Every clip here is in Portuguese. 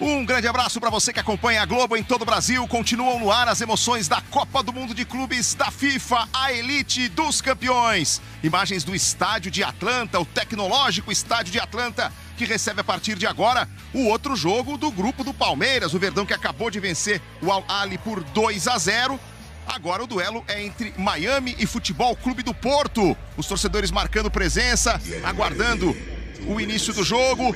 Um grande abraço para você que acompanha a Globo em todo o Brasil. Continuam no ar as emoções da Copa do Mundo de Clubes da FIFA, a elite dos campeões. Imagens do estádio de Atlanta, o tecnológico estádio de Atlanta, que recebe a partir de agora o outro jogo do grupo do Palmeiras. O Verdão que acabou de vencer o Al-Ahly por 2-0. Agora o duelo é entre Miami e Futebol Clube do Porto. Os torcedores marcando presença, aguardando o início do jogo.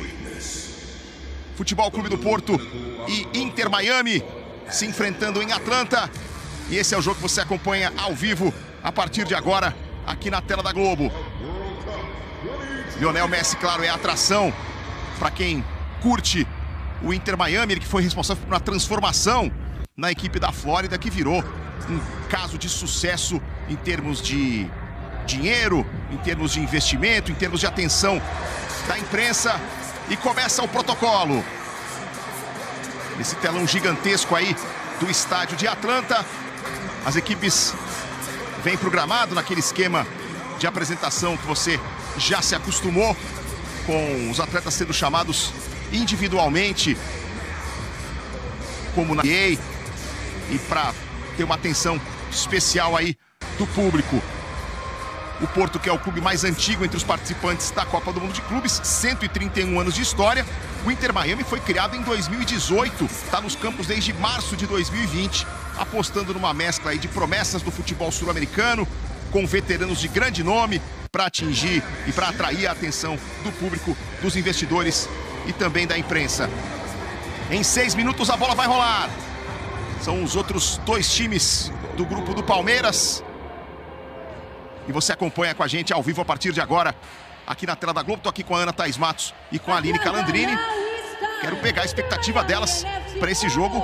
Futebol Clube do Porto e Inter Miami se enfrentando em Atlanta. E esse é o jogo que você acompanha ao vivo a partir de agora aqui na tela da Globo. Lionel Messi, claro, é a atração para quem curte o Inter Miami, ele que foi responsável por uma transformação na equipe da Flórida, que virou um caso de sucesso em termos de dinheiro, em termos de investimento, em termos de atenção da imprensa. E começa o protocolo. Esse telão gigantesco aí do estádio de Atlanta. As equipes vêm pro gramado naquele esquema de apresentação que você já se acostumou, com os atletas sendo chamados individualmente, como na NBA, e para ter uma atenção especial aí do público. O Porto, que é o clube mais antigo entre os participantes da Copa do Mundo de Clubes, 131 anos de história. O Inter Miami foi criado em 2018, está nos campos desde março de 2020, apostando numa mescla aí de promessas do futebol sul-americano, com veteranos de grande nome, para atingir e para atrair a atenção do público, dos investidores e também da imprensa. Em 6 minutos a bola vai rolar. São os outros dois times do grupo do Palmeiras. E você acompanha com a gente ao vivo a partir de agora, aqui na tela da Globo. Estou aqui com a Ana Thaís Matos e com a Aline Calandrini. Quero pegar a expectativa delas para esse jogo.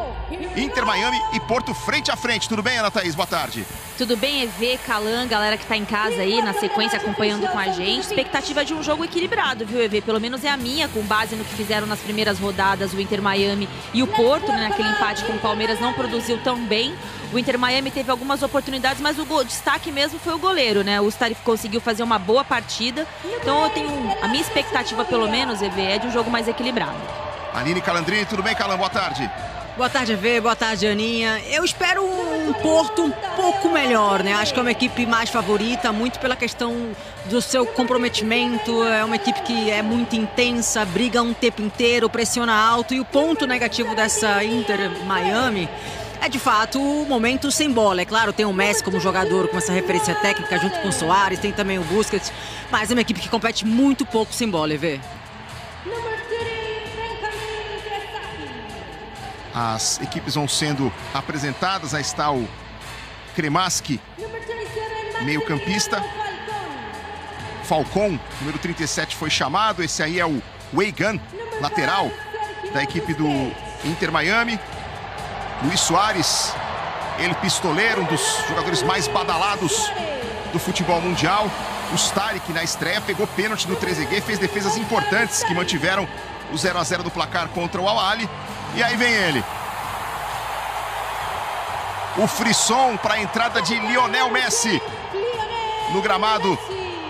Inter Miami e Porto frente a frente. Tudo bem, Ana Thaís? Boa tarde. Tudo bem, EV, Calan, galera que está em casa aí, na sequência, acompanhando com a gente. Expectativa de um jogo equilibrado, viu, EV? Pelo menos é a minha, com base no que fizeram nas primeiras rodadas o Inter Miami e o Porto, né, naquele empate com o Palmeiras, não produziu tão bem. O Inter Miami teve algumas oportunidades, mas o destaque mesmo foi o goleiro, né? O Starif conseguiu fazer uma boa partida. Então eu tenho a minha expectativa, pelo menos, EV, é de um jogo mais equilibrado. Aline Calandrini, tudo bem, Calan? Boa tarde. Boa tarde, EV. Boa tarde, Aninha. Eu espero um Porto um pouco melhor, né? Acho que é uma equipe mais favorita, muito pela questão do seu comprometimento. É uma equipe que é muito intensa, briga um tempo inteiro, pressiona alto. E o ponto negativo dessa Inter Miami é, de fato, o momento sem bola. É claro, tem o Messi como jogador, com essa referência técnica, junto com o Soares, tem também o Busquets, mas é uma equipe que compete muito pouco sem bola, EV. As equipes vão sendo apresentadas. Aí está o Cremaschi, meio-campista. Falcon, número 37, foi chamado. Esse aí é o Weigan, lateral da equipe do Inter Miami. Luis Soares, ele pistoleiro, um dos jogadores mais badalados do futebol mundial. O Stark, na estreia, pegou pênalti do Trezeguet, fez defesas importantes que mantiveram o 0-0 do placar contra o Al-Ahly. E aí vem ele. O frisson para a entrada de Lionel Messi no gramado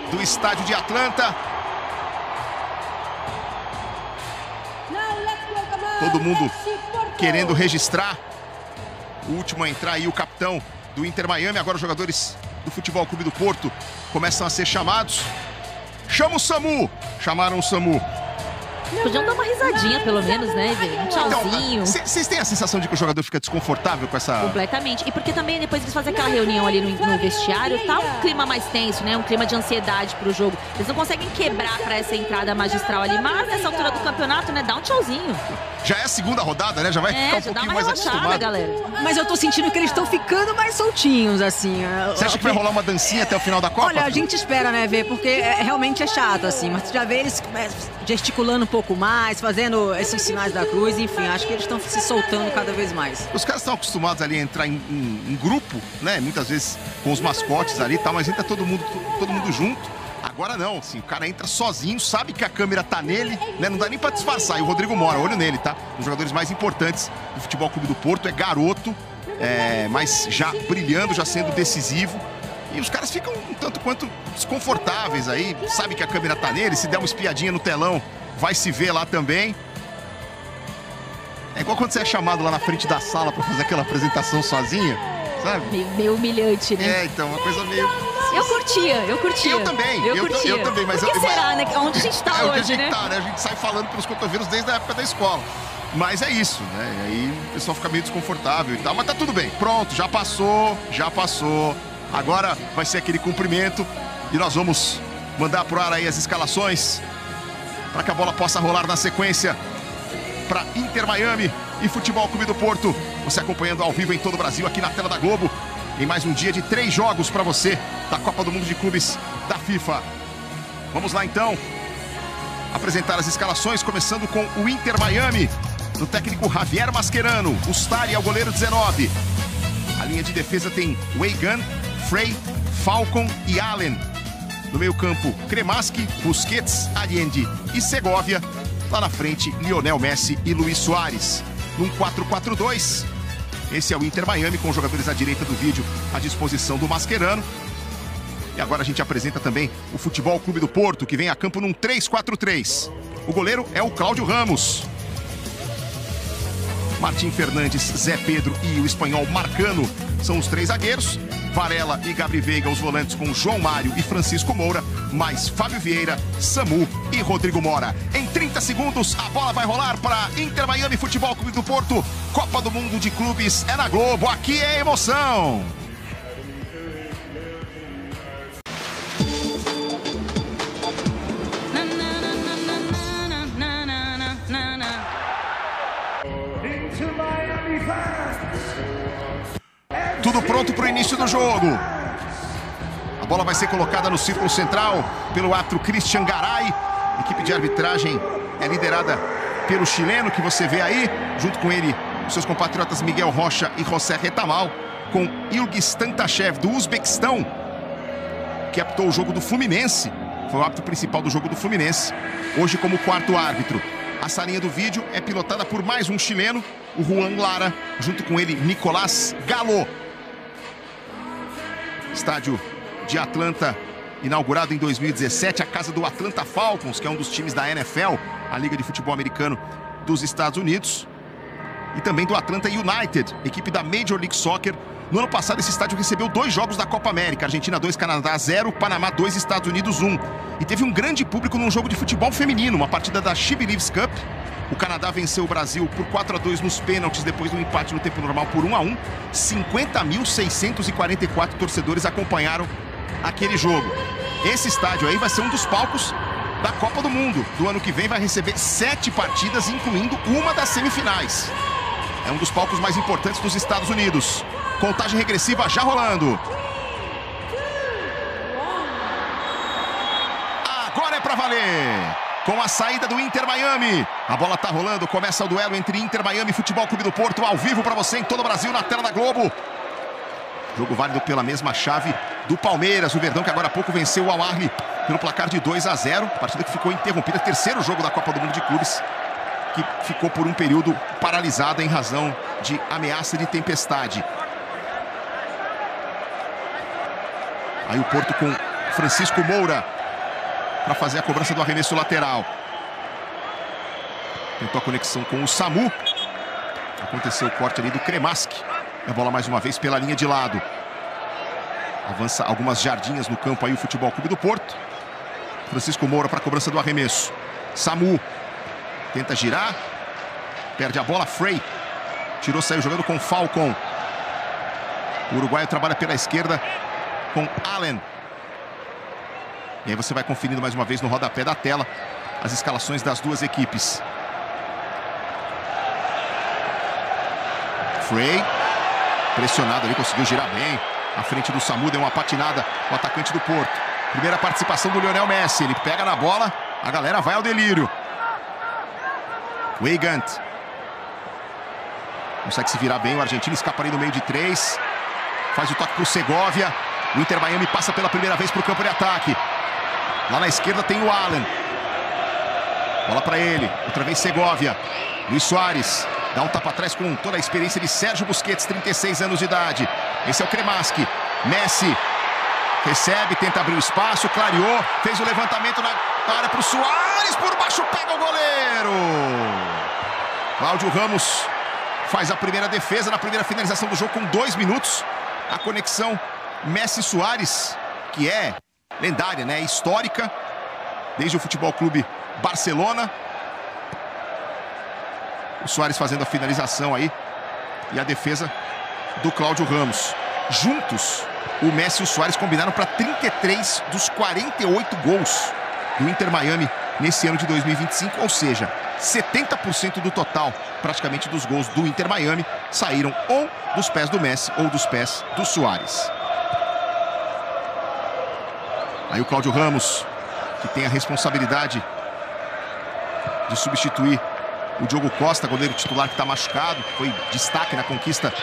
do estádio de Atlanta. Todo mundo querendo registrar. O último a entrar aí, o capitão do Inter Miami. Agora os jogadores do Futebol Clube do Porto começam a ser chamados. Chama o SAMU. Chamaram o SAMU. Podiam dar uma risadinha, pelo menos, né, um tchauzinho. Vocês têm a sensação de que o jogador fica desconfortável com essa... Completamente. E porque também depois eles fazem aquela reunião ali no vestiário, tá um clima mais tenso, né? Um clima de ansiedade pro jogo. Eles não conseguem quebrar pra essa entrada magistral ali, mas nessa altura do campeonato, né, dá um tchauzinho. Já é a segunda rodada, né? Já vai ficar um pouquinho mais acostumado. Galera. Mas eu tô sentindo que eles estão ficando mais soltinhos, assim. Você acha que vai rolar uma dancinha até o final da Copa? Olha, a gente espera, né, ver, porque realmente é chato, assim. Mas tu já vê eles gesticulando um pouco mais, fazendo esses sinais da cruz, enfim, acho que eles estão se soltando cada vez mais. Os caras estão acostumados ali a entrar em grupo, né? Muitas vezes com os mascotes ali e tal, mas entra todo mundo junto. Agora não, assim, o cara entra sozinho, sabe que a câmera tá nele, né? Não dá nem pra disfarçar. E o Rodrigo Mora, olho nele, tá? Um dos jogadores mais importantes do Futebol Clube do Porto, é garoto, mas já brilhando, já sendo decisivo. E os caras ficam um tanto quanto desconfortáveis aí, sabe que a câmera tá nele, se der uma espiadinha no telão, vai se ver lá também. É igual quando você é chamado lá na frente da sala pra fazer aquela apresentação sozinha, sabe? Meio humilhante, né? É, então, uma coisa meio... Eu curtia. Eu também, eu também, mas... Por que será, né? Onde a gente tá hoje, né? Onde a gente tá, né? A gente sai falando pelos cotovelos desde a época da escola. Mas é isso, né? E aí o pessoal fica meio desconfortável e tal, mas tá tudo bem. Pronto, já passou. Agora vai ser aquele cumprimento e nós vamos mandar pro ar aí as escalações para que a bola possa rolar na sequência para Inter Miami e Futebol Clube do Porto. Você acompanhando ao vivo em todo o Brasil, aqui na tela da Globo, em mais um dia de 3 jogos para você da Copa do Mundo de Clubes da FIFA. Vamos lá então apresentar as escalações, começando com o Inter Miami, do técnico Javier Mascherano. Ustari é o goleiro 19. A linha de defesa tem Weigand, Frey, Falcon e Allen. No meio campo, Cremaschi, Busquets, Allende e Segovia. Lá na frente, Lionel Messi e Luis Soares. Num 4-4-2, esse é o Inter Miami, com os jogadores à direita do vídeo à disposição do Mascherano. E agora a gente apresenta também o Futebol Clube do Porto, que vem a campo num 3-4-3. O goleiro é o Cláudio Ramos. Martim Fernandes, Zé Pedro e o espanhol Marcano são os 3 zagueiros. Varela e Gabri Veiga, os volantes, com João Mário e Francisco Moura, mais Fábio Vieira, Samu e Rodrigo Mora. Em 30 segundos, a bola vai rolar para Inter Miami Futebol Clube do Porto. Copa do Mundo de Clubes é na Globo, aqui é emoção. Tudo pronto para o início do jogo. A bola vai ser colocada no círculo central pelo árbitro Christian Garay. A equipe de arbitragem é liderada pelo chileno, que você vê aí. Junto com ele, os seus compatriotas Miguel Rocha e José Retamal. Com Ilgiz Tantashev, do Uzbequistão, que apitou o jogo do Fluminense. Foi o árbitro principal do jogo do Fluminense. Hoje como quarto árbitro. A salinha do vídeo é pilotada por mais um chileno, o Juan Lara. Junto com ele, Nicolás Galo. Estádio de Atlanta, inaugurado em 2017, a casa do Atlanta Falcons, que é um dos times da NFL, a Liga de Futebol Americano dos Estados Unidos. E também do Atlanta United, equipe da Major League Soccer. No ano passado, esse estádio recebeu 2 jogos da Copa América. Argentina 2, Canadá 0, Panamá 2, Estados Unidos 1. E teve um grande público num jogo de futebol feminino, uma partida da She Believes Cup. O Canadá venceu o Brasil por 4-2 nos pênaltis, depois do empate no tempo normal por 1-1. 50.644 torcedores acompanharam aquele jogo. Esse estádio aí vai ser um dos palcos da Copa do Mundo. Do ano que vem vai receber 7 partidas, incluindo uma das semifinais. É um dos palcos mais importantes dos Estados Unidos. Contagem regressiva já rolando. Agora é pra valer. Com a saída do Inter Miami, a bola tá rolando, começa o duelo entre Inter Miami e Futebol Clube do Porto, ao vivo para você em todo o Brasil, na tela da Globo. Jogo válido pela mesma chave do Palmeiras, o Verdão, que agora há pouco venceu o Al-Ahly pelo placar de 2-0, partida que ficou interrompida, terceiro jogo da Copa do Mundo de Clubes, que ficou por um período paralisada em razão de ameaça de tempestade. Aí o Porto com Francisco Moura para fazer a cobrança do arremesso lateral. Tentou a conexão com o Samu. Aconteceu o corte ali do Cremaschi. A bola mais uma vez pela linha de lado. Avança algumas jardinhas no campo aí o Futebol Clube do Porto. Francisco Moura para a cobrança do arremesso. Samu tenta girar. Perde a bola. Frey tirou, saiu jogando com Falcon. O uruguaio trabalha pela esquerda com Allen. E aí você vai conferindo mais uma vez no rodapé da tela as escalações das duas equipes. Frey, pressionado ali, conseguiu girar bem. À frente do Samu, deu uma patinada o atacante do Porto. Primeira participação do Lionel Messi. Ele pega na bola, a galera vai ao delírio. Weigand consegue se virar bem, o argentino escapa ali no meio de 3. Faz o toque para o Segovia. O Inter Miami passa pela primeira vez para o campo de ataque. Lá na esquerda tem o Allen. Bola para ele. Outra vez Segovia. Luis Soares dá um tapa atrás com toda a experiência de Sérgio Busquets, 36 anos de idade. Esse é o Cremaschi. Messi recebe, tenta abrir o espaço, clareou, fez o levantamento na área para o Soares. Por baixo pega o goleiro. Cláudio Ramos faz a primeira defesa na primeira finalização do jogo com 2 minutos. A conexão Messi-Suárez, que é lendária, né? Histórica, desde o Futebol Clube Barcelona. O Suárez fazendo a finalização aí e a defesa do Cláudio Ramos. Juntos, o Messi e o Suárez combinaram para 33 dos 48 gols do Inter Miami nesse ano de 2025, ou seja, 70% do total, praticamente, dos gols do Inter Miami saíram ou dos pés do Messi ou dos pés do Suárez. Aí o Cláudio Ramos, que tem a responsabilidade de substituir o Diogo Costa, goleiro titular que está machucado, foi destaque na conquista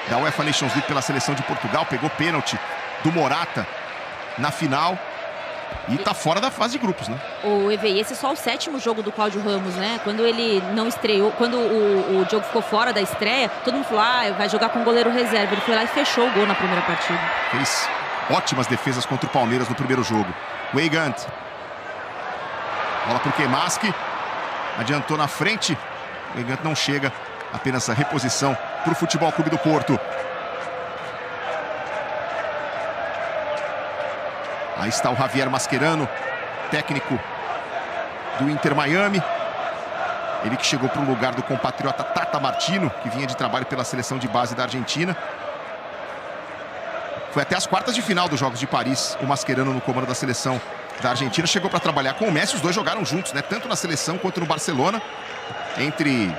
da UEFA Nations League pela seleção de Portugal, pegou pênalti do Morata na final e tá fora da fase de grupos, né? O EVE, esse é só o 7º jogo do Cláudio Ramos, né? Quando ele não estreou, quando o Diogo ficou fora da estreia, todo mundo falou, vai jogar com o goleiro reserva. Ele foi lá e fechou o gol na primeira partida. Fez ótimas defesas contra o Palmeiras no primeiro jogo. Weigand. Bola pro Kemaski. Adiantou na frente. O Weigand não chega. Apenas a reposição para o Futebol Clube do Porto. Aí está o Javier Mascherano, técnico do Inter Miami. Ele que chegou para o lugar do compatriota Tata Martino, que vinha de trabalho pela seleção de base da Argentina. Foi até as quartas de final dos Jogos de Paris, o Mascherano no comando da seleção da Argentina. Chegou para trabalhar com o Messi, os dois jogaram juntos, né? Tanto na seleção quanto no Barcelona. Entre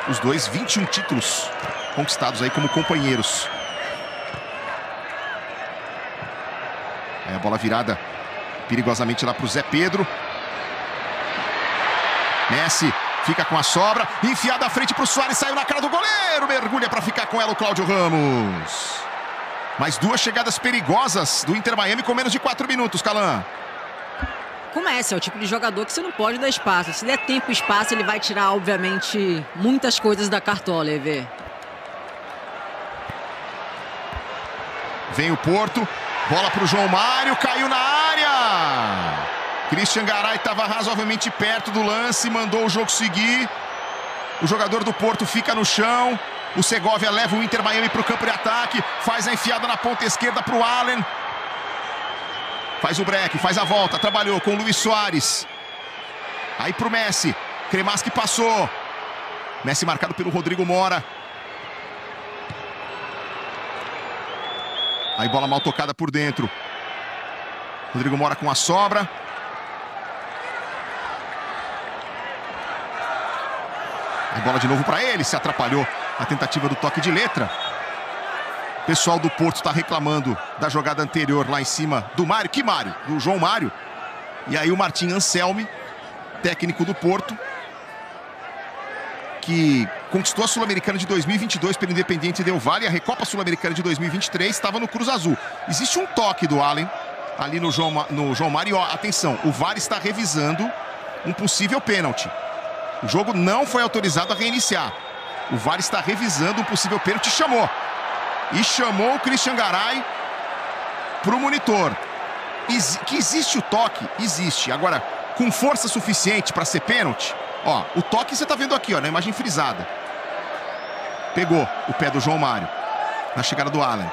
os dois, 21 títulos conquistados aí como companheiros. É a bola virada perigosamente lá para o Zé Pedro. Messi fica com a sobra, enfiada à frente para o Suárez, saiu na cara do goleiro, mergulha para ficar com ela o Cláudio Ramos. Mais 2 chegadas perigosas do Inter Miami com menos de 4 minutos, Calan. Começa, é o tipo de jogador que você não pode dar espaço. Se der tempo e espaço, ele vai tirar, obviamente, muitas coisas da cartola, EV. Vem o Porto, bola para o João Mário, caiu na área. Christian Garay estava razoavelmente perto do lance, mandou o jogo seguir. O jogador do Porto fica no chão. O Segovia leva o Inter Miami para o campo de ataque, faz a enfiada na ponta esquerda para o Allen. Faz o break, faz a volta, trabalhou com o Luis Suárez. Aí pro Messi, Kemaski passou. Messi marcado pelo Rodrigo Mora. Aí bola mal tocada por dentro. Rodrigo Mora com a sobra. Aí bola de novo para ele, se atrapalhou a tentativa do toque de letra. O pessoal do Porto está reclamando da jogada anterior lá em cima do Mário. Que Mário? Do João Mário. E aí o Martim Anselmi, técnico do Porto, que conquistou a Sul-Americana de 2022 pelo Independiente Del Valle, a Recopa Sul-Americana de 2023, estava no Cruz Azul. Existe um toque do Allen ali no João Mário. Ó, atenção, o VAR está revisando um possível pênalti. O jogo não foi autorizado a reiniciar. O VAR está revisando um possível pênalti. E chamou o Christian Garay para o monitor. Que existe o toque? Existe. Agora, com força suficiente para ser pênalti? Ó, o toque você está vendo aqui, ó, na imagem frisada. Pegou o pé do João Mário na chegada do Allen.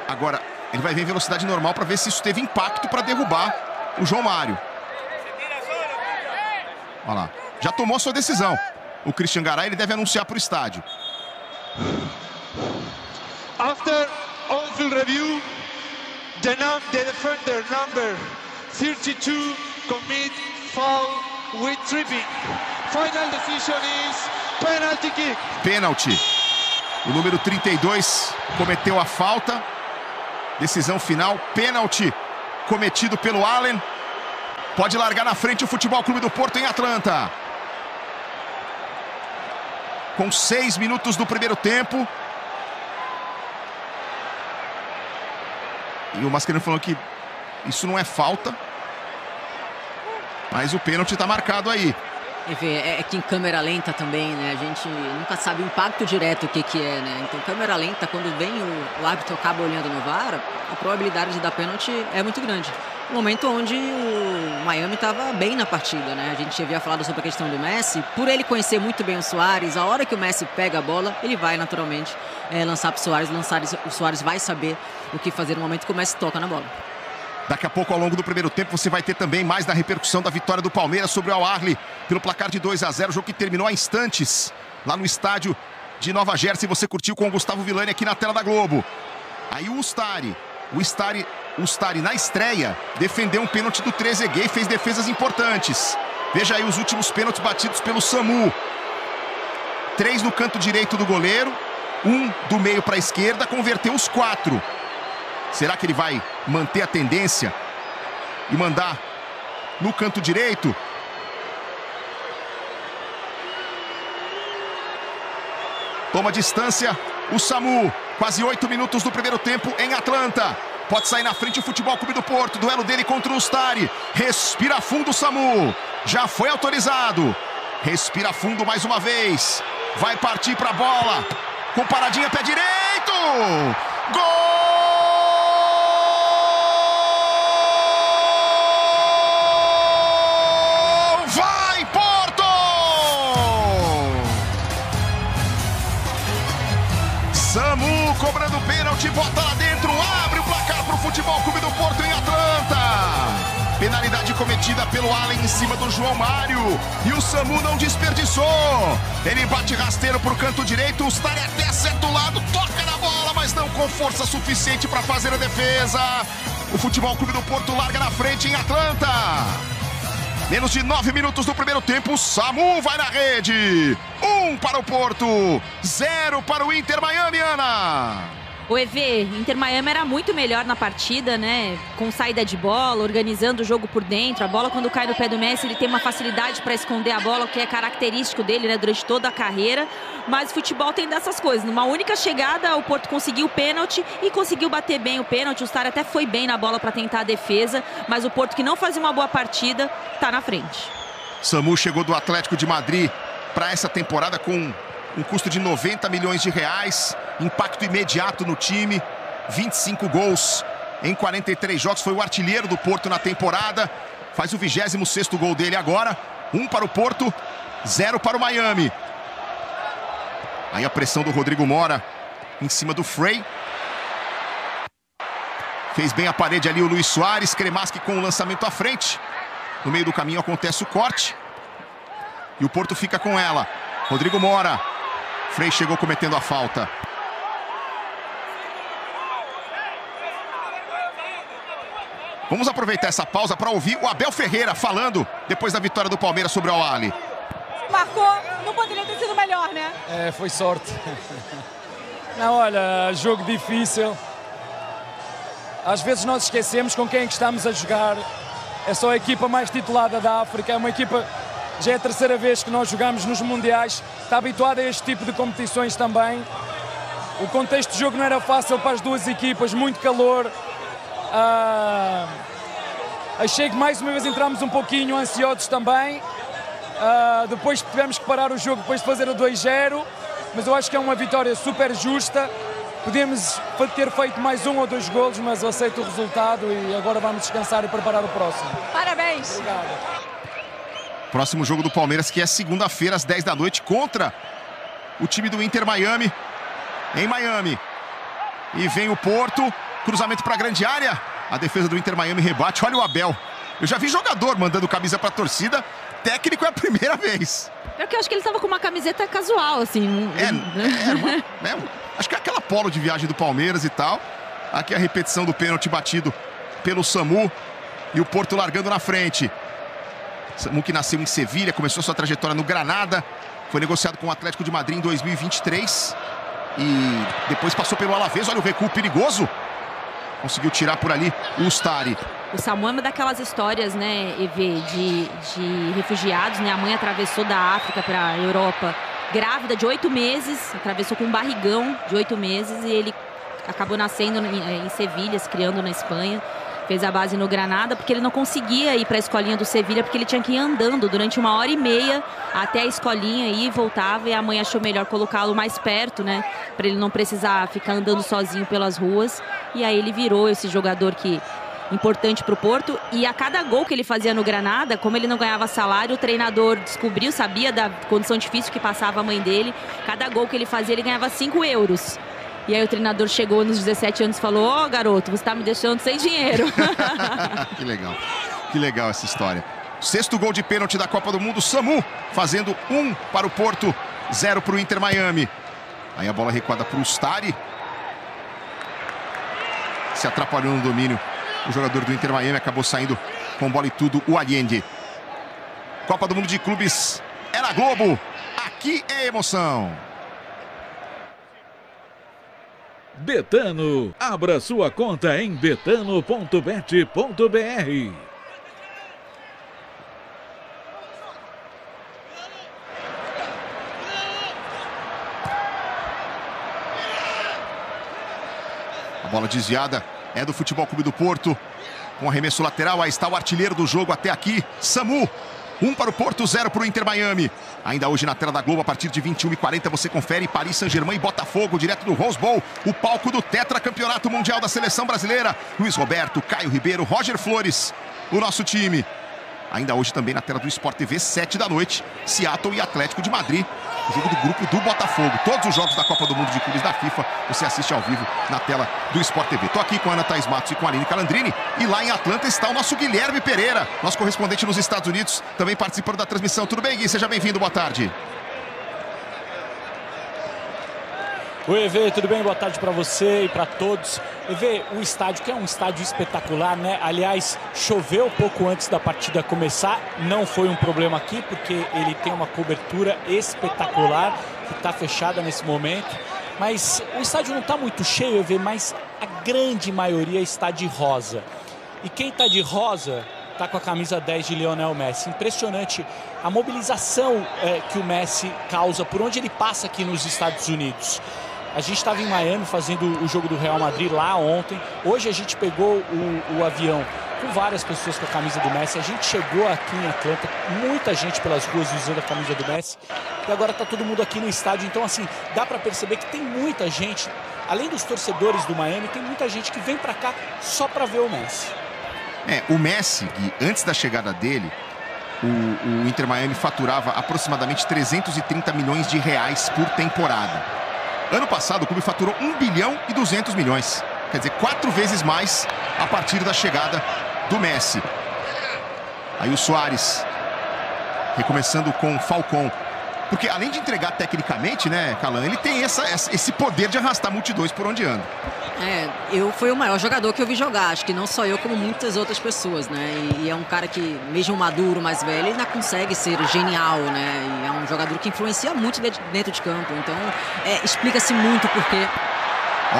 Agora, ele vai ver em velocidade normal para ver se isso teve impacto para derrubar o João Mário. Olha lá. Já tomou sua decisão. O Christian Garay, ele deve anunciar para o estádio. After on-field review, the defender number 32 commit foul with tripping. Final decision is penalty kick. Pênalti. O número 32 cometeu a falta. Decisão final, pênalti cometido pelo Allen. Pode largar na frente o Futebol Clube do Porto em Atlanta. Com 6 minutos do primeiro tempo. E o Mascherano falou que isso não é falta. Mas o pênalti está marcado aí. É que em câmera lenta também, né? A gente nunca sabe o impacto direto o que é, né? Então, câmera lenta, quando vem o árbitro acaba olhando no VAR, a probabilidade de dar pênalti é muito grande. No momento onde o Miami estava bem na partida, né? A gente havia falado sobre a questão do Messi. Por ele conhecer muito bem o Suárez, a hora que o Messi pega a bola, ele vai naturalmente lançar para o Suárez. O Suárez vai saber o que fazer no momento que o Messi toca na bola. Daqui a pouco, ao longo do primeiro tempo, você vai ter também mais da repercussão da vitória do Palmeiras sobre o Al Ahly pelo placar de 2-0, jogo que terminou há instantes lá no estádio de Nova Jersey. Você curtiu com o Gustavo Villani aqui na tela da Globo. Aí o Ustari na estreia defendeu um pênalti do Trezeguet e fez defesas importantes. Veja aí os últimos pênaltis batidos pelo Samu. 3 no canto direito do goleiro, 1 do meio para a esquerda, converteu os 4. Será que ele vai manter a tendência e mandar no canto direito? Toma distância o Samu. Quase 8 minutos do primeiro tempo em Atlanta. Pode sair na frente o Futebol Clube do Porto. Duelo dele contra o Ustari. Respira fundo o Samu. Já foi autorizado. Respira fundo mais uma vez. Vai partir para a bola. Com paradinha, pé direito. Gol! Samu cobrando pênalti, bota lá dentro, abre o placar para o Futebol Clube do Porto em Atlanta. Penalidade cometida pelo Allen em cima do João Mário. E o Samu não desperdiçou. Ele bate rasteiro para o canto direito, o Ustari até acerta o lado, toca na bola, mas não com força suficiente para fazer a defesa. O Futebol Clube do Porto larga na frente em Atlanta. Menos de 9 minutos do primeiro tempo, Samu vai na rede. 1 para o Porto, 0 para o Inter Miami, Ana. O EV, Inter Miami era muito melhor na partida, né? Com saída de bola, organizando o jogo por dentro. A bola, quando cai no pé do Messi, ele tem uma facilidade para esconder a bola, que é característico dele, né? Durante toda a carreira. Mas o futebol tem dessas coisas. Numa única chegada, o Porto conseguiu o pênalti e conseguiu bater bem o pênalti. O Ustari até foi bem na bola para tentar a defesa. Mas o Porto, que não fazia uma boa partida, tá na frente. Samu chegou do Atlético de Madrid para essa temporada com um custo de 90 milhões de reais, impacto imediato no time, 25 gols em 43 jogos, foi o artilheiro do Porto na temporada, faz o 26º gol dele agora, 1 para o Porto, 0 para o Miami. Aí a pressão do Rodrigo Mora em cima do Frey. Fez bem a parede ali o Luis Suárez, Cremaschi com o lançamento à frente. No meio do caminho acontece o corte. E o Porto fica com ela. Rodrigo Mora. Frey chegou cometendo a falta. Vamos aproveitar essa pausa para ouvir o Abel Ferreira falando depois da vitória do Palmeiras sobre o Al Ahly. Marcou, não poderia ter sido melhor, né? Foi sorte. Não, olha, jogo difícil. Às vezes nós esquecemos com quem é que estamos a jogar. É só a equipa mais titulada da África, é uma equipa... Já é a 3ª vez que nós jogamos nos Mundiais, está habituado a este tipo de competições também. O contexto de jogo não era fácil para as duas equipas, muito calor. Achei que mais uma vez entramos um pouquinho ansiosos também. Depois tivemos que parar o jogo depois de fazer o 2-0, mas eu acho que é uma vitória super justa. Podíamos ter feito mais 1 ou 2 golos, mas eu aceito o resultado e agora vamos descansar e preparar o próximo. Parabéns! Obrigado. Próximo jogo do Palmeiras, que é segunda-feira, às 10 da noite, contra o time do Inter Miami, em Miami. E vem o Porto, cruzamento para a grande área. A defesa do Inter Miami rebate. Olha o Abel. Eu já vi jogador mandando camisa para a torcida. Técnico é a primeira vez. É que eu acho que ele estava com uma camiseta casual, assim. Acho que é aquela polo de viagem do Palmeiras e tal. Aqui a repetição do pênalti batido pelo Samu. E o Porto largando na frente. Samu, que nasceu em Sevilha, começou sua trajetória no Granada, foi negociado com o Atlético de Madrid em 2023 e depois passou pelo Alavés. Olha o recuo perigoso, conseguiu tirar por ali o Ustari. O Samu é uma daquelas histórias, né, EV, de refugiados, né? A mãe atravessou da África para a Europa grávida de 8 meses, atravessou com um barrigão de 8 meses e ele acabou nascendo em Sevilha, se criando na Espanha. Fez a base no Granada, porque ele não conseguia ir para a escolinha do Sevilha, porque ele tinha que ir andando durante 1h30 até a escolinha e voltava. E a mãe achou melhor colocá-lo mais perto, né? Para ele não precisar ficar andando sozinho pelas ruas. E aí ele virou esse jogador importante para o Porto. E a cada gol que ele fazia no Granada, como ele não ganhava salário, o treinador descobriu, sabia da condição difícil que passava a mãe dele. Cada gol que ele fazia, ele ganhava 5 euros. E aí o treinador chegou nos 17 anos e falou: ó, garoto, você tá me deixando sem dinheiro. Que legal essa história. 6º gol de pênalti da Copa do Mundo, Samu fazendo 1 para o Porto, 0 para o Inter Miami. Aí a bola recuada para o Ustari. Se atrapalhou no domínio. O jogador do Inter Miami acabou saindo com bola e tudo, o Allende. Copa do Mundo de Clubes é na Globo. Aqui é emoção. Betano, abra sua conta em betano.bet.br. A bola desviada é do Futebol Clube do Porto. Com arremesso lateral, aí está o artilheiro do jogo até aqui, Samu. 1 para o Porto, 0 para o Inter Miami. Ainda hoje na tela da Globo, a partir de 21h40, você confere Paris Saint-Germain e Botafogo, direto do Rose Bowl, o palco do tetracampeonato mundial da seleção brasileira. Luiz Roberto, Caio Ribeiro, Roger Flores, o nosso time. Ainda hoje também na tela do Sport TV, 7 da noite, Seattle e Atlético de Madrid. O jogo do grupo do Botafogo. Todos os jogos da Copa do Mundo de Clubes da FIFA você assiste ao vivo na tela do Sport TV. Tô aqui com a Ana Thaís Matos e com a Aline Calandrini. E lá em Atlanta está o nosso Guilherme Pereira, nosso correspondente nos Estados Unidos, também participando da transmissão. Tudo bem, Gui? Seja bem-vindo, boa tarde. Oi, EV, tudo bem? Boa tarde para você e para todos. EV, o estádio, que é um estádio espetacular, né? Aliás, choveu um pouco antes da partida começar. Não foi um problema aqui, porque ele tem uma cobertura espetacular, que está fechada nesse momento. Mas o estádio não está muito cheio, EV, mas a grande maioria está de rosa. E quem está de rosa está com a camisa 10 de Lionel Messi. Impressionante a mobilização que o Messi causa por onde ele passa aqui nos Estados Unidos. A gente estava em Miami fazendo o jogo do Real Madrid lá ontem. Hoje a gente pegou o avião com várias pessoas com a camisa do Messi. A gente chegou aqui em Atlanta, muita gente pelas ruas usando a camisa do Messi. E agora está todo mundo aqui no estádio. Então, assim, dá para perceber que tem muita gente, além dos torcedores do Miami, tem muita gente que vem para cá só para ver o Messi. O Messi, Gui, antes da chegada dele, o Inter Miami faturava aproximadamente 330 milhões de reais por temporada. Ano passado, o clube faturou 1 bilhão e 200 milhões. Quer dizer, 4 vezes mais a partir da chegada do Messi. Aí o Suárez, recomeçando com o Falcão. Porque além de entregar tecnicamente, né, Calan, ele tem esse poder de arrastar multidões por onde anda. Foi o maior jogador que eu vi jogar. Acho que não só eu, como muitas outras pessoas, né? E é um cara que, mesmo maduro, mais velho, ele ainda consegue ser genial, né? E é um jogador que influencia muito dentro de campo. Então, explica-se muito o porquê.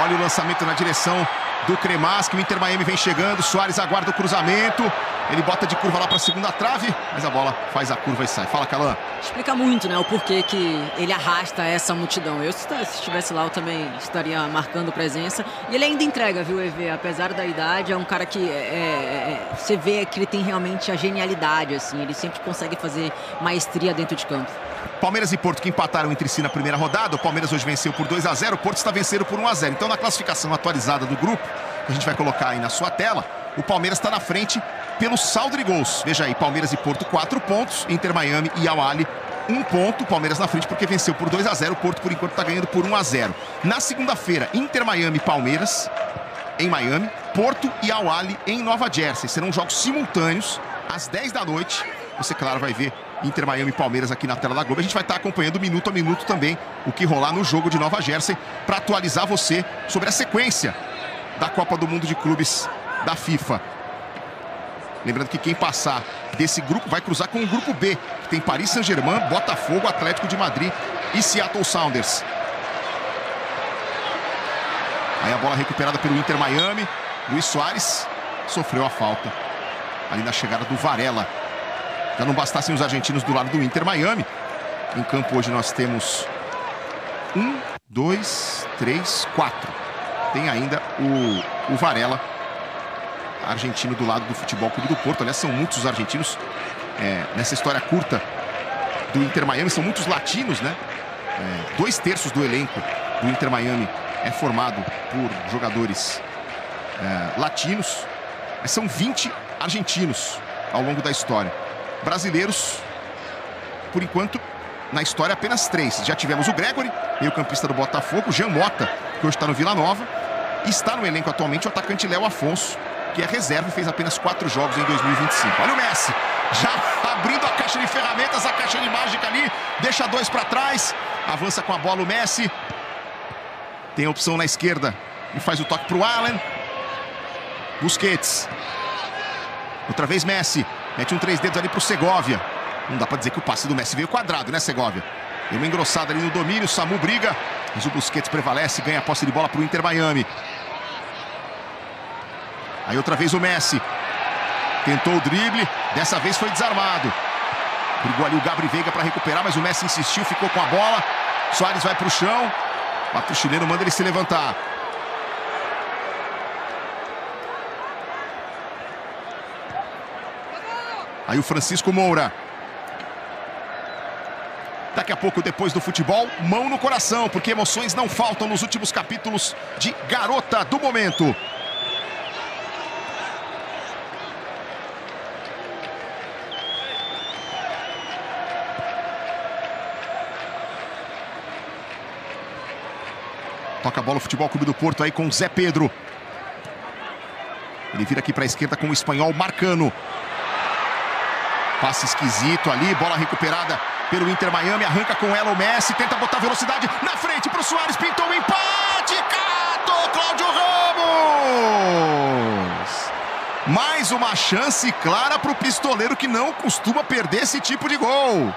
Olha o lançamento na direção do Cremas, que o Inter Miami vem chegando. Suárez aguarda o cruzamento. Ele bota de curva lá para a segunda trave, mas a bola faz a curva e sai. Fala, Calan. Explica muito, né, o porquê que ele arrasta essa multidão. Eu, se estivesse lá, eu também estaria marcando presença. E ele ainda entrega, viu, EV? Apesar da idade, é um cara que você vê que ele tem realmente a genialidade, assim. Ele sempre consegue fazer maestria dentro de campo. Palmeiras e Porto que empataram entre si na primeira rodada. O Palmeiras hoje venceu por 2-0, o Porto está vencendo por 1-0. Então, na classificação atualizada do grupo, que a gente vai colocar aí na sua tela, o Palmeiras está na frente pelo saldo de gols. Veja aí, Palmeiras e Porto 4 pontos, Inter Miami e Al Ahly 1 ponto. Palmeiras na frente porque venceu por 2-0, o Porto por enquanto está ganhando por 1-0. Na segunda-feira, Inter Miami e Palmeiras em Miami, Porto e Al Ahly em Nova Jersey. Serão jogos simultâneos às 10 da noite. Você, claro, vai ver Inter Miami e Palmeiras aqui na tela da Globo. A gente vai estar acompanhando minuto a minuto também o que rolar no jogo de Nova Jersey para atualizar você sobre a sequência da Copa do Mundo de Clubes da FIFA. Lembrando que quem passar desse grupo vai cruzar com o grupo B, que tem Paris Saint-Germain, Botafogo, Atlético de Madrid e Seattle Sounders. Aí a bola recuperada pelo Inter Miami. Luiz Suárez sofreu a falta ali na chegada do Varela. Já não bastassem os argentinos do lado do Inter Miami. Em campo hoje nós temos 1, 2, 3, 4. Tem ainda o Varela argentino do lado do Futebol Clube do Porto. Aliás, são muitos os argentinos nessa história curta do Inter Miami. São muitos latinos, né? 2/3 do elenco do Inter Miami é formado por jogadores latinos. Mas são 20 argentinos ao longo da história. Brasileiros, por enquanto, na história apenas 3. Já tivemos o Gregory, meio-campista do Botafogo, Jean Mota, que hoje está no Vila Nova. E está no elenco atualmente o atacante Léo Afonso, que é reserva e fez apenas 4 jogos em 2025. Olha o Messi, já abrindo a caixa de ferramentas, a caixa de mágica ali, deixa 2 para trás, avança com a bola o Messi. Tem a opção na esquerda e faz o toque para o Allen. Busquets. Outra vez Messi, mete um 3 dedos ali para o Segovia. Não dá para dizer que o passe do Messi veio quadrado, né, Segovia? Deu uma engrossada ali no domínio, Samu briga, mas o Busquets prevalece, ganha a posse de bola para o Inter Miami. Aí outra vez o Messi. Tentou o drible, dessa vez foi desarmado. Brigou ali o Gabri Veiga para recuperar, mas o Messi insistiu, ficou com a bola. Soares vai para o chão, o chileno manda ele se levantar. Aí o Francisco Moura. Daqui a pouco, depois do futebol, mão no coração, porque emoções não faltam nos últimos capítulos de Garota do Momento. Toca a bola o Futebol Clube do Porto aí com o Zé Pedro. Ele vira aqui para a esquerda com o espanhol Marcano. Passe esquisito ali, bola recuperada pelo Inter Miami, arranca com ela o Messi, tenta botar velocidade na frente para o Soares, pintou o empate, catou Cláudio Ramos! Mais uma chance clara para o pistoleiro que não costuma perder esse tipo de gol.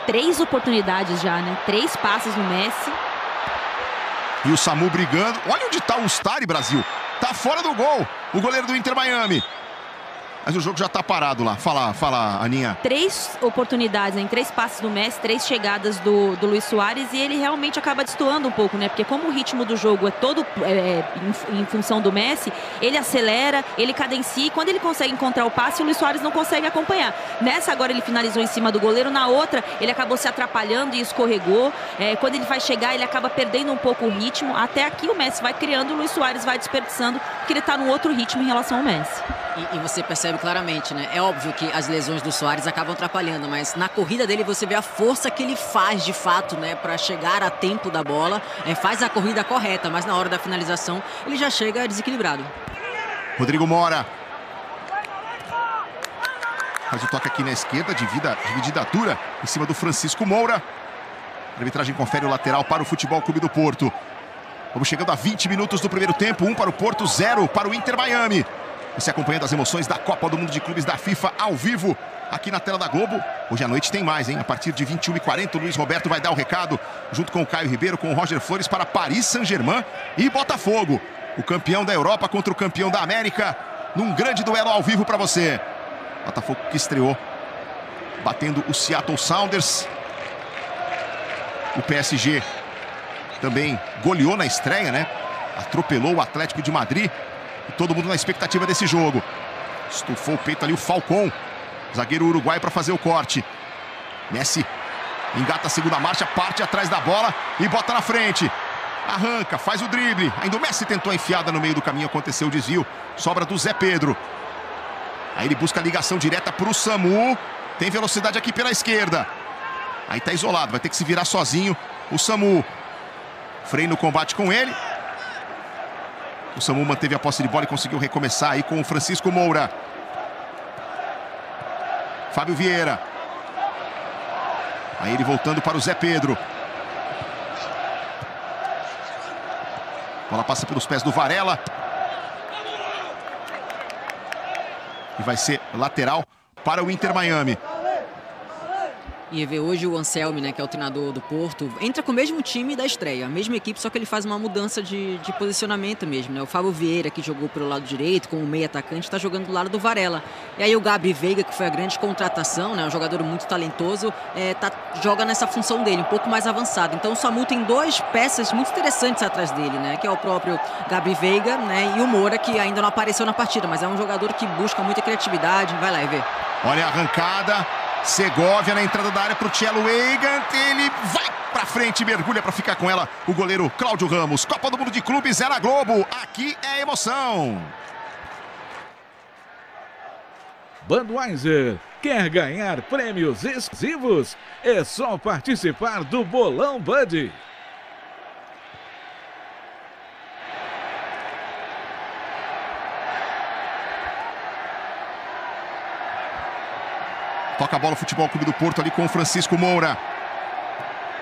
3 oportunidades já, né? 3 passes no Messi. E o Samu brigando. Olha onde está o Ustari, Brasil. Tá fora do gol, o goleiro do Inter Miami. Mas o jogo já tá parado lá. Fala, Aninha. 3 oportunidades, em 3 passes do Messi, 3 chegadas do Luis Soares, e ele realmente acaba destoando um pouco, né? Porque como o ritmo do jogo é todo em função do Messi, ele acelera, ele cadencia, e quando ele consegue encontrar o passe, o Luis Soares não consegue acompanhar. Nessa agora ele finalizou em cima do goleiro, na outra ele acabou se atrapalhando e escorregou. Quando ele vai chegar, ele acaba perdendo um pouco o ritmo. Até aqui o Messi vai criando, o Luis Soares vai desperdiçando, porque ele tá num outro ritmo em relação ao Messi. E você percebe claramente, né? É óbvio que as lesões do Soares acabam atrapalhando, mas na corrida dele você vê a força que ele faz de fato, né? Para chegar a tempo da bola, faz a corrida correta, mas na hora da finalização ele já chega desequilibrado. Rodrigo Mora. Faz o toque aqui na esquerda, dividida dura em cima do Francisco Moura. A arbitragem confere o lateral para o Futebol Clube do Porto. Vamos chegando a 20 minutos do primeiro tempo, 1 para o Porto, 0 para o Inter Miami. Você acompanhando as emoções da Copa do Mundo de Clubes da FIFA ao vivo aqui na tela da Globo. Hoje à noite tem mais, hein? A partir de 21h40, o Luiz Roberto vai dar o recado junto com o Caio Ribeiro, com o Roger Flores, para Paris Saint-Germain e Botafogo. O campeão da Europa contra o campeão da América, num grande duelo ao vivo para você. Botafogo que estreou batendo o Seattle Sounders. O PSG também goleou na estreia, né? Atropelou o Atlético de Madrid. E todo mundo na expectativa desse jogo. Estufou o peito ali o Falcão, zagueiro uruguaio, para fazer o corte. Messi engata a segunda marcha, parte atrás da bola e bota na frente. Arranca, faz o drible. Ainda o Messi tentou a enfiada no meio do caminho, aconteceu o desvio. Sobra do Zé Pedro. Aí ele busca a ligação direta para o Samu. Tem velocidade aqui pela esquerda. Aí tá isolado, vai ter que se virar sozinho o Samu. Freio no combate com ele. O Samu manteve a posse de bola e conseguiu recomeçar aí com o Francisco Moura. Fábio Vieira. Aí ele voltando para o Zé Pedro. Bola passa pelos pés do Varela. E vai ser lateral para o Inter Miami. E ver hoje o Anselmi, né, que é o treinador do Porto, entra com o mesmo time da estreia, a mesma equipe, só que ele faz uma mudança de posicionamento mesmo, né? O Fábio Vieira, que jogou pelo lado direito, como meio atacante, está jogando do lado do Varela. E aí o Gabri Veiga, que foi a grande contratação, né, um jogador muito talentoso, joga nessa função dele, um pouco mais avançado. Então o Samu tem duas peças muito interessantes atrás dele, né, que é o próprio Gabri Veiga, né, e o Moura, que ainda não apareceu na partida, mas é um jogador que busca muita criatividade. Vai lá e vê. Olha a arrancada. Segovia na entrada da área para o Tchelo Weigand. Ele vai para frente e mergulha para ficar com ela o goleiro Cláudio Ramos. Copa do Mundo de Clubes é na Globo. Aqui é emoção. Budweiser quer ganhar prêmios exclusivos? É só participar do Bolão Bud. Toca a bola o Futebol Clube do Porto ali com o Francisco Moura.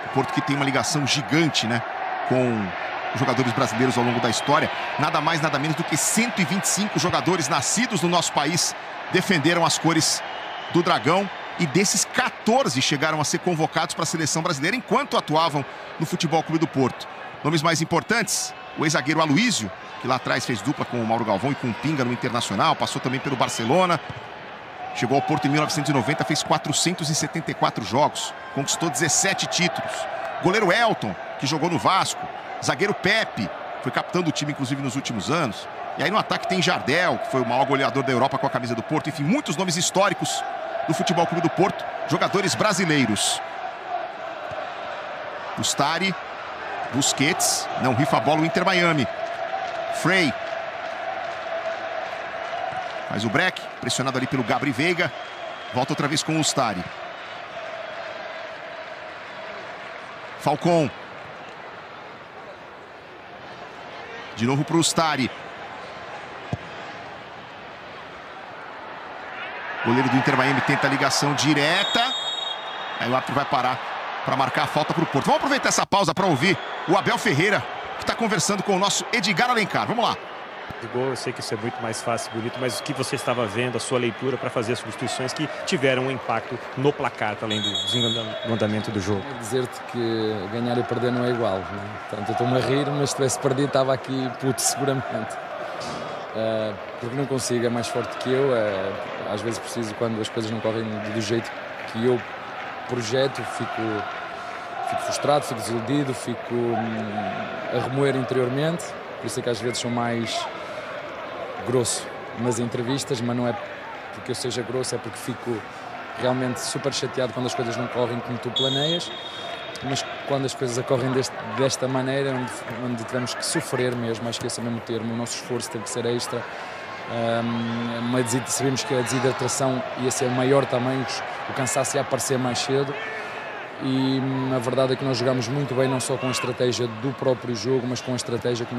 O Porto que tem uma ligação gigante, né, com os jogadores brasileiros ao longo da história. Nada mais, nada menos do que 125 jogadores nascidos no nosso país defenderam as cores do Dragão. E desses, 14 chegaram a ser convocados para a seleção brasileira enquanto atuavam no Futebol Clube do Porto. Nomes mais importantes, o ex-zagueiro Aloísio, que lá atrás fez dupla com o Mauro Galvão e com o Pinga no Internacional. Passou também pelo Barcelona. Chegou ao Porto em 1990, fez 474 jogos, conquistou 17 títulos. Goleiro Elton, que jogou no Vasco. Zagueiro Pepe, foi capitão do time, inclusive, nos últimos anos. E aí no ataque tem Jardel, que foi o maior goleador da Europa com a camisa do Porto. Enfim, muitos nomes históricos do Futebol Clube do Porto, jogadores brasileiros. Ustari, Busquets, não rifa a bola o Inter Miami. Frey. Faz o break, pressionado ali pelo Gabri Veiga. Volta outra vez com o Ustari. Falcon. De novo para o Ustari. Goleiro do Inter Miami tenta a ligação direta. Aí o árbitro vai parar para marcar a falta para o Porto. Vamos aproveitar essa pausa para ouvir o Abel Ferreira, que está conversando com o nosso Edgar Alencar. Vamos lá. Do gol, eu sei que isso é muito mais fácil e bonito, mas o que você estava vendo, a sua leitura para fazer as substituições que tiveram um impacto no placar, além do andamento do jogo? Vou dizer-te que ganhar e perder não é igual, né? Portanto, eu estou-me a rir, mas se tivesse perdido estava aqui puto seguramente. Porque não consigo, é mais forte que eu. Às vezes preciso, quando as coisas não correm do jeito que eu projeto, fico frustrado, fico desiludido, fico a remoer interiormente. Por isso é que às vezes sou mais grosso nas entrevistas, mas não é porque eu seja grosso, é porque fico realmente super chateado quando as coisas não correm como tu planeias, mas quando as coisas ocorrem desta maneira, onde tivemos que sofrer mesmo, acho que esse é o mesmo termo, o nosso esforço teve que ser extra, sabemos que a desidratação ia ser maior também, o cansaço ia aparecer mais cedo. E a verdade é que nós jogamos muito bem, não só com a estratégia do próprio jogo, mas com a estratégia que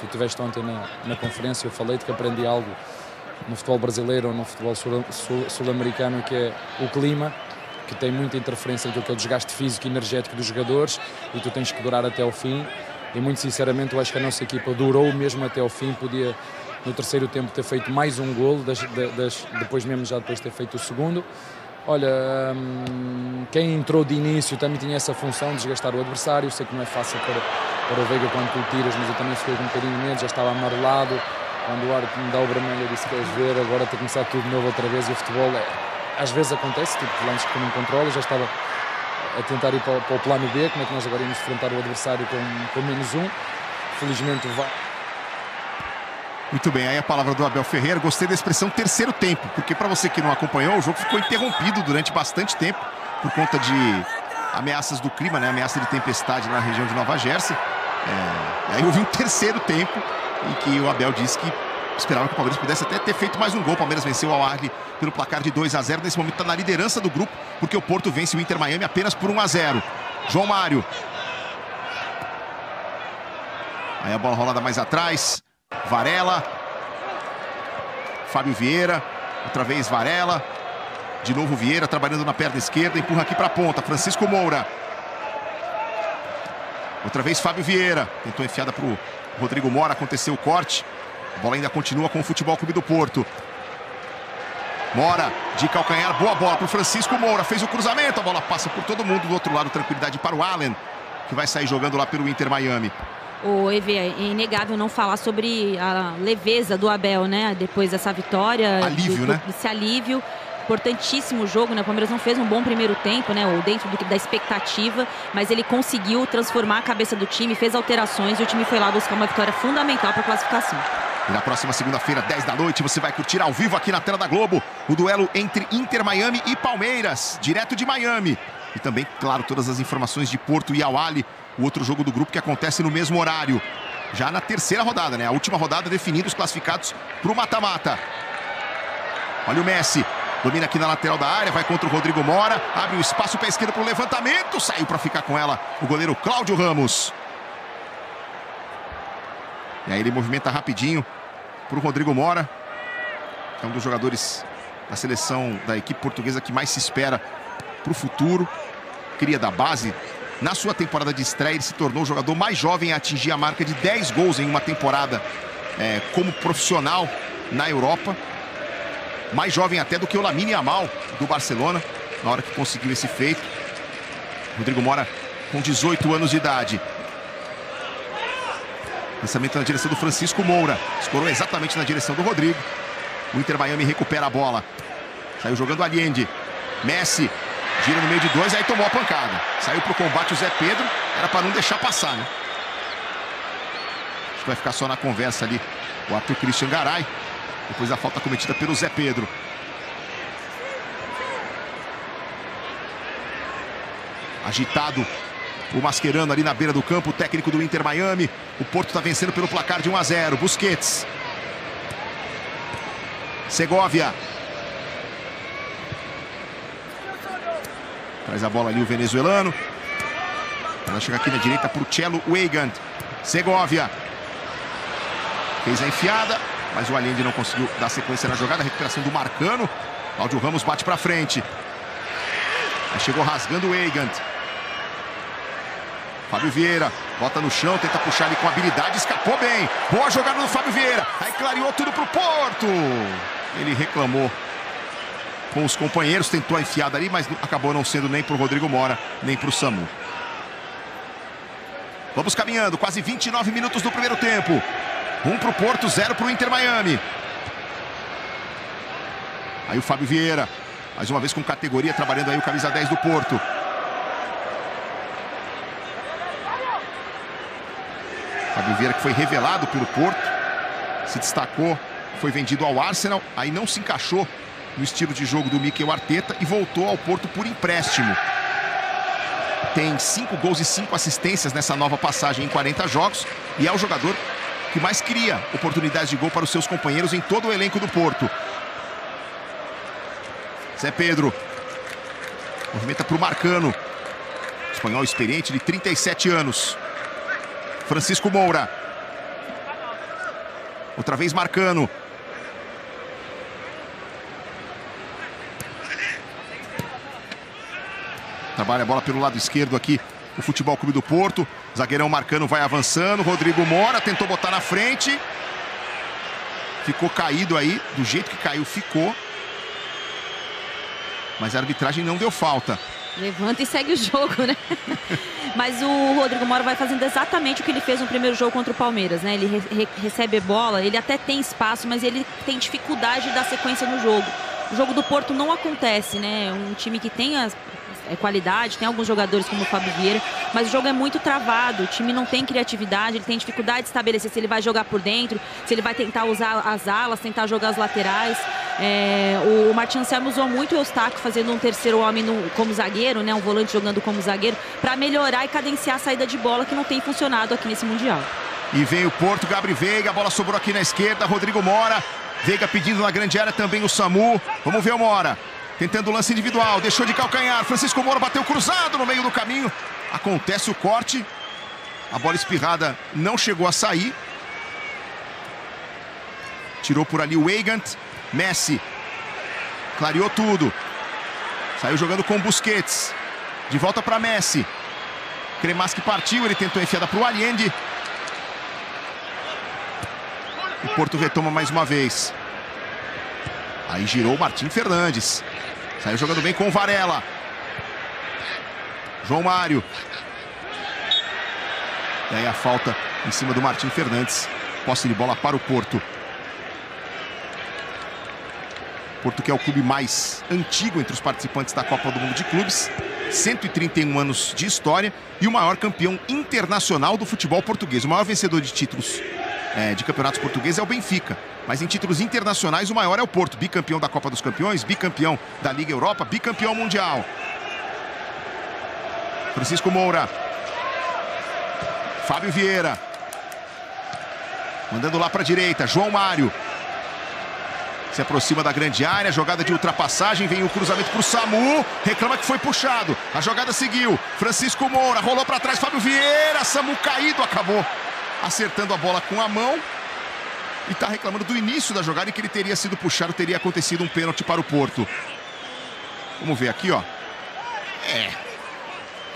tu tiveste ontem na conferência. Eu falei-te que aprendi algo no futebol brasileiro ou no futebol sul-americano, que é o clima, que tem muita interferência naquilo que é o desgaste físico e energético dos jogadores, e tu tens que durar até ao fim. E muito sinceramente eu acho que a nossa equipa durou mesmo até ao fim, podia no terceiro tempo ter feito mais um golo, depois de ter feito o segundo. Olha, quem entrou de início também tinha essa função de desgastar o adversário. Sei que não é fácil para o Veiga quando tu tiras, mas eu também fiquei com um bocadinho de medo, já estava amarelado. Quando o árbitro me dá o vermelho, eu disse: queres ver, agora tem que começar tudo de novo outra vez. E o futebol, às vezes acontece, tipo lances que tu não controlas. Já estava a tentar ir para o plano B, como é que nós agora íamos enfrentar o adversário com -1. Felizmente vai. Muito bem, aí a palavra do Abel Ferreira. Gostei da expressão terceiro tempo, porque para você que não acompanhou, o jogo ficou interrompido durante bastante tempo por conta de ameaças do clima, né? Ameaça de tempestade na região de Nova Jersey. Aí houve um terceiro tempo em que o Abel disse que esperava que o Palmeiras pudesse até ter feito mais um gol. O Palmeiras venceu o Al-Ahly pelo placar de 2-0. Nesse momento está na liderança do grupo, porque o Porto vence o Inter Miami apenas por 1-0. João Mário. Aí a bola rolada mais atrás. Varela, Fábio Vieira, outra vez Varela, de novo Vieira trabalhando na perna esquerda, empurra aqui para a ponta, Francisco Moura. Outra vez Fábio Vieira, tentou enfiada para o Rodrigo Mora, aconteceu o corte. A bola ainda continua com o Futebol Clube do Porto. Mora de calcanhar, boa bola para o Francisco Moura, fez o cruzamento, a bola passa por todo mundo, do outro lado tranquilidade para o Allen, que vai sair jogando lá pelo Inter Miami. O EV, é inegável não falar sobre a leveza do Abel, né? Depois dessa vitória. Alívio, né? Esse alívio. Importantíssimo o jogo, né? O Palmeiras não fez um bom primeiro tempo, né? Ou dentro da expectativa, mas ele conseguiu transformar a cabeça do time, fez alterações e o time foi lá buscar uma vitória fundamental para a classificação. E na próxima segunda-feira, 10 da noite, você vai curtir ao vivo aqui na tela da Globo o duelo entre Inter Miami e Palmeiras, direto de Miami. E também, claro, todas as informações de Porto e Al-Ahly, o outro jogo do grupo que acontece no mesmo horário. Já na terceira rodada, né? A última rodada definindo os classificados para o mata-mata. Olha o Messi. Domina aqui na lateral da área, vai contra o Rodrigo Mora. Abre o espaço para a esquerda para o levantamento. Saiu para ficar com ela o goleiro Cláudio Ramos. E aí ele movimenta rapidinho para o Rodrigo Mora. Que é um dos jogadores da seleção da equipe portuguesa que mais se espera para o futuro. Cria da base. Na sua temporada de estreia, ele se tornou o jogador mais jovem a atingir a marca de 10 gols em uma temporada como profissional na Europa. Mais jovem até do que o Lamine Yamal do Barcelona, na hora que conseguiu esse feito. Rodrigo Mora com 18 anos de idade. Lançamento na direção do Francisco Moura. Escorou exatamente na direção do Rodrigo. O Inter Miami recupera a bola. Saiu jogando Allende. Messi gira no meio de dois, aí tomou a pancada. Saiu para o combate o Zé Pedro. Era para não deixar passar, né? Acho que vai ficar só na conversa ali o Arthur Christian Garay. Depois da falta cometida pelo Zé Pedro. Agitado o Mascherano ali na beira do campo, o técnico do Inter Miami. O Porto está vencendo pelo placar de 1-0. Busquets. Segovia. Traz a bola ali o venezuelano. Ela chega aqui na direita para o Cello Weigand. Segovia. Fez a enfiada, mas o Allende não conseguiu dar sequência na jogada. A recuperação do Marcano. Cláudio Ramos bate para frente. Aí chegou rasgando o Weigand. Fábio Vieira bota no chão, tenta puxar ali com habilidade, escapou bem. Boa jogada do Fábio Vieira. Aí clareou tudo pro Porto. Ele reclamou com os companheiros, tentou a enfiada ali, mas acabou não sendo nem pro Rodrigo Mora, nem pro Samu. Vamos caminhando, quase 29 minutos do primeiro tempo. 1 pro Porto, 0 pro Inter Miami. Aí o Fábio Vieira, mais uma vez com categoria, trabalhando aí o camisa 10 do Porto. Fábio Vieira que foi revelado pelo Porto, se destacou, foi vendido ao Arsenal, aí não se encaixou no estilo de jogo do Mikel Arteta e voltou ao Porto por empréstimo. Tem 5 gols e 5 assistências nessa nova passagem em 40 jogos e é o jogador que mais cria oportunidades de gol para os seus companheiros em todo o elenco do Porto. Zé Pedro movimenta para o Marcano, espanhol experiente de 37 anos. Francisco Moura. Outra vez Marcano. Trabalha a bola pelo lado esquerdo aqui o Futebol Clube do Porto. Zagueirão Marcano vai avançando. Rodrigo Mora tentou botar na frente. Ficou caído aí. Do jeito que caiu, ficou. Mas a arbitragem não deu falta. Levanta e segue o jogo, né? Mas o Rodrigo Mora vai fazendo exatamente o que ele fez no primeiro jogo contra o Palmeiras, né? Ele recebe bola, ele até tem espaço, mas ele tem dificuldade de dar sequência no jogo. O jogo do Porto não acontece, né? Um time que tem qualidade, tem alguns jogadores como o Fábio Vieira, mas o jogo é muito travado, o time não tem criatividade, ele tem dificuldade de estabelecer se ele vai jogar por dentro, se ele vai tentar usar as alas, tentar jogar as laterais. O Martin Anselmo usou muito o Eustáquio fazendo um terceiro homem como zagueiro, né? Um volante jogando como zagueiro, para melhorar e cadenciar a saída de bola que não tem funcionado aqui nesse Mundial. E vem o Porto, Gabriel Veiga, a bola sobrou aqui na esquerda, Rodrigo Mora, Veiga pedindo na grande área também o Samu. Vamos ver o Mora. Tentando o lance individual, deixou de calcanhar. Francisco Moura bateu cruzado no meio do caminho. Acontece o corte. A bola espirrada não chegou a sair. Tirou por ali o Weigand. Messi clareou tudo. Saiu jogando com o Busquets. De volta para Messi. Cremaschi partiu, ele tentou a enfiada para o Allende. O Porto retoma mais uma vez. Aí girou o Martim Fernandes. Saiu jogando bem com o Varela. João Mário. E aí a falta em cima do Martim Fernandes. Posse de bola para o Porto. Porto, que é o clube mais antigo entre os participantes da Copa do Mundo de Clubes. 131 anos de história e o maior campeão internacional do futebol português. O maior vencedor de títulos de campeonatos portugueses é o Benfica. Mas em títulos internacionais o maior é o Porto. Bicampeão da Copa dos Campeões, bicampeão da Liga Europa, bicampeão mundial. Francisco Moura. Fábio Vieira. Mandando lá para a direita, João Mário. Se aproxima da grande área, jogada de ultrapassagem, vem o cruzamento para o Samu, reclama que foi puxado, a jogada seguiu, Francisco Moura, rolou para trás, Fábio Vieira, Samu caído, acabou acertando a bola com a mão e está reclamando do início da jogada em que ele teria sido puxado, teria acontecido um pênalti para o Porto. Vamos ver aqui, ó.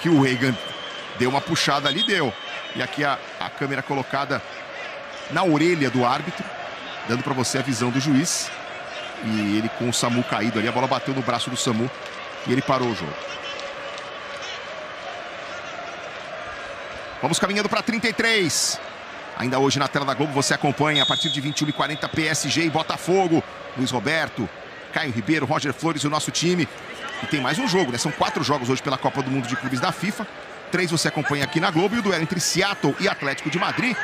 Que o Weigand deu uma puxada ali, deu. E aqui a câmera colocada na orelha do árbitro, dando para você a visão do juiz. E ele com o Samu caído ali, a bola bateu no braço do Samu e ele parou o jogo. Vamos caminhando para 33. Ainda hoje na tela da Globo você acompanha a partir de 21h40 PSG e Botafogo. Luiz Roberto, Caio Ribeiro, Roger Flores e o nosso time. E tem mais um jogo, né? São 4 jogos hoje pela Copa do Mundo de Clubes da FIFA. 3 você acompanha aqui na Globo e o duelo entre Seattle e Atlético de Madrid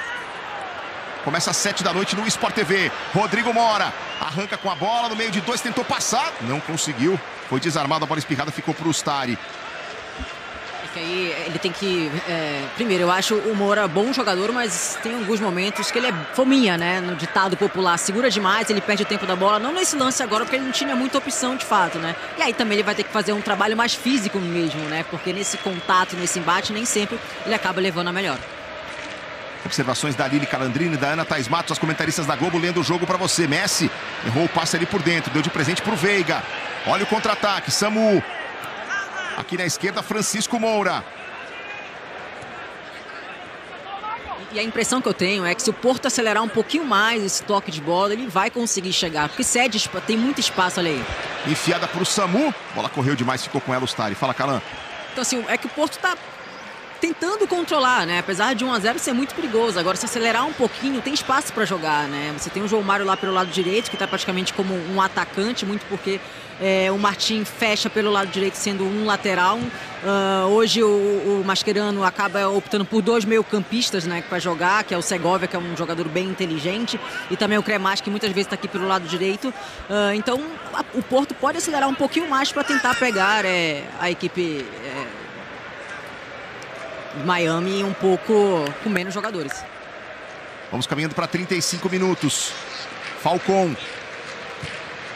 começa às 7 da noite no Sport TV. Rodrigo Mora arranca com a bola no meio de 2, tentou passar, não conseguiu. Foi desarmado, a bola espirrada ficou para o Ustari. É que aí ele tem que... primeiro, eu acho o Moura bom jogador, mas tem alguns momentos que ele é fominha, né? No ditado popular, segura demais, ele perde o tempo da bola. Não nesse lance agora, porque ele não tinha muita opção de fato, né? E aí também ele vai ter que fazer um trabalho mais físico mesmo, né? Porque nesse contato, nesse embate, nem sempre ele acaba levando a melhor. Observações da Lili Calandrini, da Ana Thaís Matos, as comentaristas da Globo lendo o jogo para você. Messi errou o passe ali por dentro, deu de presente para o Veiga. Olha o contra-ataque, Samu. Aqui na esquerda, Francisco Moura. E a impressão que eu tenho é que se o Porto acelerar um pouquinho mais esse toque de bola, ele vai conseguir chegar, porque cede, tem muito espaço ali. Enfiada para o Samu, bola correu demais, ficou com ela o Ustari. Fala, Calan. Então assim, é que o Porto tá tentando controlar, né? Apesar de 1-0 ser muito perigoso. Agora, se acelerar um pouquinho, tem espaço para jogar, né? Você tem o João Mário lá pelo lado direito, que está praticamente como um atacante, muito porque o Martim fecha pelo lado direito, sendo um lateral. Hoje o Mascherano acaba optando por 2 meio-campistas, né, para jogar, que é o Segovia, que é um jogador bem inteligente, e também o Cremas, que muitas vezes está aqui pelo lado direito. Então, o Porto pode acelerar um pouquinho mais para tentar pegar a equipe Miami um pouco com menos jogadores. Vamos caminhando para 35 minutos. Falcon.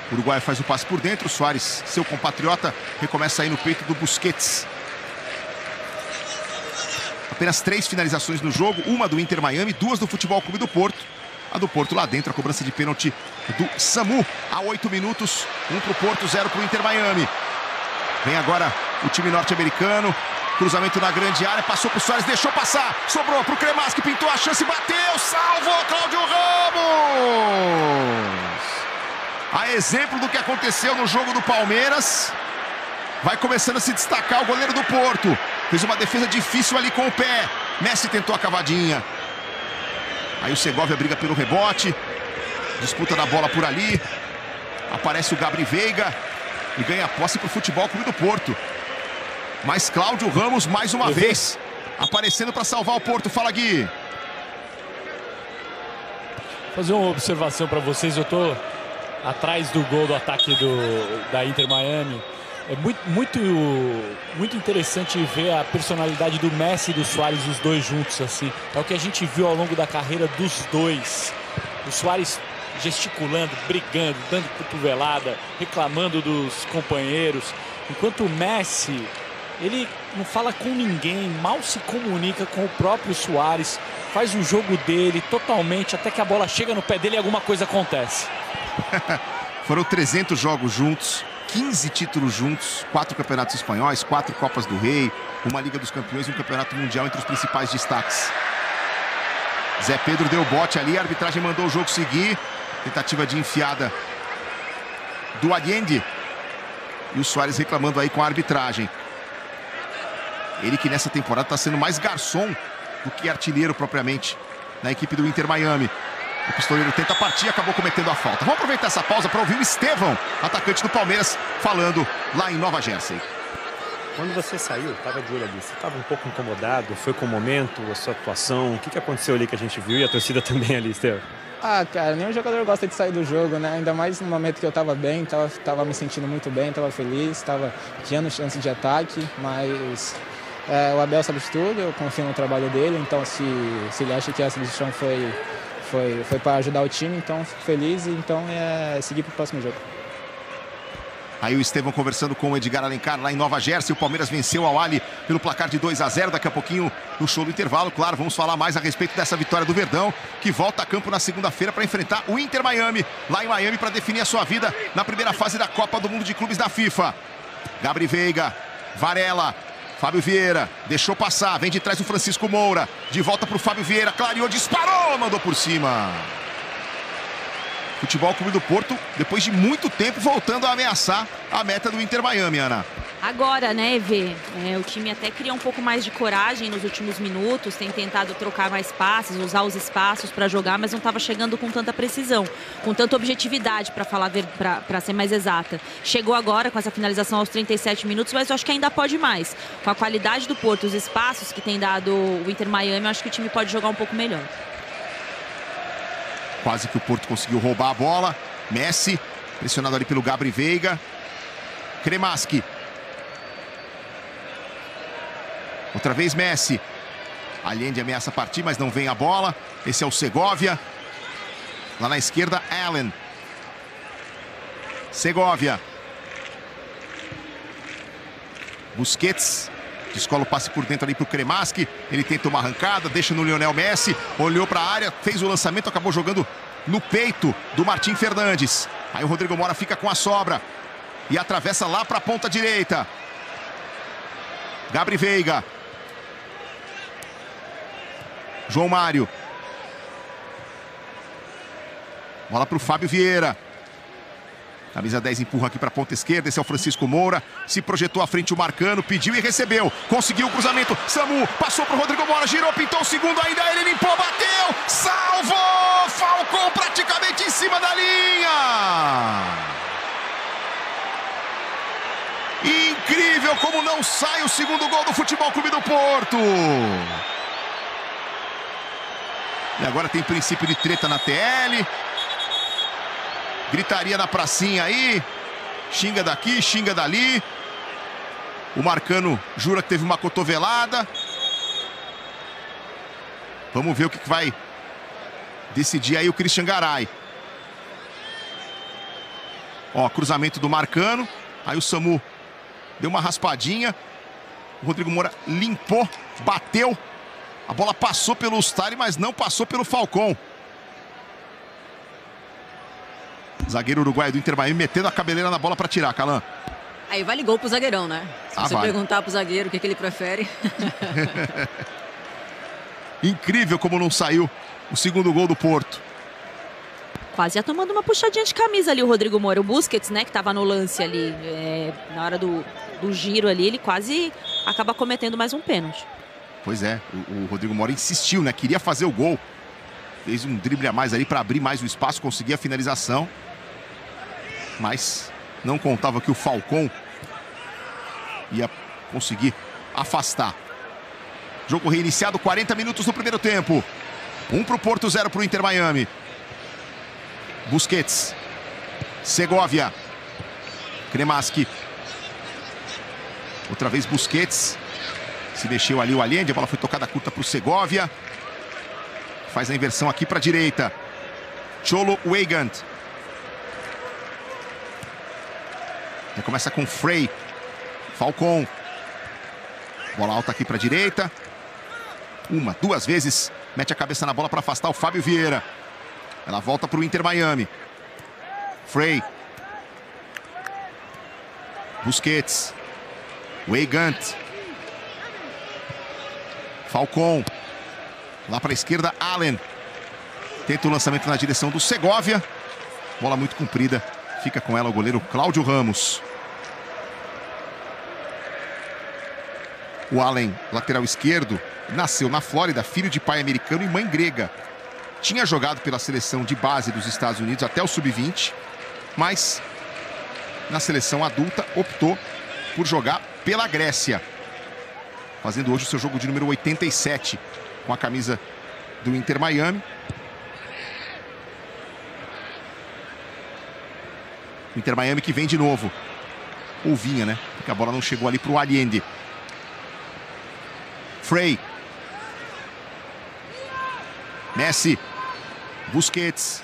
O Uruguai faz o passe por dentro. Soares, seu compatriota, recomeça aí no peito do Busquets. Apenas 3 finalizações no jogo. Uma do Inter Miami, 2 do Futebol Clube do Porto. A do Porto lá dentro, a cobrança de pênalti do Samu. A 8 minutos, 1 para o Porto, 0 para o Inter Miami. Vem agora o time norte-americano. Cruzamento na grande área, passou para o Soares, deixou passar, sobrou para o Cremas, que pintou a chance, bateu, salvou Cláudio Ramos! A exemplo do que aconteceu no jogo do Palmeiras, vai começando a se destacar o goleiro do Porto. Fez uma defesa difícil ali com o pé, Messi tentou a cavadinha. Aí o Segovia briga pelo rebote, disputa da bola por ali, aparece o Gabri Veiga e ganha a posse para o Futebol Clube do Porto. Mas Cláudio Ramos, mais uma vez, aparecendo para salvar o Porto. Fala, Gui. Vou fazer uma observação para vocês. Eu tô atrás do gol do ataque da Inter Miami. É muito interessante ver a personalidade do Messi e do Soares, os dois juntos, assim. É o que a gente viu ao longo da carreira dos dois. O Soares gesticulando, brigando, dando cotovelada, reclamando dos companheiros. Enquanto o Messi... ele não fala com ninguém, mal se comunica com o próprio Soares, faz o jogo dele totalmente, até que a bola chega no pé dele e alguma coisa acontece. Foram 300 jogos juntos, 15 títulos juntos, 4 campeonatos espanhóis, 4 Copas do Rei, uma Liga dos Campeões e um campeonato mundial entre os principais destaques. Zé Pedro deu bote ali, a arbitragem mandou o jogo seguir, tentativa de enfiada do Allende. E o Soares reclamando aí com a arbitragem. Ele que nessa temporada está sendo mais garçom do que artilheiro propriamente na equipe do Inter Miami. O pistoleiro tenta partir e acabou cometendo a falta. Vamos aproveitar essa pausa para ouvir o Estevão, atacante do Palmeiras, falando lá em Nova Jersey. Quando você saiu, estava de olho ali, você estava um pouco incomodado? Foi com o momento, a sua atuação? O que aconteceu ali que a gente viu e a torcida também ali, Estevão? Ah, cara, nenhum jogador gosta de sair do jogo, né? Ainda mais no momento que eu estava bem, estava me sentindo muito bem, estava feliz, estava criando chance de ataque, mas o Abel sabe de tudo, eu confio no trabalho dele, então se ele acha que a substituição foi para ajudar o time, então fico feliz e então seguir para o próximo jogo. Aí o Estevão conversando com o Edgar Alencar lá em Nova Jersey. O Palmeiras venceu ao Ali pelo placar de 2-0. Daqui a pouquinho no show do intervalo. Claro, vamos falar mais a respeito dessa vitória do Verdão, que volta a campo na segunda-feira para enfrentar o Inter Miami, lá em Miami, para definir a sua vida na primeira fase da Copa do Mundo de Clubes da FIFA. Gabri Veiga, Varela, Fábio Vieira, deixou passar, vem de trás o Francisco Moura, de volta para o Fábio Vieira, clareou, disparou, mandou por cima. Futebol Clube do Porto, depois de muito tempo, voltando a ameaçar a meta do Inter Miami, Ana. Agora, né, Evê? O time até cria um pouco mais de coragem nos últimos minutos, tem tentado trocar mais passes, usar os espaços para jogar, mas não estava chegando com tanta precisão, com tanta objetividade, para ser mais exata. Chegou agora com essa finalização aos 37 minutos, mas eu acho que ainda pode mais. Com a qualidade do Porto, os espaços que tem dado o Inter Miami, eu acho que o time pode jogar um pouco melhor. Quase que o Porto conseguiu roubar a bola. Messi, pressionado ali pelo Gabri Veiga. Cremaschi. Outra vez Messi. Allende ameaça partir, mas não vem a bola. Esse é o Segovia. Lá na esquerda, Allen. Segovia. Busquets. Descola o passe por dentro ali para o Cremaschi. Ele tenta uma arrancada, deixa no Lionel Messi. Olhou para a área, fez o lançamento, acabou jogando no peito do Martim Fernandes. Aí o Rodrigo Mora fica com a sobra e atravessa lá para a ponta direita. Gabri Veiga. João Mário. Bola para o Fábio Vieira. Camisa 10 empurra aqui para a ponta esquerda. Esse é o Francisco Moura. Se projetou à frente o Marcano. Pediu e recebeu. Conseguiu o cruzamento. Samu passou para o Rodrigo Mora. Girou, pintou o segundo ainda. Ele limpou, bateu. Salvou! Falcão praticamente em cima da linha. Incrível como não sai o segundo gol do Futebol Clube do Porto. E agora tem princípio de treta na TL. Gritaria na pracinha aí. Xinga daqui, xinga dali. O Marcano jura que teve uma cotovelada. Vamos ver o que vai decidir aí o Christian Garay. Ó, cruzamento do Marcano. Aí o Samu deu uma raspadinha. O Rodrigo Moura limpou, bateu. A bola passou pelo Ustari, mas não passou pelo Falcão. Zagueiro uruguaio do Inter Miami metendo a cabeleira na bola para tirar, Calan. Aí vale gol pro zagueirão, né? Se você perguntar pro zagueiro o que ele prefere. Incrível como não saiu o segundo gol do Porto. Quase ia tomando uma puxadinha de camisa ali o Rodrigo Moura. O Busquets, né, que tava no lance ali, na hora do giro ali, ele quase acaba cometendo mais um pênalti. Pois é, o Rodrigo Moura insistiu, né? Queria fazer o gol. Fez um drible a mais ali para abrir mais o espaço, conseguir a finalização. Mas não contava que o Falcão ia conseguir afastar. Jogo reiniciado, 40 minutos no primeiro tempo. 1 para o Porto, 0 para o Inter Miami. Busquets. Segovia. Cremaschi. Outra vez Busquets. Se mexeu ali o Allende, a bola foi tocada curta para o Segovia. Faz a inversão aqui para a direita. Cholo Weigand. Aí começa com Frey. Falcão. Bola alta aqui para a direita. Uma, duas vezes. Mete a cabeça na bola para afastar o Fábio Vieira. Ela volta para o Inter Miami. Frey. Busquets. Weigand. Falcão. Lá para a esquerda, Allen. Tenta o lançamento na direção do Segovia. Bola muito comprida. Fica com ela o goleiro Cláudio Ramos. O Allen, lateral esquerdo, nasceu na Flórida, filho de pai americano e mãe grega. Tinha jogado pela seleção de base dos Estados Unidos até o sub-20, mas na seleção adulta optou por jogar pela Grécia, fazendo hoje o seu jogo de número 87 com a camisa do Inter Miami. O Inter Miami que vem de novo. Ou vinha, né? Porque a bola não chegou ali para o Allende. Frey. Messi. Busquets.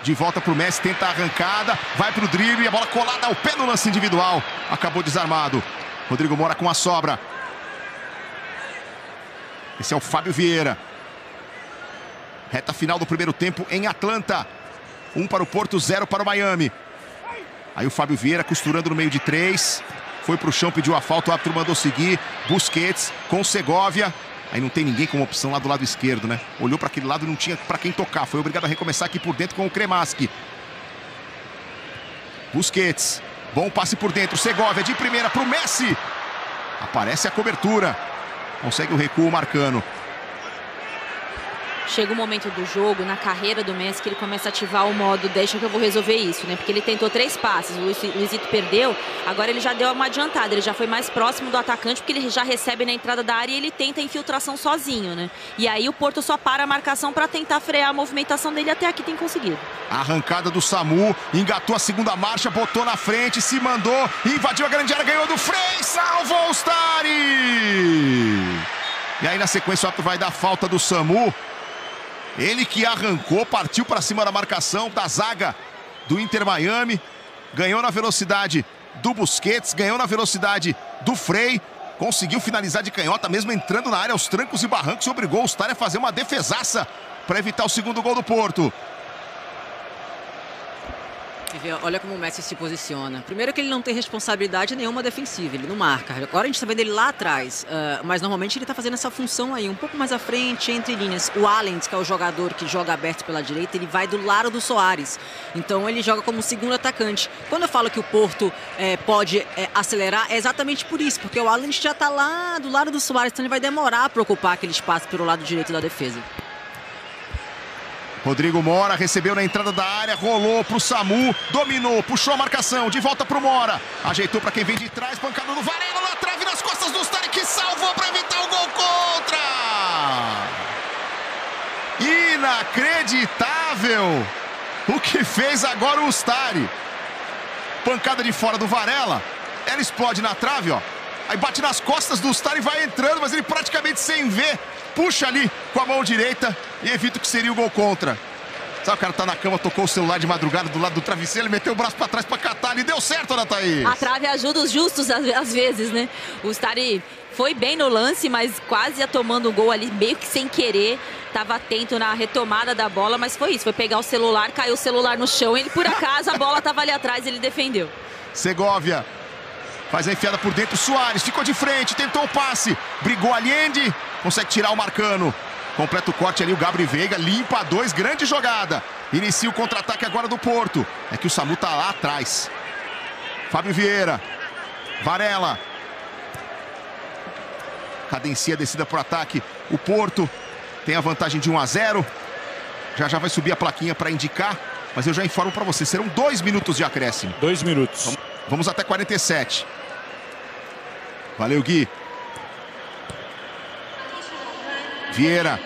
De volta para o Messi, tenta a arrancada. Vai para o drible, a bola colada ao pé no lance individual. Acabou desarmado. Rodrigo Mora com a sobra. Esse é o Fábio Vieira. Reta final do primeiro tempo em Atlanta. 1 para o Porto, 0 para o Miami. Aí o Fábio Vieira costurando no meio de 3. Foi para o chão, pediu a falta, o árbitro mandou seguir. Busquets com Segovia. Aí não tem ninguém como opção lá do lado esquerdo, né? Olhou para aquele lado e não tinha para quem tocar. Foi obrigado a recomeçar aqui por dentro com o Cremaschi. Busquets. Bom passe por dentro. Segovia de primeira para o Messi. Aparece a cobertura. Consegue o recuo marcando. Chega um momento do jogo, na carreira do Messi, que ele começa a ativar o modo deixa que eu vou resolver isso, né? Porque ele tentou 3 passes, o Luizito perdeu, agora ele já deu uma adiantada, ele já foi mais próximo do atacante, porque ele já recebe na entrada da área e ele tenta a infiltração sozinho, né? E aí o Porto só para a marcação para tentar frear a movimentação dele, até aqui tem conseguido. A arrancada do Samu, engatou a segunda marcha, botou na frente, se mandou, invadiu a grande área, ganhou do Frey, salvou o Stari! E aí na sequência o árbitro vai dar falta do Samu. Ele que arrancou, partiu para cima da marcação da zaga do Inter Miami. Ganhou na velocidade do Busquets, ganhou na velocidade do Frey. Conseguiu finalizar de canhota, mesmo entrando na área aos trancos e barrancos. Obrigou o Stari a fazer uma defesaça para evitar o segundo gol do Porto. Olha como o Messi se posiciona. Primeiro que ele não tem responsabilidade nenhuma defensiva, ele não marca. Agora a gente está vendo ele lá atrás, mas normalmente ele está fazendo essa função aí, um pouco mais à frente, entre linhas. O Allen, que é o jogador que joga aberto pela direita, ele vai do lado do Soares. Então ele joga como segundo atacante. Quando eu falo que o Porto pode acelerar, é exatamente por isso, porque o Allen já está lá do lado do Soares, então ele vai demorar para ocupar aquele espaço pelo lado direito da defesa. Rodrigo Mora recebeu na entrada da área, rolou pro Samu, dominou, puxou a marcação, de volta pro Mora. Ajeitou para quem vem de trás, pancada do Varela na trave, nas costas do Stari, que salvou para evitar o gol contra. Inacreditável o que fez agora o Stari. Pancada de fora do Varela, ela explode na trave, ó. Aí bate nas costas do Stari e vai entrando, mas ele praticamente sem ver, puxa ali com a mão direita e evita o que seria o gol contra. Sabe, o cara tá na cama, tocou o celular de madrugada do lado do travesseiro, ele meteu o braço pra trás pra catar ali, deu certo, Ana Thaís? A trave ajuda os justos às vezes, né? O Stari foi bem no lance, mas quase ia tomando o gol ali, meio que sem querer. Tava atento na retomada da bola, mas foi isso, foi pegar o celular, caiu o celular no chão, ele por acaso, a bola tava ali atrás, ele defendeu. Segovia faz a enfiada por dentro, Soares ficou de frente, tentou o passe, brigou Allende, consegue tirar o Marcano. Completa o corte ali o Gabriel Veiga, limpa a 2, grande jogada. Inicia o contra-ataque agora do Porto. É que o Samu tá lá atrás. Fábio Vieira, Varela. Cadencia a descida por ataque. O Porto tem a vantagem de 1-0. Já vai subir a plaquinha para indicar, mas eu já informo para você, serão 2 minutos de acréscimo. 2 minutos. Vamos até 47. Valeu, Gui. Vieira.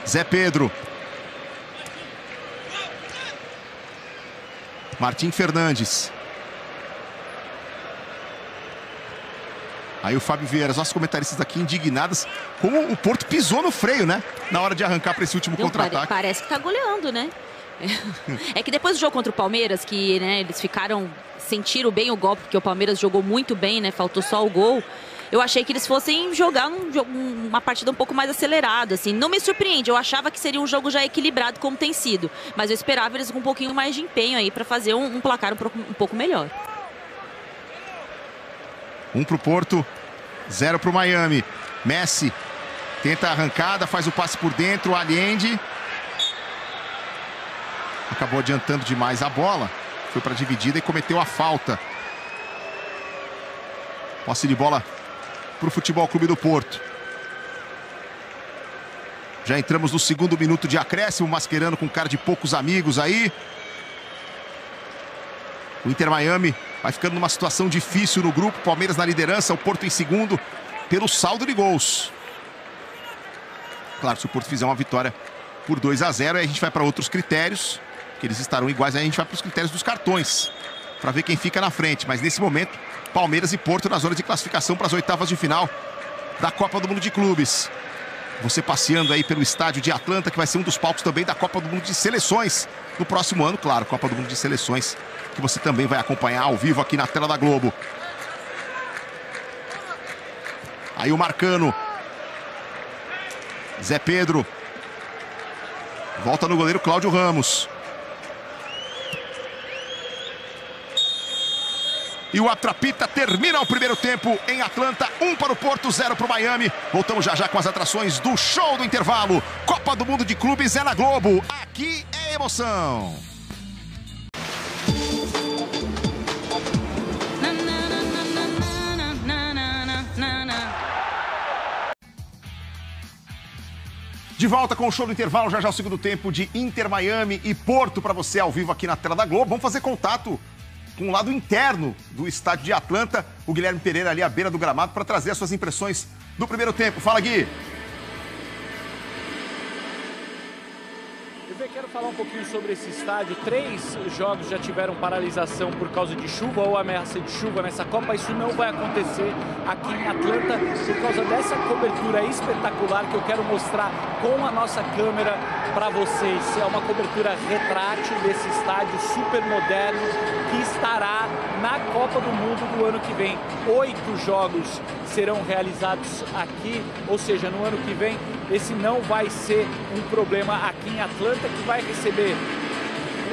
Zé Pedro. Martim Fernandes. Aí o Fábio Vieira, as nossas comentaristas aqui indignadas, como o Porto pisou no freio, né? Na hora de arrancar para esse último contra-ataque. Parece que tá goleando, né? É que depois do jogo contra o Palmeiras, que né, eles sentiram bem o golpe, porque o Palmeiras jogou muito bem, né? Faltou só o gol. Eu achei que eles fossem jogar uma partida um pouco mais acelerada, assim. Não me surpreende, eu achava que seria um jogo já equilibrado como tem sido. Mas eu esperava eles com um pouquinho mais de empenho aí para fazer um placar um pouco melhor. 1 pro Porto, 0 pro Miami. Messi tenta a arrancada, faz o passe por dentro, Allende. acabou adiantando demais a bola. Foi para a dividida e cometeu a falta. Posse de bola para o Futebol Clube do Porto. Já entramos no segundo minuto de acréscimo. Mascherano com cara de poucos amigos aí. O Inter Miami vai ficando numa situação difícil no grupo. Palmeiras na liderança, o Porto em segundo, pelo saldo de gols. Claro, se o Porto fizer uma vitória por 2-0, aí a gente vai para outros critérios, que eles estarão iguais, aí a gente vai para os critérios dos cartões, para ver quem fica na frente. Mas nesse momento, Palmeiras e Porto na zona de classificação para as oitavas de final da Copa do Mundo de Clubes. Você passeando aí pelo estádio de Atlanta, que vai ser um dos palcos também da Copa do Mundo de Seleções no próximo ano, claro, Copa do Mundo de Seleções, que você também vai acompanhar ao vivo aqui na tela da Globo. Aí o Marcano. Zé Pedro. Volta no goleiro Cláudio Ramos. E o Atrapita termina o primeiro tempo em Atlanta. 1 para o Porto, 0 para o Miami. Voltamos já com as atrações do show do intervalo. Copa do Mundo de Clubes é na Globo. Aqui é emoção. De volta com o show do intervalo, já o segundo tempo de Inter Miami e Porto para você ao vivo aqui na tela da Globo. Vamos fazer contato com o lado interno do estádio de Atlanta, o Guilherme Pereira ali à beira do gramado para trazer as suas impressões do primeiro tempo. Fala, Gui. Quero falar um pouquinho sobre esse estádio. 3 jogos já tiveram paralisação por causa de chuva ou ameaça de chuva nessa Copa. Isso não vai acontecer aqui em Atlanta por causa dessa cobertura espetacular que eu quero mostrar com a nossa câmera para vocês. É uma cobertura retrátil desse estádio super moderno que estará na Copa do Mundo do ano que vem. 8 jogos serão realizados aqui, ou seja, no ano que vem esse não vai ser um problema aqui em Atlanta, que vai receber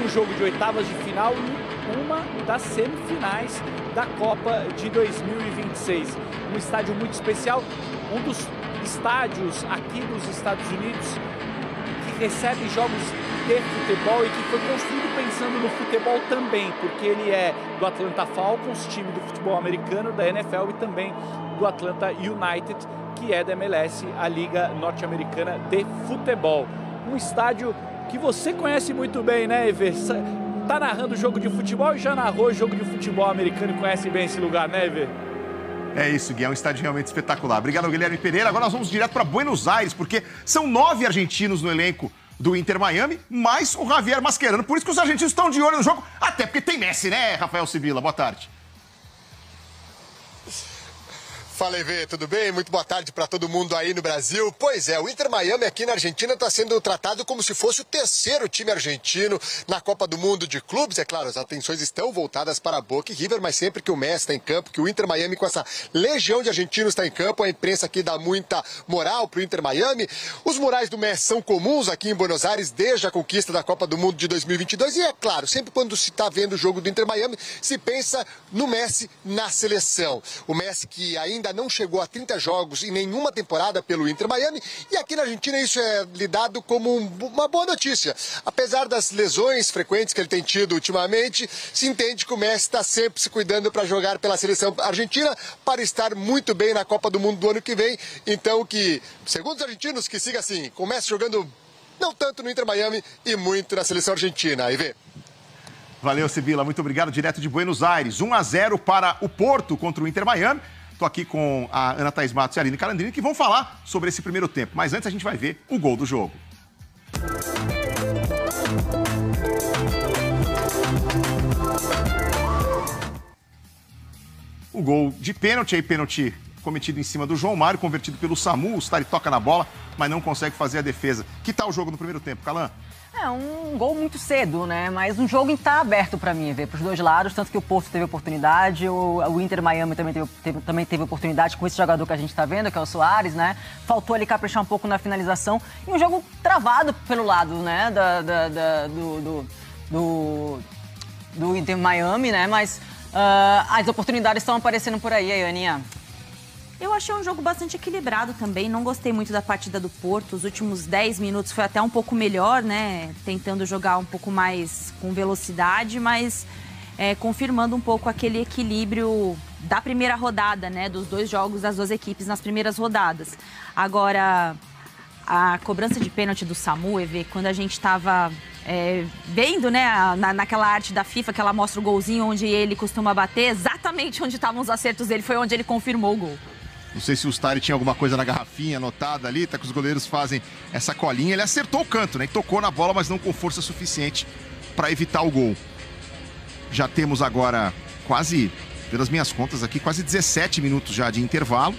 um jogo de oitavas de final e uma das semifinais da Copa de 2026. Um estádio muito especial, um dos estádios aqui dos Estados Unidos que recebe jogos de futebol e que foi construído pensando no futebol também, porque ele é do Atlanta Falcons, time do futebol americano, da NFL, e também do Atlanta United, que é da MLS, a Liga Norte-Americana de Futebol. Um estádio que você conhece muito bem, né, Eve? Tá narrando jogo de futebol e já narrou jogo de futebol americano e conhece bem esse lugar, né, Eve? É isso, Gui, é um estádio realmente espetacular. Obrigado, Guilherme Pereira. Agora nós vamos direto para Buenos Aires, porque são 9 argentinos no elenco do Inter Miami, mais o Javier Mascherano. Por isso que os argentinos estão de olho no jogo, até porque tem Messi, né, Rafael Sibila? Boa tarde. Fala, EV, tudo bem? Muito boa tarde para todo mundo aí no Brasil. Pois é, o Inter Miami aqui na Argentina está sendo tratado como se fosse o terceiro time argentino na Copa do Mundo de Clubes. É claro, as atenções estão voltadas para Boca e River, mas sempre que o Messi está em campo, que o Inter Miami com essa legião de argentinos está em campo, a imprensa aqui dá muita moral para o Inter Miami. Os murais do Messi são comuns aqui em Buenos Aires desde a conquista da Copa do Mundo de 2022 e é claro, sempre quando se está vendo o jogo do Inter Miami, se pensa no Messi na seleção. O Messi que ainda não chegou a 30 jogos em nenhuma temporada pelo Inter Miami, e aqui na Argentina isso é lidado como uma boa notícia. Apesar das lesões frequentes que ele tem tido ultimamente, se entende que o Messi está sempre se cuidando para jogar pela seleção argentina, para estar muito bem na Copa do Mundo do ano que vem. Então que, segundo os argentinos, que siga assim, com o Messi jogando não tanto no Inter Miami e muito na seleção argentina. Aí vê. Valeu, Sibila, muito obrigado. Direto de Buenos Aires, 1-0 para o Porto contra o Inter Miami. Estou aqui com a Ana Thaís Matos e a Aline Calandrini, que vão falar sobre esse primeiro tempo. Mas antes a gente vai ver o gol do jogo. O gol de pênalti, aí pênalti cometido em cima do João Mário, convertido pelo Samu. O Stari toca na bola, mas não consegue fazer a defesa. Que tal o jogo no primeiro tempo, Calan? É um gol muito cedo, né? Mas um jogo está aberto para mim, ver para os dois lados, tanto que o Porto teve oportunidade, o Inter Miami também teve oportunidade com esse jogador que a gente está vendo, que é o Soares, né? Faltou ali caprichar um pouco na finalização e um jogo travado pelo lado, né? Do Inter Miami, né? Mas as oportunidades estão aparecendo por aí, Aninha. Eu achei um jogo bastante equilibrado também, não gostei muito da partida do Porto. Os últimos 10 minutos foi até um pouco melhor, né? Tentando jogar um pouco mais com velocidade, mas confirmando um pouco aquele equilíbrio da primeira rodada, né? Dos 2 jogos das 2 equipes nas primeiras rodadas. Agora, a cobrança de pênalti do Samu, EV, quando a gente estava vendo, né, naquela arte da FIFA que ela mostra o golzinho onde ele costuma bater, exatamente onde estavam os acertos dele, foi onde ele confirmou o gol. Não sei se o Stari tinha alguma coisa na garrafinha anotada ali, tá que os goleiros fazem essa colinha. Ele acertou o canto, né? Tocou na bola, mas não com força suficiente para evitar o gol. Já temos agora quase, pelas minhas contas aqui, quase 17 minutos já de intervalo.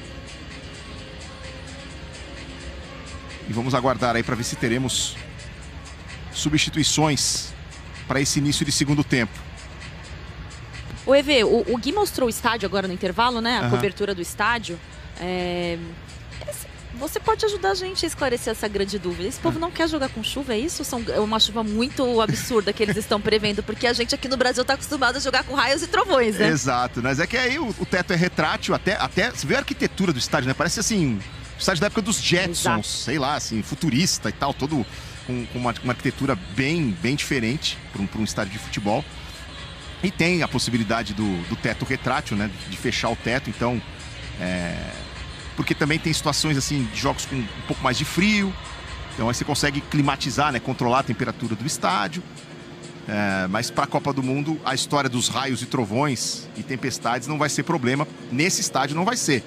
E vamos aguardar aí para ver se teremos substituições para esse início de segundo tempo. O EV, o Gui mostrou o estádio agora no intervalo, né? A cobertura do estádio. Você pode ajudar a gente a esclarecer essa grande dúvida. Esse povo não quer jogar com chuva, é isso? É uma chuva muito absurda que eles estão prevendo, porque a gente aqui no Brasil está acostumado a jogar com raios e trovões, né? Exato, mas é que aí o teto é retrátil, até você vê a arquitetura do estádio, né? Parece assim, o estádio da época dos Jetsons, sei lá, assim, futurista e tal, todo com uma arquitetura bem diferente para um estádio de futebol. E tem a possibilidade do teto retrátil, né? De fechar o teto, então... Porque também tem situações assim de jogos com um pouco mais de frio. Então aí você consegue climatizar, né? Controlar a temperatura do estádio. Mas para a Copa do Mundo, a história dos raios e trovões e tempestades não vai ser problema. Nesse estádio não vai ser.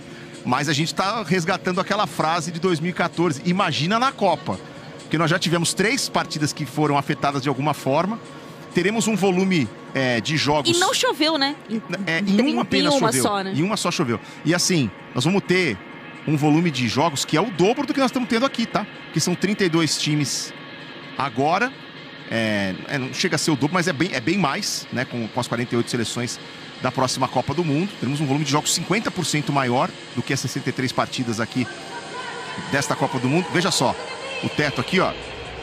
Mas a gente está resgatando aquela frase de 2014. Imagina na Copa. Porque nós já tivemos 3 partidas que foram afetadas de alguma forma. Teremos um volume de jogos... E não choveu, né? Em uma apenas choveu. Só, né? Em uma só choveu. E assim, nós vamos ter um volume de jogos que é o dobro do que nós estamos tendo aqui, tá? Que são 32 times agora. Não chega a ser o dobro, mas é bem mais, né? Com as 48 seleções da próxima Copa do Mundo. Teremos um volume de jogos 50% maior do que as 63 partidas aqui desta Copa do Mundo. Veja só, o teto aqui, ó.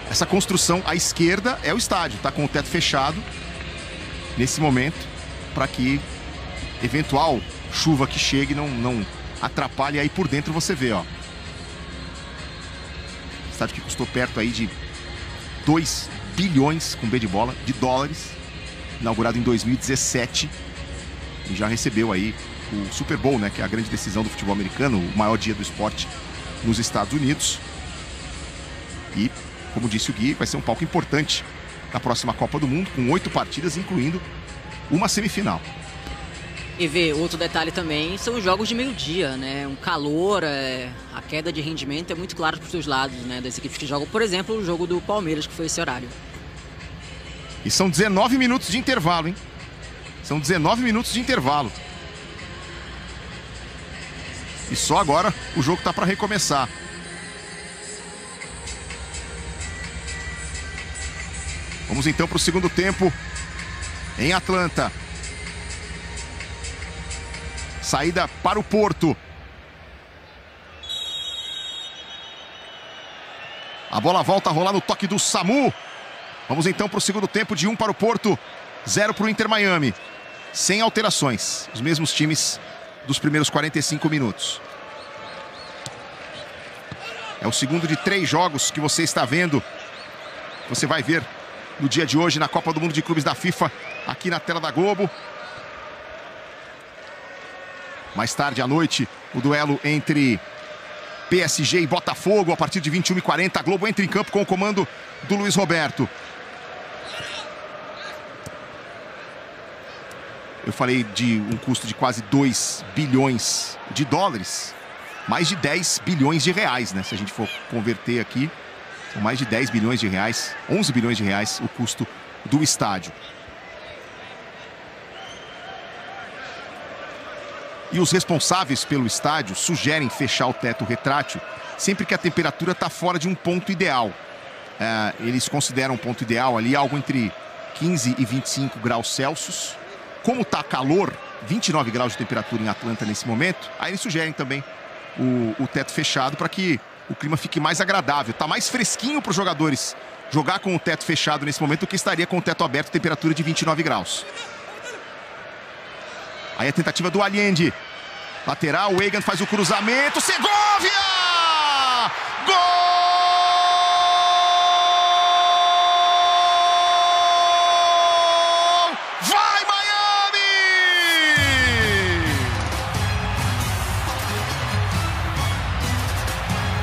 Essa construção à esquerda é o estádio, tá com o teto fechado nesse momento, para que eventual chuva que chegue não atrapalhe. Aí por dentro você vê, ó. Estádio que custou perto aí de 2 bilhões, com B de bola, de dólares, inaugurado em 2017 e já recebeu aí o Super Bowl, né, que é a grande decisão do futebol americano, o maior dia do esporte nos Estados Unidos. E, como disse o Gui, vai ser um palco importante na próxima Copa do Mundo, com 8 partidas, incluindo uma semifinal. E vê, outro detalhe também são os jogos de meio-dia, né? Um calor, a queda de rendimento é muito claro para os dois lados, né? Das equipes que jogam, por exemplo, o jogo do Palmeiras, que foi esse horário. E são 19 minutos de intervalo, hein? São 19 minutos de intervalo. E só agora o jogo tá para recomeçar. Vamos então para o segundo tempo em Atlanta. Saída para o Porto. A bola volta a rolar no toque do Samu. Vamos então para o segundo tempo de 1 para o Porto, 0 para o Inter Miami. Sem alterações. Os mesmos times dos primeiros 45 minutos. É o segundo de 3 jogos que você está vendo. Você vai ver no dia de hoje na Copa do Mundo de Clubes da FIFA, aqui na tela da Globo. Mais tarde à noite, o duelo entre PSG e Botafogo, a partir de 21h40. A Globo entra em campo com o comando do Luiz Roberto. Eu falei de um custo de quase 2 bilhões de dólares. Mais de 10 bilhões de reais, né? Se a gente for converter aqui, são mais de 10 bilhões de reais, 11 bilhões de reais o custo do estádio. E os responsáveis pelo estádio sugerem fechar o teto retrátil sempre que a temperatura está fora de um ponto ideal. Eles consideram um ponto ideal ali algo entre 15 e 25 graus Celsius. Como está calor, 29 graus de temperatura em Atlanta nesse momento, aí eles sugerem também o teto fechado para que o clima fique mais agradável. Está mais fresquinho para os jogadores jogar com o teto fechado nesse momento do que estaria com o teto aberto, temperatura de 29 graus. Aí a tentativa do Allende. Lateral, o Weigand faz o cruzamento, Segovia! Gol! Vai, Miami!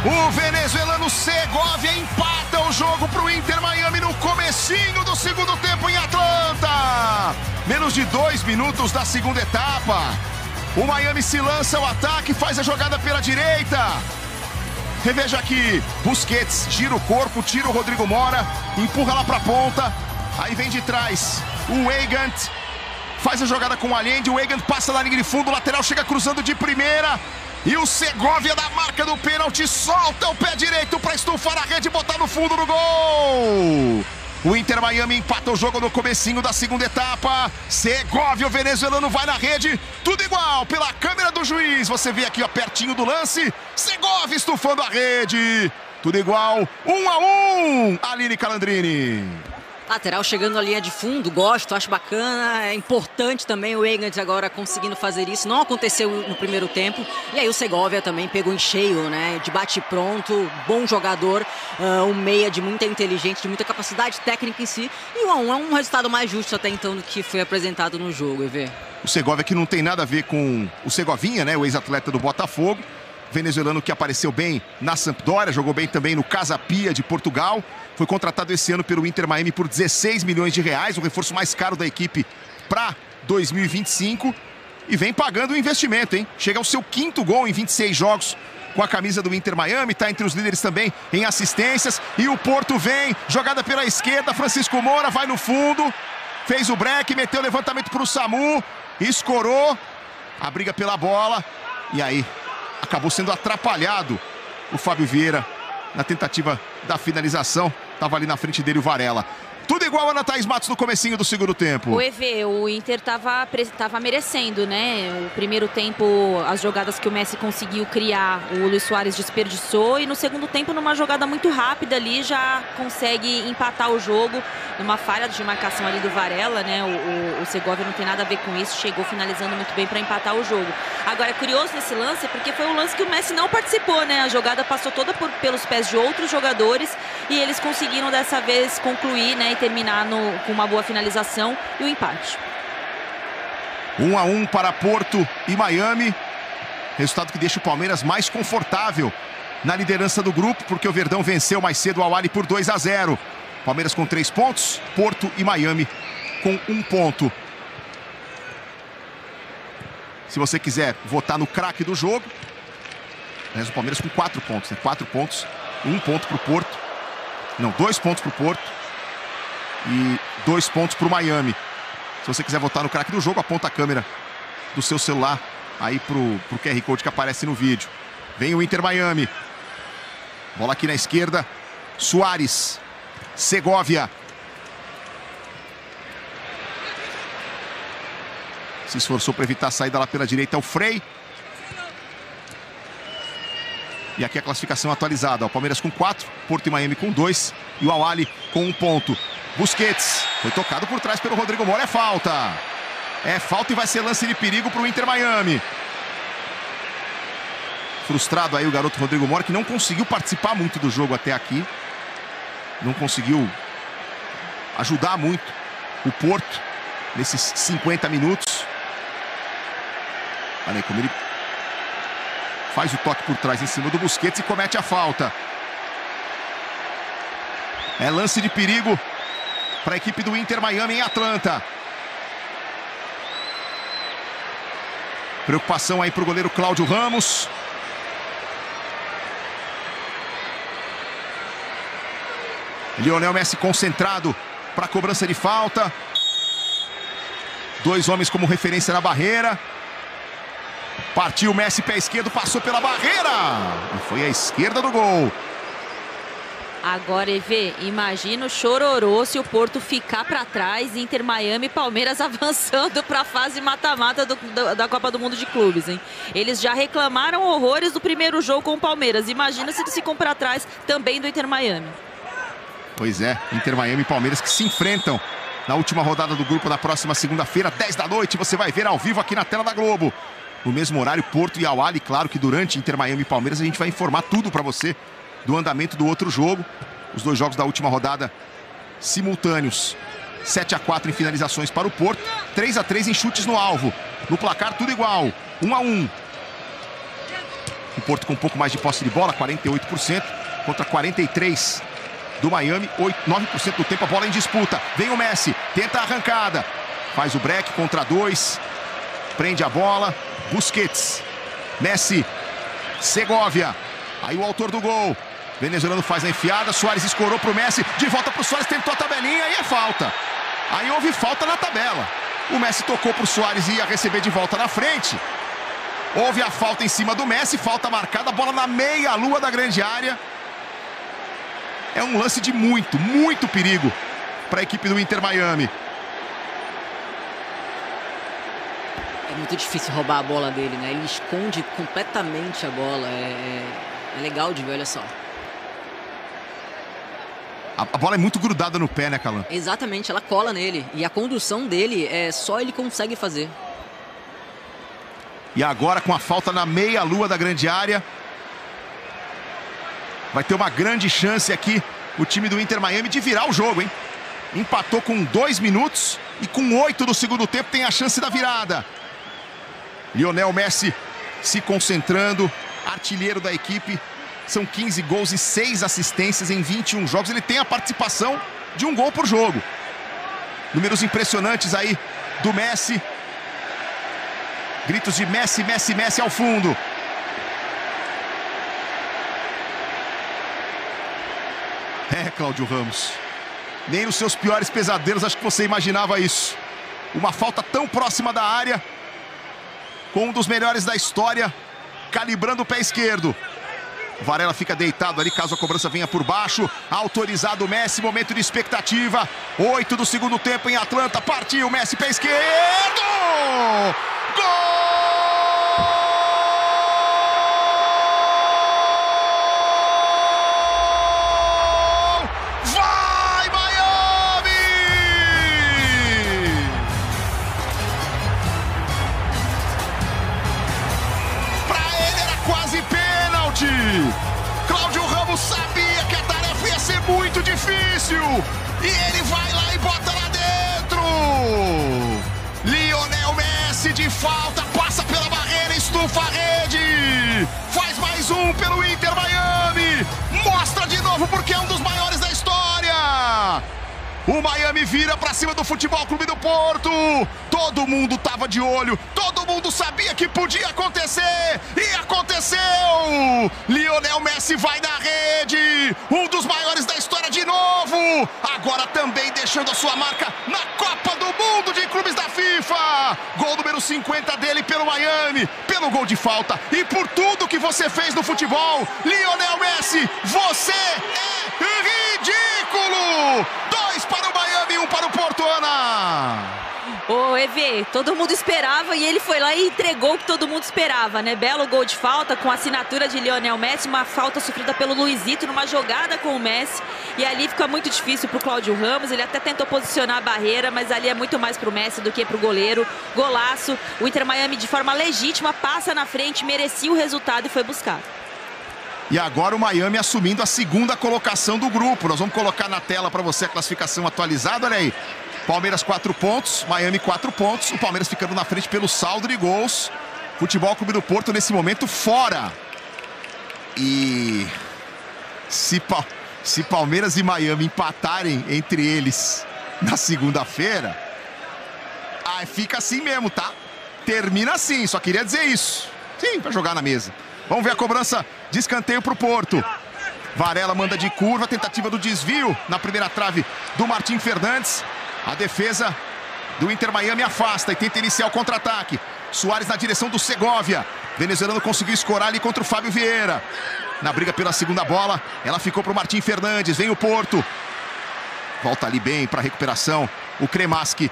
O venezuelano Segovia empata o jogo para o Inter Miami no comecinho do segundo tempo em Atlanta. Menos de 2 minutos da segunda etapa. O Miami se lança ao ataque, faz a jogada pela direita. Reveja aqui, Busquets gira o corpo, tira o Rodrigo Mora, empurra lá pra ponta. Aí vem de trás o Weigand, faz a jogada com o Allende. O Weigand passa na linha de fundo, o lateral chega cruzando de primeira. E o Segovia da marca do pênalti solta o pé direito para estufar a rede e botar no fundo do gol. O Inter Miami empata o jogo no comecinho da segunda etapa. Segovia, o venezuelano, vai na rede. Tudo igual, pela câmera do juiz. Você vê aqui, ó, pertinho do lance. Segovia estufando a rede. Tudo igual, 1-1. Aline Calandrini. Lateral chegando na linha de fundo, gosto, acho bacana. É importante também o Weigand agora conseguindo fazer isso. Não aconteceu no primeiro tempo. E aí o Segovia também pegou em cheio, né? De bate pronto, bom jogador. Um meia de muita inteligência, de muita capacidade técnica em si. E 1-1 é um resultado mais justo até então do que foi apresentado no jogo, EV. O Segovia que não tem nada a ver com o Segovinha, né? O ex-atleta do Botafogo. Venezuelano que apareceu bem na Sampdoria, jogou bem também no Casa Pia de Portugal. Foi contratado esse ano pelo Inter Miami por 16 milhões de reais, o reforço mais caro da equipe para 2025. E vem pagando o investimento, hein? Chega ao seu 5º gol em 26 jogos com a camisa do Inter Miami. Está entre os líderes também em assistências. E o Porto vem, jogada pela esquerda, Francisco Moura vai no fundo. Fez o break, meteu o levantamento para o Samu. Escorou a briga pela bola. E aí acabou sendo atrapalhado o Fábio Vieira na tentativa da finalização. Estava ali na frente dele o Varela. Tudo igual a Ana Thaís Matos no comecinho do segundo tempo. O EV, o Inter tava merecendo, né? O primeiro tempo, as jogadas que o Messi conseguiu criar, o Luis Soares desperdiçou. E no segundo tempo, numa jogada muito rápida ali, já consegue empatar o jogo. Numa falha de marcação ali do Varela, né? O Segovia não tem nada a ver com isso. Chegou finalizando muito bem para empatar o jogo. Agora, é curioso nesse lance, porque foi um lance que o Messi não participou, né? A jogada passou toda pelos pés de outros jogadores. E eles conseguiram dessa vez concluir, né? E terminar com uma boa finalização e o empate. 1-1 para Porto e Miami. Resultado que deixa o Palmeiras mais confortável na liderança do grupo, porque o Verdão venceu mais cedo o Al-Ahly por 2-0. Palmeiras com 3 pontos, Porto e Miami com 1 ponto. Se você quiser votar no craque do jogo, mas o Palmeiras com 4 pontos, né? 4 pontos, 1 ponto para o Porto. Não, 2 pontos para o Porto e 2 pontos para o Miami. Se você quiser votar no craque do jogo, aponta a câmera do seu celular aí pro QR Code que aparece no vídeo. Vem o Inter Miami. Bola aqui na esquerda. Soares. Segovia. Se esforçou para evitar a saída lá pela direita, o Frei. E aqui a classificação atualizada. O Palmeiras com 4, Porto e Miami com 2 e o Al-Ahly com 1 ponto. Busquets foi tocado por trás pelo Rodrigo Mora. É falta. É falta e vai ser lance de perigo para o Inter Miami. Frustrado aí o garoto Rodrigo Mora, que não conseguiu participar muito do jogo até aqui. Não conseguiu ajudar muito o Porto nesses 50 minutos. Olha aí como ele faz o toque por trás em cima do Busquets e comete a falta. É lance de perigo para a equipe do Inter Miami em Atlanta. Preocupação aí para o goleiro Cláudio Ramos. Lionel Messi concentrado para a cobrança de falta. 2 homens como referência na barreira. Partiu Messi, pé esquerdo, passou pela barreira. E foi à esquerda do gol. Agora, EV, imagina o chororô se o Porto ficar para trás. Inter Miami e Palmeiras avançando para a fase mata-mata da Copa do Mundo de Clubes, hein? Eles já reclamaram horrores do primeiro jogo com o Palmeiras. Imagina se eles ficam para trás também do Inter Miami. Pois é, Inter Miami e Palmeiras que se enfrentam na última rodada do grupo na próxima segunda-feira, 10 da noite. Você vai ver ao vivo aqui na tela da Globo. no mesmo horário, Porto e Al-Ahly. Claro que durante Inter Miami e Palmeiras a gente vai informar tudo para você do andamento do outro jogo. Os 2 jogos da última rodada simultâneos. 7-4 em finalizações para o Porto, 3-3 em chutes no alvo. No placar tudo igual, 1-1. O Porto com um pouco mais de posse de bola, 48% contra 43% do Miami, 9% do tempo a bola em disputa. Vem o Messi, tenta a arrancada, faz o break contra 2, prende a bola, Busquets, Messi, Segovia, aí o autor do gol, venezuelano faz a enfiada, Suárez escorou para o Messi, de volta para o Suárez, tentou a tabelinha e é falta. Aí houve falta na tabela. O Messi tocou para o Suárez e ia receber de volta na frente. Houve a falta em cima do Messi, falta marcada, a bola na meia-lua da grande área. É um lance de muito perigo para a equipe do Inter Miami. É muito difícil roubar a bola dele, né? Ele esconde completamente a bola. É legal de ver, olha só. A bola é muito grudada no pé, né, Calan? Exatamente, ela cola nele. E a condução dele, só ele consegue fazer. E agora com a falta na meia-lua da grande área, vai ter uma grande chance aqui o time do Inter Miami de virar o jogo, hein? Empatou com 2 minutos e com 8 do segundo tempo tem a chance da virada. Lionel Messi se concentrando, artilheiro da equipe. São 15 gols e 6 assistências em 21 jogos. Ele tem a participação de 1 gol por jogo. Números impressionantes aí do Messi. Gritos de Messi, Messi, Messi ao fundo. Cláudio Ramos. Nem nos seus piores pesadelos acho que você imaginava isso. Uma falta tão próxima da área, com um dos melhores da história, calibrando o pé esquerdo. Varela fica deitado ali caso a cobrança venha por baixo. Autorizado o Messi, momento de expectativa. 8 do segundo tempo em Atlanta. Partiu Messi, pé esquerdo! Gol! Vai, Miami! Pra ele era quase pênalti. Cláudio Ramos sabia que a tarefa ia ser muito difícil. E ele vai lá e bota lá dentro. Lionel Messi de falta, passa pela barreira, estufa a rede. Faz mais um pelo Inter Miami. Mostra de novo porque é um dos maiores da história. O Miami vira pra cima do Futebol Clube do Porto. Todo mundo tava de olho, todo mundo sabia que podia acontecer. E aconteceu! Lionel Messi vai na rede. Um dos maiores da história de novo. Agora também deixando a sua marca na Copa do Mundo de Clubes da FIFA. Gol número 50 dele pelo Miami, pelo gol de falta e por tudo que você fez no futebol. Lionel Messi, você é ridículo! 2 para o Miami, 1 para o Porto, Ana. Ô, EV, todo mundo esperava e ele foi lá e entregou o que todo mundo esperava, né? Belo gol de falta com a assinatura de Lionel Messi, uma falta sofrida pelo Luizito numa jogada com o Messi. E ali fica muito difícil pro Cláudio Ramos, ele até tentou posicionar a barreira, mas ali é muito mais pro Messi do que pro goleiro. Golaço, o Inter Miami de forma legítima passa na frente, merecia o resultado e foi buscar. E agora o Miami assumindo a 2ª colocação do grupo. Nós vamos colocar na tela para você a classificação atualizada, olha aí. Palmeiras 4 pontos, Miami 4 pontos. O Palmeiras ficando na frente pelo saldo de gols. Futebol Clube do Porto nesse momento fora. E se Palmeiras e Miami empatarem entre eles na segunda-feira, fica assim mesmo, tá? Termina assim, só queria dizer isso. Sim, para jogar na mesa. Vamos ver a cobrança de escanteio para o Porto. Varela manda de curva, tentativa do desvio na primeira trave do Martim Fernandes. A defesa do Inter Miami afasta e tenta iniciar o contra-ataque. Suárez na direção do Segovia. Venezuelano conseguiu escorar ali contra o Fábio Vieira. Na briga pela segunda bola, ela ficou para o Martim Fernandes. Vem o Porto. Volta ali bem para a recuperação. O Kremaski.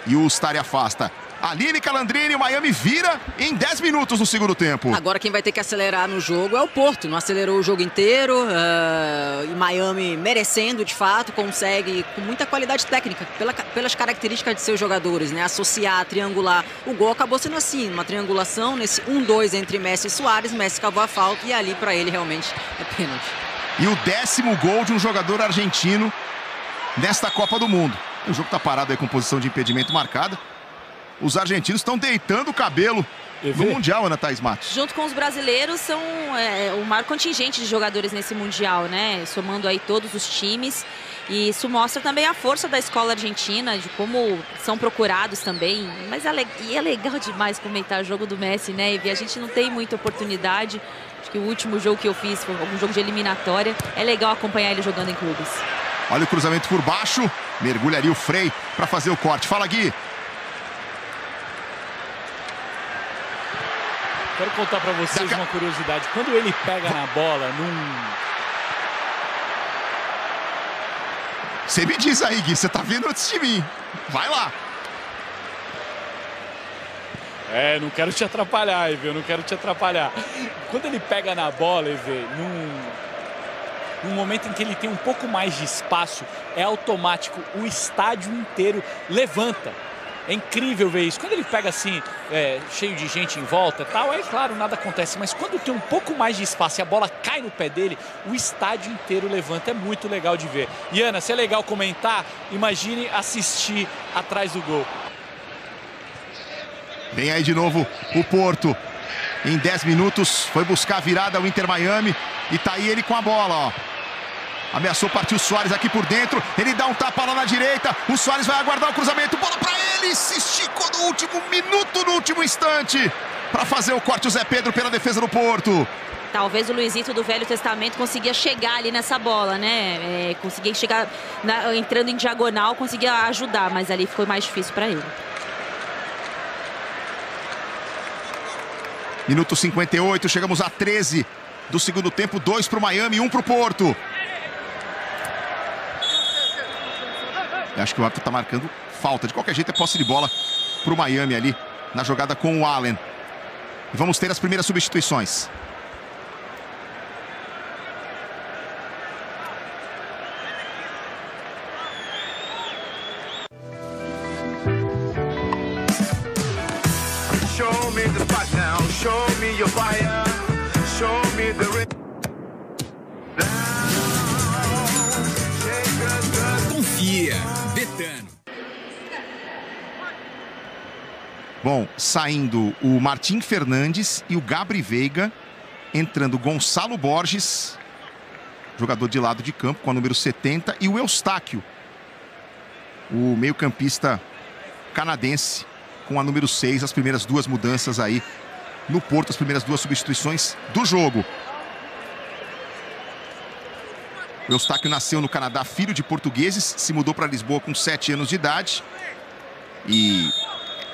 E o Ustari afasta. Aline Calandrini, o Miami vira em 10 minutos no segundo tempo. Agora quem vai ter que acelerar no jogo é o Porto. Não acelerou o jogo inteiro. E Miami merecendo, de fato, consegue com muita qualidade técnica, pelas características de seus jogadores, né? Associar, triangular. O gol acabou sendo assim, uma triangulação nesse 1-2 entre Messi e Suárez. Messi cavou a falta e ali para ele realmente é pênalti. E o 10º gol de um jogador argentino nesta Copa do Mundo. O jogo está parado aí com posição de impedimento marcada. Os argentinos estão deitando o cabelo no Mundial, Ana Thaís Matos. Junto com os brasileiros, são o maior contingente de jogadores nesse Mundial, né? Somando aí todos os times. E isso mostra também a força da escola argentina, de como são procurados também. Mas é legal demais comentar o jogo do Messi, né? E a gente não tem muita oportunidade. Acho que o último jogo que eu fiz foi um jogo de eliminatória. É legal acompanhar ele jogando em clubes. Olha o cruzamento por baixo. Mergulha ali o Frei para fazer o corte. Fala, Gui. Quero contar para vocês uma curiosidade. Quando ele pega na bola, Você me diz aí, Gui. Você tá vindo antes de mim. Vai lá. Não quero te atrapalhar, Eve. Eu não quero te atrapalhar. Quando ele pega na bola, Eve, num momento em que ele tem um pouco mais de espaço, é automático. O estádio inteiro levanta. É incrível ver isso. Quando ele pega assim, cheio de gente em volta e tal, claro, nada acontece. Mas quando tem um pouco mais de espaço e a bola cai no pé dele, o estádio inteiro levanta. É muito legal de ver. E Ana, se é legal comentar, imagine assistir atrás do gol. Vem aí de novo o Porto. Em 10 minutos foi buscar a virada o Inter Miami. E tá aí ele com a bola, ó. Ameaçou partir o Suárez aqui por dentro. Ele dá um tapa lá na direita. O Suárez vai aguardar o cruzamento. Bola pra ele. Se esticou no último minuto, no último instante. Para fazer o corte o Zé Pedro pela defesa do Porto. Talvez o Luizito do Velho Testamento conseguia chegar ali nessa bola, né? Conseguia chegar entrando em diagonal, conseguia ajudar. Mas ali ficou mais difícil para ele. Minuto 58. Chegamos a 13 do segundo tempo. 2 pro Miami, 1 pro Porto. Eu acho que o árbitro está marcando falta. De qualquer jeito, é posse de bola para o Miami ali na jogada com o Allen. E vamos ter as primeiras substituições. Show me the spot now. Show me your fire. Show me the... Confia, Betano. Bom, saindo o Martim Fernandes e o Gabri Veiga, entrando Gonçalo Borges, jogador de lado de campo com a número 70, e o Eustáquio, o meio-campista canadense com a número 6, as primeiras duas mudanças aí no Porto, as primeiras duas substituições do jogo. O Eustáquio nasceu no Canadá, filho de portugueses, se mudou para Lisboa com 7 anos de idade e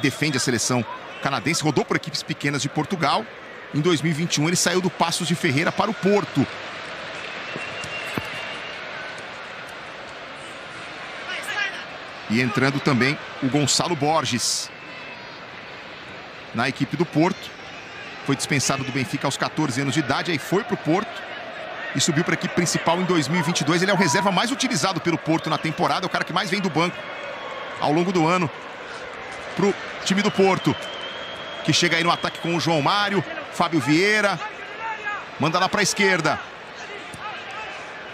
defende a seleção canadense, rodou por equipes pequenas de Portugal. Em 2021 ele saiu do Paços de Ferreira para o Porto. E entrando também o Gonçalo Borges na equipe do Porto. Foi dispensado do Benfica aos 14 anos de idade, aí foi para o Porto e subiu para a equipe principal em 2022. Ele é o reserva mais utilizado pelo Porto na temporada, é o cara que mais vem do banco ao longo do ano para o time do Porto, que chega aí no ataque com o João Mário, Fábio Vieira, manda lá para a esquerda,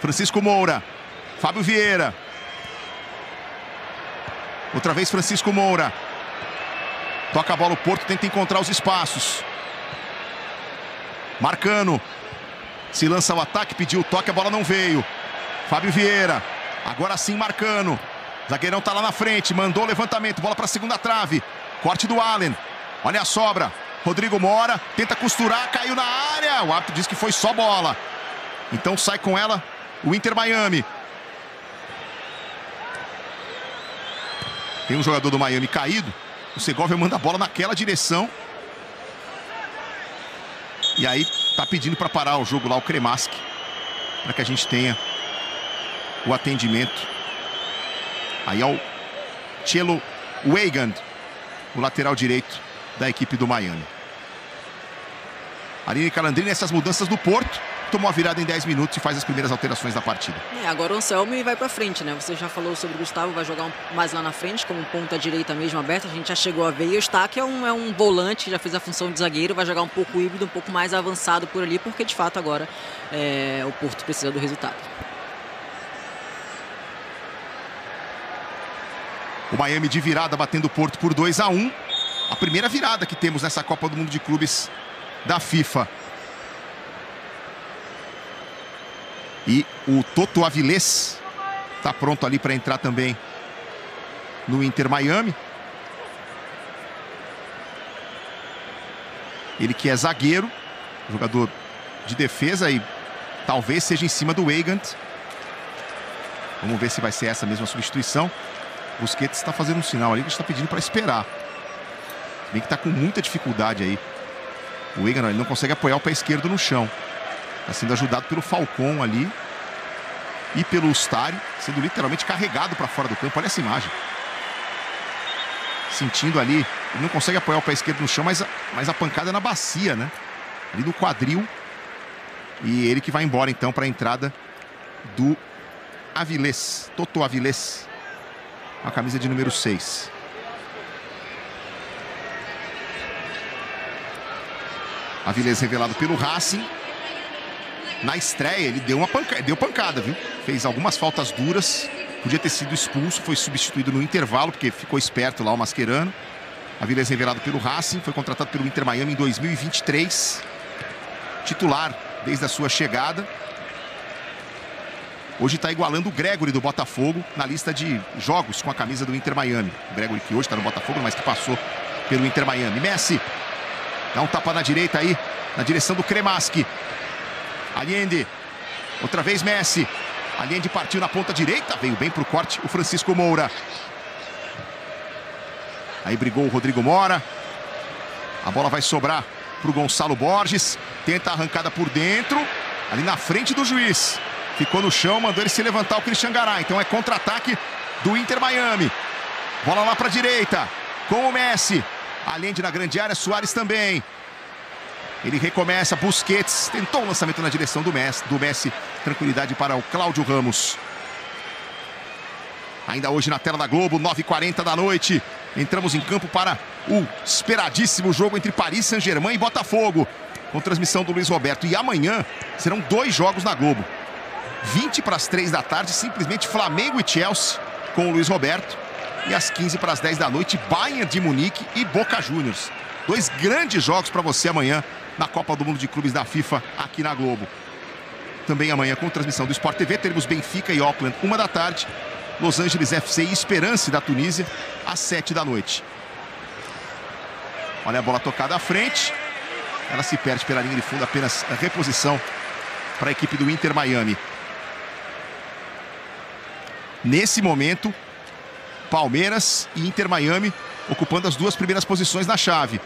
Francisco Moura, Fábio Vieira, outra vez Francisco Moura, toca a bola o Porto, tenta encontrar os espaços, Marcano, se lança ao ataque, pediu o toque, a bola não veio. Fábio Vieira, agora sim Marcano. Zagueirão tá lá na frente, mandou o levantamento, bola para a segunda trave. Corte do Allen, olha a sobra. Rodrigo Mora, tenta costurar, caiu na área. O árbitro diz que foi só bola. Então sai com ela o Inter Miami. Tem um jogador do Miami caído. O Segovia manda a bola naquela direção. E aí tá pedindo para parar o jogo lá, o Kremaski, para que a gente tenha o atendimento aí ao Chelo Weigand, o lateral direito da equipe do Miami. Aline Calandrini, essas mudanças do Porto, tomou a virada em 10 minutos e faz as primeiras alterações da partida. Agora o Anselmi vai pra frente, né? Você já falou sobre o Gustavo, vai jogar mais lá na frente, como ponta direita mesmo aberta. A gente já chegou a ver. E o Eustáquio é um volante que já fez a função de zagueiro, vai jogar um pouco híbrido, um pouco mais avançado por ali, porque de fato agora o Porto precisa do resultado. O Miami de virada batendo o Porto por 2-1. A primeira virada que temos nessa Copa do Mundo de Clubes da FIFA. E o Toto Avilés está pronto ali para entrar também no Inter Miami. Ele que é zagueiro, jogador de defesa e talvez seja em cima do Weigand. Vamos ver se vai ser essa mesma substituição. Busquets está fazendo um sinal ali que está pedindo para esperar. Se bem que está com muita dificuldade aí. O Weigand, ele não consegue apoiar o pé esquerdo no chão. Está sendo ajudado pelo Falcon ali e pelo Ustari, sendo literalmente carregado para fora do campo. Olha essa imagem. Sentindo ali, ele não consegue apoiar o pé esquerdo no chão, mas a pancada na bacia, né? Ali no quadril. E ele que vai embora então para a entrada do Avilés, Toto Avilés, a camisa de número 6. Avilés revelado pelo Racing. Na estreia, ele deu pancada, viu? Fez algumas faltas duras. Podia ter sido expulso, foi substituído no intervalo, porque ficou esperto lá o Mascherano. Avilés revelado pelo Racing, foi contratado pelo Inter Miami em 2023. Titular desde a sua chegada. Hoje está igualando o Gregori do Botafogo na lista de jogos com a camisa do Inter Miami. O Gregori que hoje está no Botafogo, mas que passou pelo Inter Miami. Messi dá um tapa na direita aí, na direção do Cremaschi. Allende, outra vez Messi. Allende partiu na ponta direita, veio bem para o corte o Francisco Moura. Aí brigou o Rodrigo Mora. A bola vai sobrar para o Gonçalo Borges. Tenta a arrancada por dentro, ali na frente do juiz. Ficou no chão, mandou ele se levantar o Christian Garay. Então é contra-ataque do Inter Miami. Bola lá para a direita, com o Messi. Allende na grande área, Suárez também. Ele recomeça, Busquets tentou um lançamento na direção do Messi. Tranquilidade para o Cláudio Ramos. Ainda hoje na tela da Globo, 9h40 da noite. Entramos em campo para o esperadíssimo jogo entre Paris Saint-Germain e Botafogo, com transmissão do Luiz Roberto. E amanhã serão 2 jogos na Globo. 20 para as 3 da tarde, simplesmente Flamengo e Chelsea com o Luiz Roberto. E às 15 para as 10 da noite, Bayern de Munique e Boca Juniors. 2 grandes jogos para você amanhã na Copa do Mundo de Clubes da FIFA aqui na Globo. Também amanhã com transmissão do Sport TV teremos Benfica e Auckland 1 da tarde, Los Angeles FC e Esperance da Tunísia às 7 da noite. Olha a bola tocada à frente, ela se perde pela linha de fundo, apenas a reposição para a equipe do Inter Miami. Nesse momento, Palmeiras e Inter Miami ocupando as 2 primeiras posições na chave.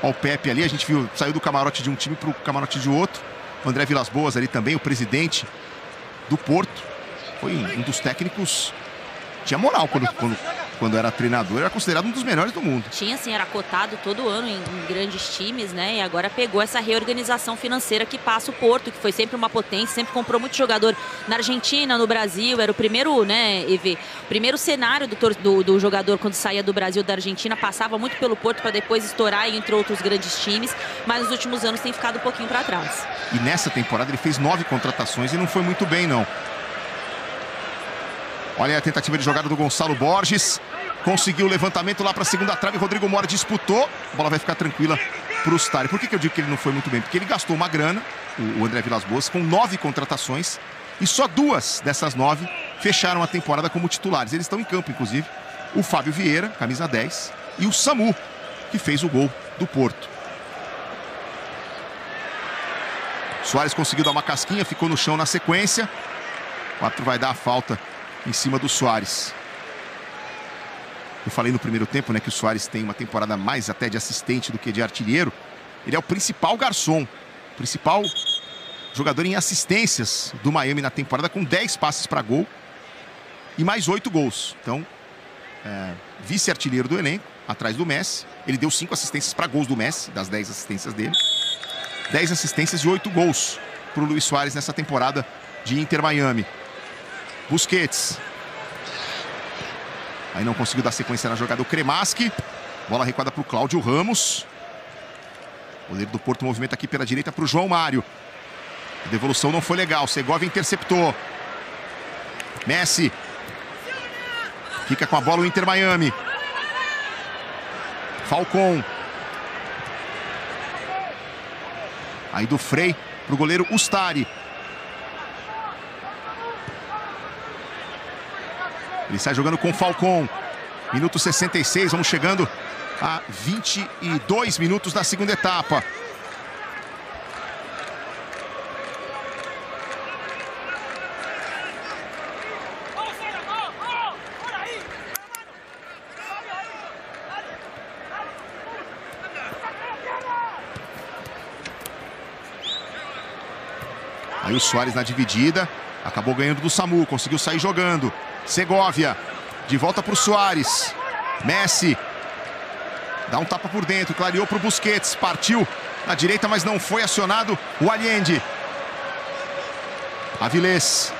Olha o Pepe ali, a gente viu, saiu do camarote de um time para o camarote de outro. O André Vilas-Boas ali também, o presidente do Porto. Foi um dos técnicos, tinha moral quando era treinador, era considerado um dos melhores do mundo. Tinha, sim, era cotado todo ano em grandes times, né? E agora pegou essa reorganização financeira que passa o Porto, que foi sempre uma potência, sempre comprou muito jogador na Argentina, no Brasil. Era o primeiro, né, EV? O primeiro cenário do jogador quando saía do Brasil, da Argentina, passava muito pelo Porto para depois estourar entre outros grandes times, mas nos últimos anos tem ficado um pouquinho para trás. E nessa temporada ele fez 9 contratações e não foi muito bem, não. Olha a tentativa de jogada do Gonçalo Borges. Conseguiu o levantamento lá para a segunda trave. Rodrigo Mora disputou. A bola vai ficar tranquila para o Ustari. Por que eu digo que ele não foi muito bem? Porque ele gastou uma grana, o André Vilas-Boas, com 9 contratações. E só 2 dessas 9 fecharam a temporada como titulares. Eles estão em campo, inclusive, o Fábio Vieira, camisa 10, e o Samu, que fez o gol do Porto. Suárez conseguiu dar uma casquinha, ficou no chão na sequência. O árbitro vai dar a falta em cima do Suárez. Eu falei no primeiro tempo, né, que o Suárez tem uma temporada mais até de assistente do que de artilheiro. Ele é o principal garçom, o principal jogador em assistências do Miami na temporada, com 10 passes para gol. e mais 8 gols. Então, vice-artilheiro do elenco, atrás do Messi. Ele deu 5 assistências para gols do Messi, das 10 assistências dele. 10 assistências e 8 gols para o Luis Suárez nessa temporada de Inter Miami. Busquets. Aí não conseguiu dar sequência na jogada o Cremaschi. Bola recuada para o Cláudio Ramos. O goleiro do Porto movimenta aqui pela direita para o João Mário. A devolução não foi legal. Segovia interceptou. Messi. Fica com a bola o Inter Miami. Falcão. Aí do Frei para o goleiro Ustari. Ele sai jogando com o Falcão. Minuto 66, vamos chegando a 22 minutos da segunda etapa. Aí o Suárez na dividida. Acabou ganhando do Samu, conseguiu sair jogando. Segovia, de volta para o Suárez. Messi. Dá um tapa por dentro, clareou para o Busquets. Partiu na direita, mas não foi acionado o Allende. Avilés.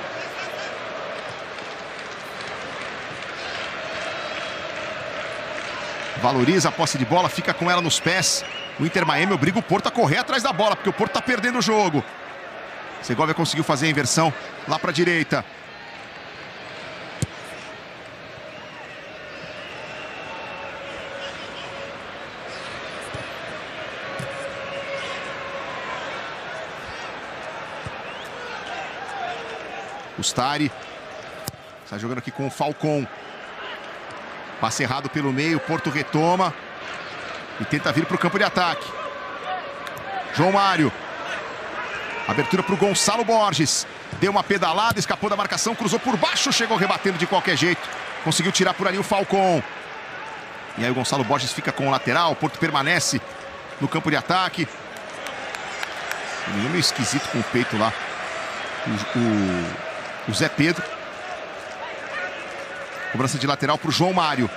Valoriza a posse de bola, fica com ela nos pés. O Inter Miami obriga o Porto a correr atrás da bola, porque o Porto está perdendo o jogo. Segovia conseguiu fazer a inversão lá para a direita. Ustari. Está jogando aqui com o Falcão. Passe errado pelo meio, Porto retoma. E tenta vir para o campo de ataque. João Mário. Abertura para o Gonçalo Borges. Deu uma pedalada, escapou da marcação, cruzou por baixo, chegou rebatendo de qualquer jeito. Conseguiu tirar por ali o Falcão. E aí o Gonçalo Borges fica com o lateral. O Porto permanece no campo de ataque. Meio esquisito com o peito lá. O Zé Pedro. Cobrança de lateral para o João Mário.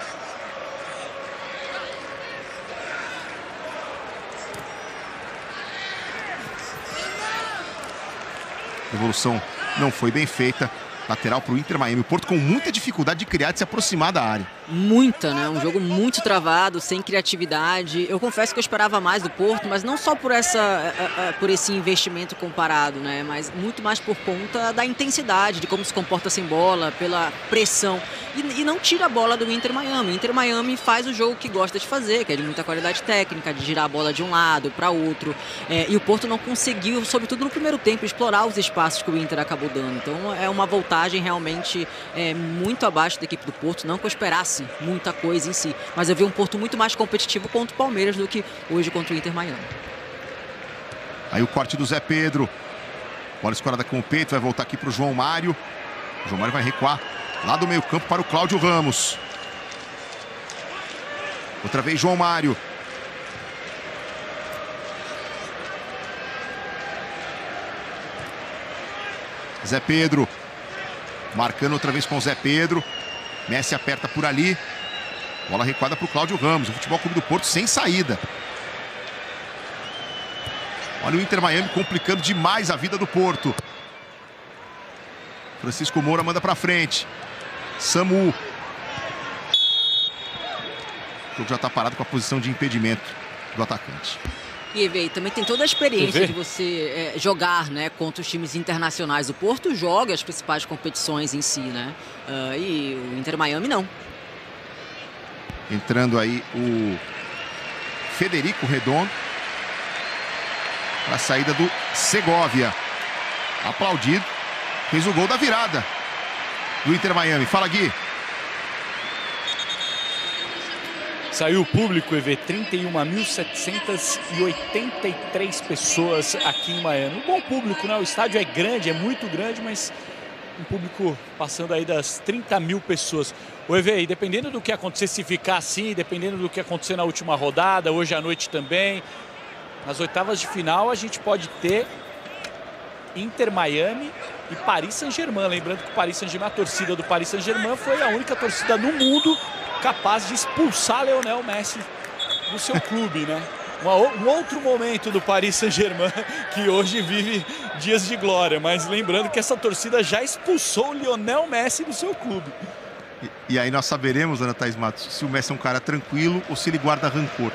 A evolução não foi bem feita. Lateral para o Inter Miami. O Porto com muita dificuldade de criar, de se aproximar da área. Muita, né? Um jogo muito travado, sem criatividade. Eu confesso que eu esperava mais do Porto, mas não só por esse investimento comparado, né? Mas muito mais por conta da intensidade, de como se comporta sem bola, pela pressão. E não tira a bola do Inter Miami. O Inter Miami faz o jogo que gosta de fazer, que é de muita qualidade técnica, de girar a bola de um lado para outro. E o Porto não conseguiu, sobretudo no primeiro tempo, explorar os espaços que o Inter acabou dando. Então é uma voltagem realmente muito abaixo da equipe do Porto. Não que eu esperasse muita coisa em si, mas eu vi um Porto muito mais competitivo contra o Palmeiras do que hoje contra o Inter Miami. Aí o corte do Zé Pedro. Bola escorada com o peito, vai voltar aqui para o João Mário. O João Mário vai recuar lá do meio campo para o Cláudio Ramos. Outra vez João Mário. Zé Pedro. Marcando outra vez com o Zé Pedro. Messi aperta por ali. Bola recuada para o Cláudio Ramos. O Futebol Clube do Porto sem saída. Olha o Inter Miami complicando demais a vida do Porto. Francisco Moura manda para frente. Samu. O jogo já está parado com a posição de impedimento do atacante. E aí, também tem toda a experiência de você jogar, né, contra os times internacionais. O Porto joga as principais competições em si, né? E o Inter Miami não. Entrando aí o Federico Redondo para a saída do Segovia. Aplaudido. Fez o gol da virada do Inter Miami. Fala, Gui. Saiu o público, EV, 31.783 pessoas aqui em Miami. Um bom público, né? O estádio é grande, é muito grande, mas um público passando aí das 30 mil pessoas. O EV, dependendo do que acontecer, se ficar assim, dependendo do que acontecer na última rodada, hoje à noite também, nas oitavas de final a gente pode ter Inter Miami e Paris Saint-Germain. Lembrando que o Paris Saint-Germain, a torcida do Paris Saint-Germain foi a única torcida no mundo capaz de expulsar Lionel Messi do seu clube, né? Um outro momento do Paris Saint-Germain que hoje vive dias de glória, mas lembrando que essa torcida já expulsou o Lionel Messi do seu clube. E aí nós saberemos, Ana Thaís Matos, se o Messi é um cara tranquilo ou se ele guarda rancor.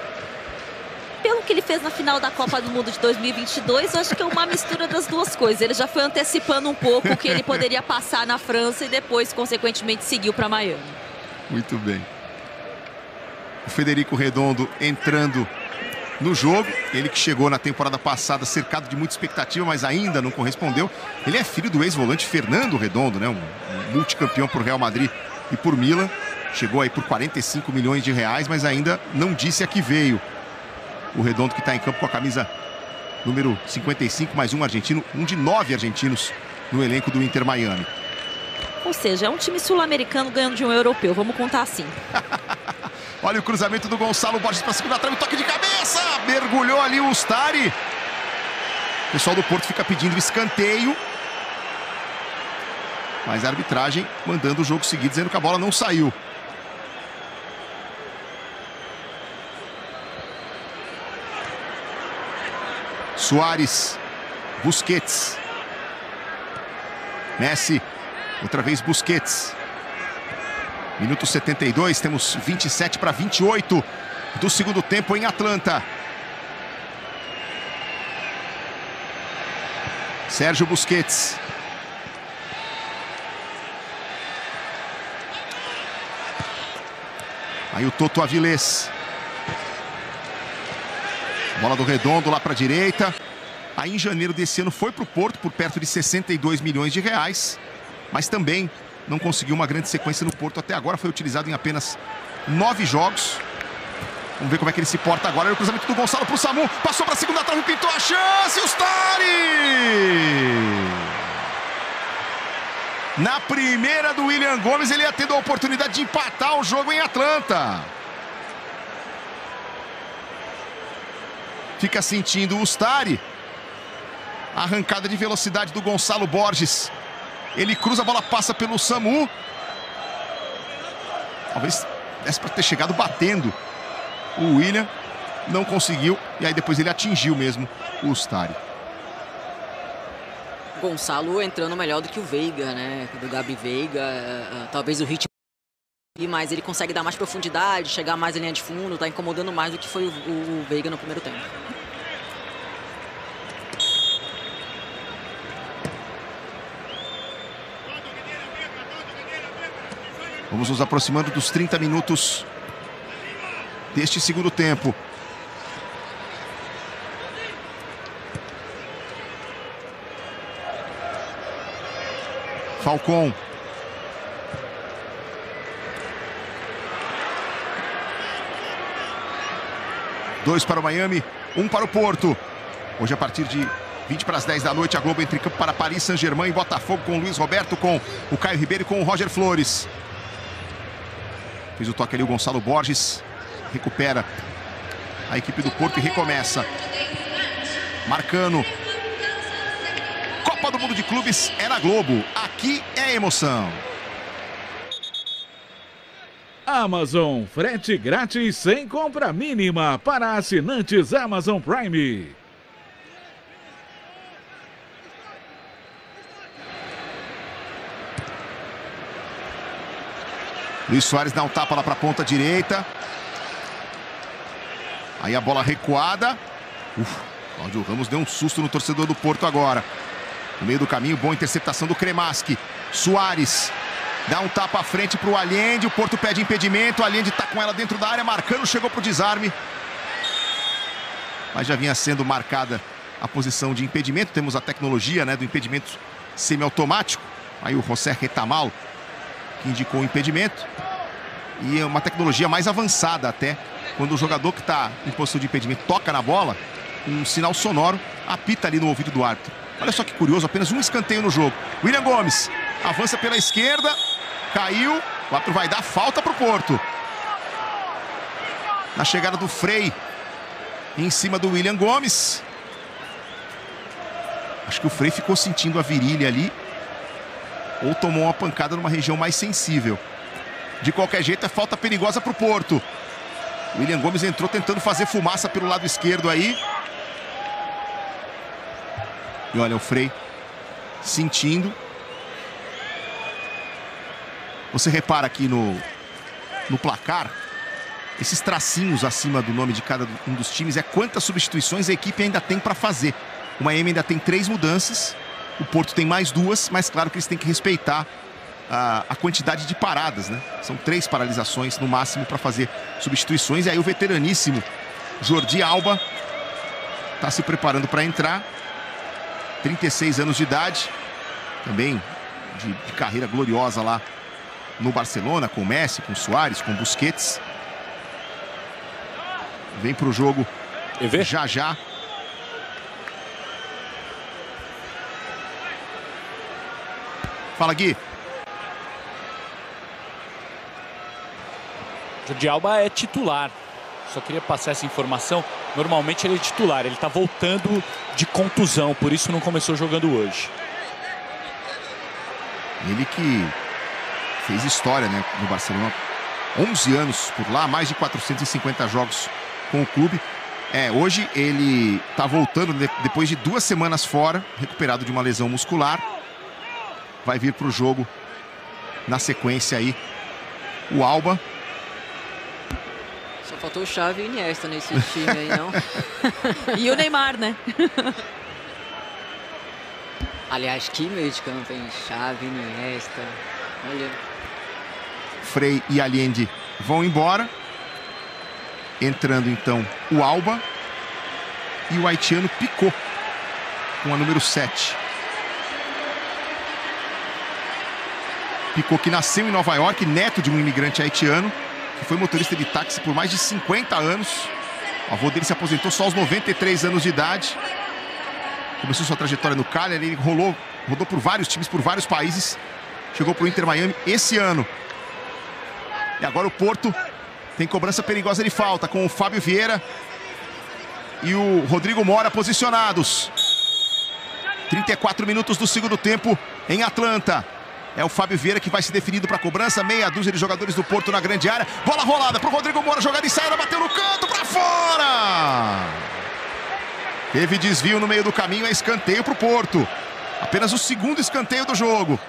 Pelo que ele fez na final da Copa do Mundo de 2022, eu acho que é uma mistura das duas coisas. Ele já foi antecipando um pouco o que ele poderia passar na França e depois, consequentemente, seguiu para Miami. Muito bem. O Federico Redondo entrando no jogo, ele que chegou na temporada passada cercado de muita expectativa, mas ainda não correspondeu. Ele é filho do ex-volante Fernando Redondo, né? Um multicampeão por Real Madrid e por Milan. Chegou aí por 45 milhões de reais, mas ainda não disse a que veio. O Redondo que está em campo com a camisa número 55, mais um argentino, um de 9 argentinos no elenco do Inter Miami. Ou seja, é um time sul-americano ganhando de um europeu, vamos contar assim. Olha o cruzamento do Gonçalo Borges para a segunda trave, toque de cabeça, mergulhou ali o Ustari. O pessoal do Porto fica pedindo escanteio, mas a arbitragem mandando o jogo seguir, dizendo que a bola não saiu. Suárez, Busquets, Messi, outra vez Busquets. Minuto 72, temos 27 para 28 do segundo tempo em Atlanta. Sérgio Busquets. Aí o Toto Avilés. Bola do Redondo lá para a direita. Aí em janeiro desse ano foi para o Porto por perto de 62 milhões de reais. Mas também não conseguiu uma grande sequência no Porto até agora. Foi utilizado em apenas 9 jogos. Vamos ver como é que ele se porta agora. Olha o cruzamento do Gonçalo para o Samu. Passou para a segunda trave, pintou a chance. Ustari! Na primeira do William Gomes, ele ia tendo a oportunidade de empatar o jogo em Atlanta. Fica sentindo o Ustari. A arrancada de velocidade do Gonçalo Borges. Ele cruza, a bola passa pelo Samu. Talvez desse para ter chegado batendo o William. Não conseguiu. E aí depois ele atingiu mesmo o Ustari. Gonçalo entrando melhor do que o Veiga, né? Do Gabi Veiga. Talvez o ritmo, mas ele consegue dar mais profundidade, chegar mais em linha de fundo, tá incomodando mais do que foi o Veiga no primeiro tempo. Vamos nos aproximando dos 30 minutos deste segundo tempo. Falcão. Dois para o Miami, 1 para o Porto. Hoje a partir de 20 para as 10 da noite, a Globo entra em campo para Paris Saint-Germain e Botafogo com o Luiz Roberto, com o Caio Ribeiro e com o Roger Flores. Fez o toque ali o Gonçalo Borges. Recupera a equipe do Porto e recomeça. Marcano. Copa do Mundo de Clubes é na Globo. Aqui é emoção. Amazon, frete grátis sem compra mínima para assinantes Amazon Prime. Luiz Soares dá um tapa lá para a ponta direita. Aí a bola recuada. Cláudio Ramos deu um susto no torcedor do Porto agora. No meio do caminho, boa interceptação do Cremaschi. Soares dá um tapa à frente para o Allende. O Porto pede impedimento. O Allende está com ela dentro da área. Marcano chegou para o desarme. Mas já vinha sendo marcada a posição de impedimento. Temos a tecnologia, né, do impedimento semiautomático. Aí o José Retamal que indicou o impedimento. E é uma tecnologia mais avançada até. Quando o jogador que está em posição de impedimento toca na bola, um sinal sonoro apita ali no ouvido do árbitro. Olha só que curioso, apenas um escanteio no jogo. William Gomes avança pela esquerda, caiu, o árbitro vai dar falta para o Porto. Na chegada do Frei, em cima do William Gomes. Acho que o Frei ficou sentindo a virilha ali ou tomou uma pancada numa região mais sensível. De qualquer jeito, é falta perigosa para o Porto. O William Gomes entrou tentando fazer fumaça pelo lado esquerdo aí. E olha o Frei sentindo. Você repara aqui no placar, esses tracinhos acima do nome de cada um dos times é quantas substituições a equipe ainda tem para fazer. O Miami ainda tem 3 mudanças, o Porto tem mais 2, mas claro que eles têm que respeitar a quantidade de paradas, né? São 3 paralisações no máximo para fazer substituições. E aí o veteraníssimo Jordi Alba está se preparando para entrar. 36 anos de idade, também de carreira gloriosa lá no Barcelona, com Messi, com Suárez, com Busquets. Vem para o jogo já já. Fala, Gui. Jordi Alba é titular. Só queria passar essa informação. Normalmente ele é titular. Ele está voltando de contusão, por isso não começou jogando hoje. Ele que fez história, né, no Barcelona. 11 anos por lá, mais de 450 jogos com o clube. Hoje ele está voltando depois de 2 semanas fora, recuperado de uma lesão muscular. Vai vir para o jogo na sequência aí o Alba. Só faltou o Xavi e Iniesta nesse time aí, não? E o Neymar, né? Aliás, que meio de campo, hein? Xavi, Iniesta. Olha. Frei e Allende vão embora. Entrando então o Alba. E o haitiano Picot com a número 7. Picot, que nasceu em Nova York, neto de um imigrante haitiano, que foi motorista de táxi por mais de 50 anos. O avô dele se aposentou só aos 93 anos de idade. Começou sua trajetória no Cagliari, ele rodou por vários times, por vários países. Chegou para o Inter Miami esse ano. E agora o Porto tem cobrança perigosa de falta com o Fábio Vieira e o Rodrigo Mora posicionados. 34 minutos do segundo tempo em Atlanta. É o Fábio Vieira que vai se definindo para a cobrança. Meia dúzia de jogadores do Porto na grande área. Bola rolada para o Rodrigo Mora. Jogada ensaiada, bateu no canto, para fora. Teve desvio no meio do caminho. É escanteio para o Porto. Apenas o segundo escanteio do jogo.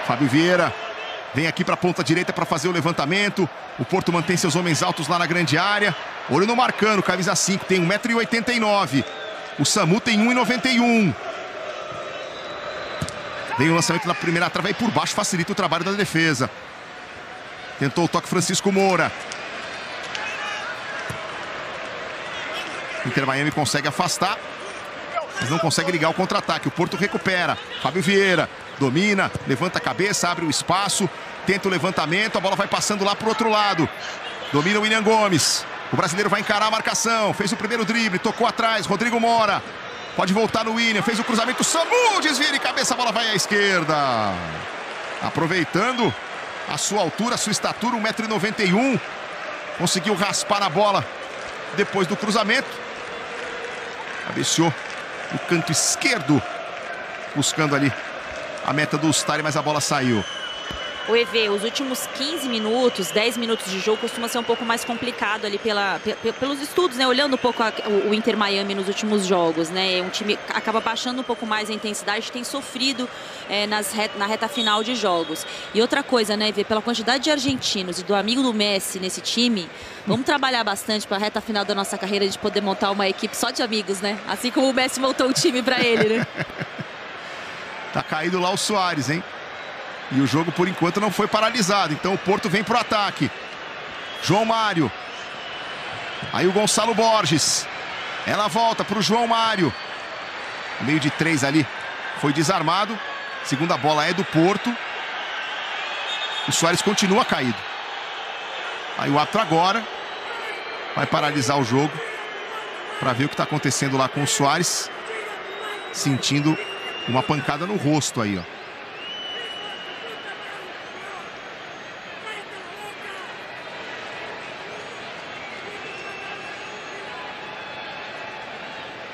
Fábio Vieira vem aqui para a ponta direita para fazer o levantamento. O Porto mantém seus homens altos lá na grande área. Olho no Marcano, camisa 5, tem 1,89 m. O Samu tem 1,91 m. Vem o lançamento na primeira trave, aí por baixo facilita o trabalho da defesa. Tentou o toque Francisco Moura. Inter Miami consegue afastar, mas não consegue ligar o contra-ataque. O Porto recupera. Fábio Vieira domina, levanta a cabeça, abre o espaço, tenta o levantamento, a bola vai passando lá pro outro lado. Domina o William Gomes. O brasileiro vai encarar a marcação. Fez o primeiro drible, tocou atrás. Rodrigo Mora. Pode voltar no William. Fez o cruzamento. Samu desvia de cabeça. A bola vai à esquerda. Aproveitando a sua altura, a sua estatura, 1,91 m. Conseguiu raspar a bola depois do cruzamento. Cabeceou no canto esquerdo. Buscando ali a meta do Ustari, mas a bola saiu. O EV, os últimos 15 minutos, 10 minutos de jogo costuma ser um pouco mais complicado ali pelos estudos, né? Olhando um pouco o Inter Miami nos últimos jogos, né? Um time acaba baixando um pouco mais a intensidade, tem sofrido na reta final de jogos. E outra coisa, né, EV, pela quantidade de argentinos e do amigo do Messi nesse time, vamos trabalhar bastante para a reta final da nossa carreira de poder montar uma equipe só de amigos, né? Assim como o Messi montou o time para ele, né? Tá caído lá o Suárez, hein? E o jogo, por enquanto, não foi paralisado. Então o Porto vem pro ataque. João Mário. Aí o Gonçalo Borges. Ela volta pro João Mário. Meio de 3 ali. Foi desarmado. Segunda bola é do Porto. O Suárez continua caído. Aí o árbitro agora vai paralisar o jogo para ver o que está acontecendo lá com o Suárez. Sentindo uma pancada no rosto aí, ó.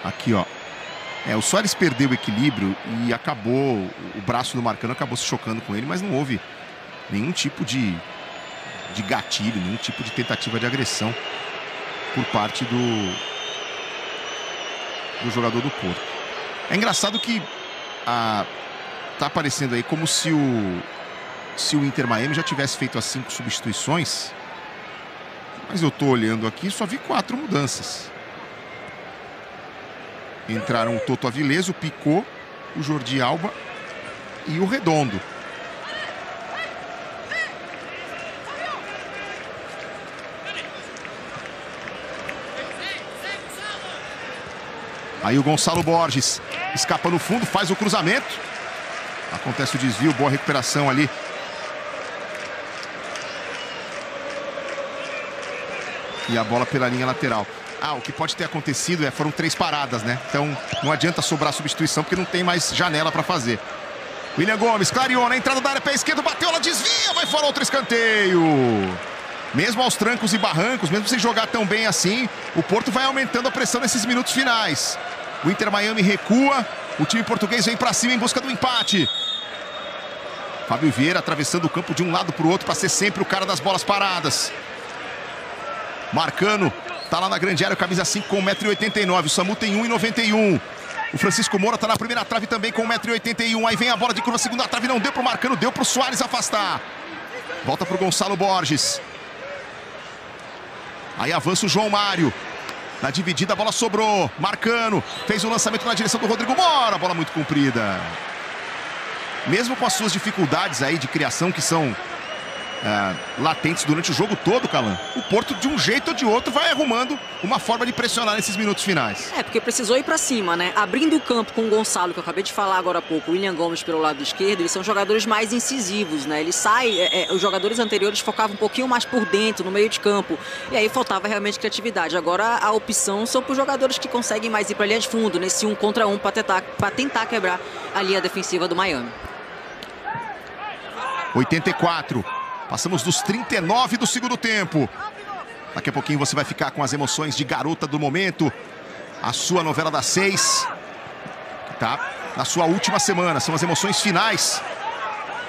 Aqui, ó. O Soares perdeu o equilíbrio e acabou, o braço do Marcano acabou se chocando com ele, mas não houve nenhum tipo de gatilho, nenhum tipo de tentativa de agressão por parte do jogador do Porto. É engraçado que tá aparecendo aí como se o Inter Miami já tivesse feito as 5 substituições, mas eu tô olhando aqui e só vi 4 mudanças. Entraram o Toto Avilés, o Picô, o Jordi Alba e o Redondo. Aí o Gonçalo Borges escapa no fundo, faz o cruzamento. Acontece o desvio, boa recuperação ali. E a bola pela linha lateral. O que pode ter acontecido foram 3 paradas, né? Então não adianta sobrar substituição porque não tem mais janela para fazer. William Gomes, clareou na entrada da área, pé esquerdo, bateu, ela desvia, vai fora, outro escanteio. Mesmo aos trancos e barrancos, mesmo sem jogar tão bem assim, o Porto vai aumentando a pressão nesses minutos finais. O Inter Miami recua, o time português vem para cima em busca do empate. Fábio Vieira atravessando o campo de um lado para o outro para ser sempre o cara das bolas paradas. Marcano tá lá na grande área, camisa 5 com 1,89 m. O Samu tem 1,91 m. O Francisco Moura tá na primeira trave também com 1,81 m. Aí vem a bola de curva, segunda trave, não deu pro Marcano, deu pro Soares afastar. Volta pro Gonçalo Borges. Aí avança o João Mário. Na dividida a bola sobrou. Marcano fez o lançamento na direção do Rodrigo Moura. Bola muito comprida. Mesmo com as suas dificuldades aí de criação que são latentes durante o jogo todo, Calan, o Porto de um jeito ou de outro vai arrumando uma forma de pressionar nesses minutos finais. Porque precisou ir pra cima, né? Abrindo o campo com o Gonçalo, que eu acabei de falar agora há pouco, o William Gomes pelo lado esquerdo, eles são jogadores mais incisivos, né? Eles saem, os jogadores anteriores focavam um pouquinho mais por dentro, no meio de campo, e aí faltava realmente criatividade. Agora a opção são para os jogadores que conseguem mais ir pra linha de fundo, nesse 1 contra 1, para tentar quebrar a linha defensiva do Miami. 84. Passamos dos 39 do segundo tempo. Daqui a pouquinho você vai ficar com as emoções de garota do momento. A sua novela das 6, que tá na sua última semana. São as emoções finais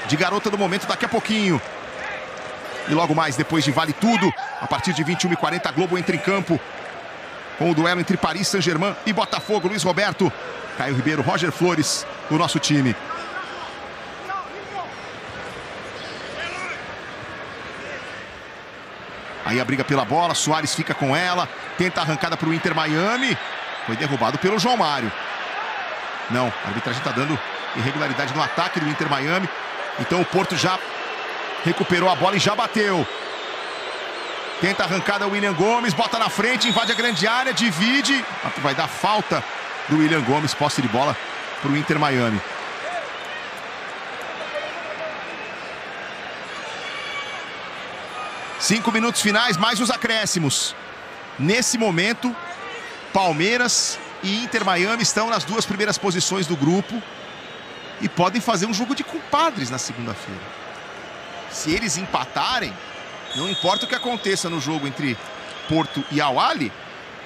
de garota do momento daqui a pouquinho. E logo mais, depois de Vale Tudo, a partir de 21h40, a Globo entra em campo com o duelo entre Paris Saint-Germain e Botafogo. Luiz Roberto, Caio Ribeiro, Roger Flores, o nosso time. Aí a briga pela bola, Soares fica com ela, tenta a arrancada para o Inter Miami. Foi derrubado pelo João Mário. Não, a arbitragem está dando irregularidade no ataque do Inter Miami. Então o Porto já recuperou a bola e já bateu. Tenta a arrancada o William Gomes, bota na frente, invade a grande área, divide. Vai dar falta do William Gomes, posse de bola para o Inter Miami. Cinco minutos finais, mais os acréscimos. Nesse momento, Palmeiras e Inter Miami estão nas 2 primeiras posições do grupo e podem fazer um jogo de compadres na segunda-feira. Se eles empatarem, não importa o que aconteça no jogo entre Porto e Al-Ahly,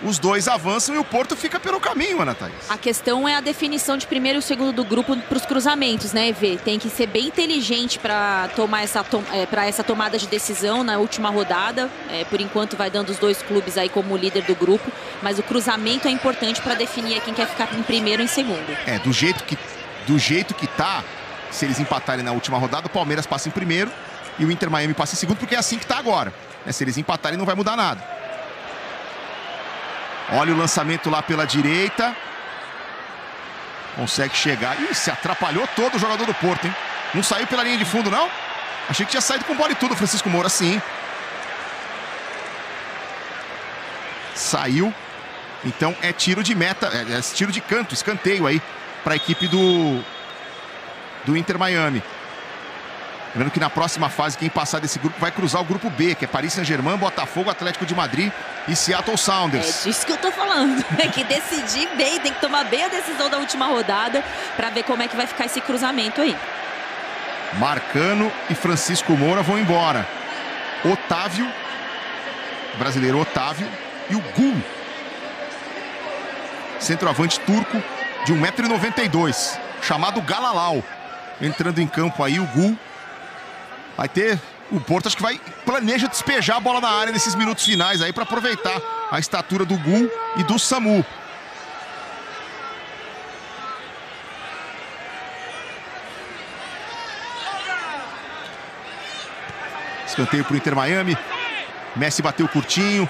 os dois avançam e o Porto fica pelo caminho, Ana Thaís. A questão é a definição de primeiro e segundo do grupo para os cruzamentos, né, Evê? Tem que ser bem inteligente para tomar essa tomada de decisão na última rodada. Por enquanto vai dando os 2 clubes aí como líder do grupo, mas o cruzamento é importante para definir quem quer ficar em primeiro e em segundo. Do jeito que tá, se eles empatarem na última rodada, o Palmeiras passa em primeiro e o Inter Miami passa em segundo, porque é assim que tá agora. Se eles empatarem, não vai mudar nada. Olha o lançamento lá pela direita. Consegue chegar. Ih, se atrapalhou todo o jogador do Porto, hein? Não saiu pela linha de fundo, não? Achei que tinha saído com bola e tudo, Francisco Moura. Sim. Saiu. Então é tiro de meta, é tiro de canto, escanteio aí para a equipe do Inter Miami. Lembrando que na próxima fase, quem passar desse grupo vai cruzar o grupo B, que é Paris Saint-Germain, Botafogo, Atlético de Madrid e Seattle Sounders. É disso que eu tô falando. É que decidir bem, tem que tomar bem a decisão da última rodada para ver como é que vai ficar esse cruzamento aí. Marcano e Francisco Moura vão embora. Otávio, brasileiro Otávio, e o Gul. centroavante turco de 1,92 m, chamado Galalau. Entrando em campo aí o Gul. Vai ter... O Porto acho que planeja despejar a bola na área nesses minutos finais aí para aproveitar a estatura do Gul e do Samu. Escanteio para o Inter Miami. Messi bateu curtinho.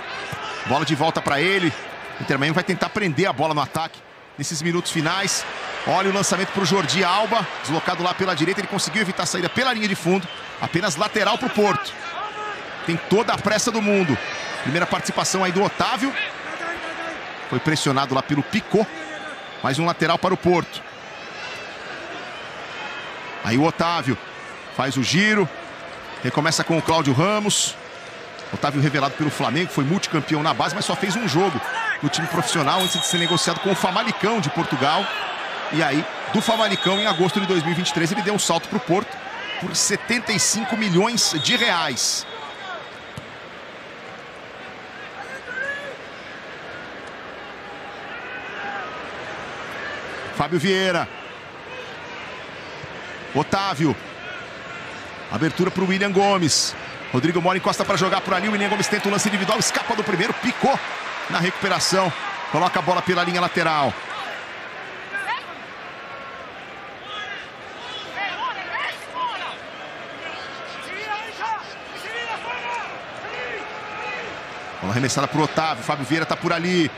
Bola de volta para ele. O Inter Miami vai tentar prender a bola no ataque nesses minutos finais. Olha o lançamento para o Jordi Alba. Deslocado lá pela direita. Ele conseguiu evitar a saída pela linha de fundo. Apenas lateral para o Porto. Tem toda a pressa do mundo. Primeira participação aí do Otávio. Foi pressionado lá pelo Picot. Mais um lateral para o Porto. Aí o Otávio faz o giro. Recomeça com o Cláudio Ramos. Otávio revelado pelo Flamengo, foi multicampeão na base, mas só fez um jogo no time profissional antes de ser negociado com o Famalicão de Portugal. E aí, do Famalicão, em agosto de 2023, ele deu um salto para o Porto por 75 milhões de reais. Fábio Vieira. Otávio. Abertura para o William Gomes. Rodrigo Mora encosta para jogar por ali. O William Gomes tenta o lance individual. Escapa do primeiro. Picou na recuperação. Coloca a bola pela linha lateral. Bola arremessada para o Otávio. Fábio Vieira está por ali.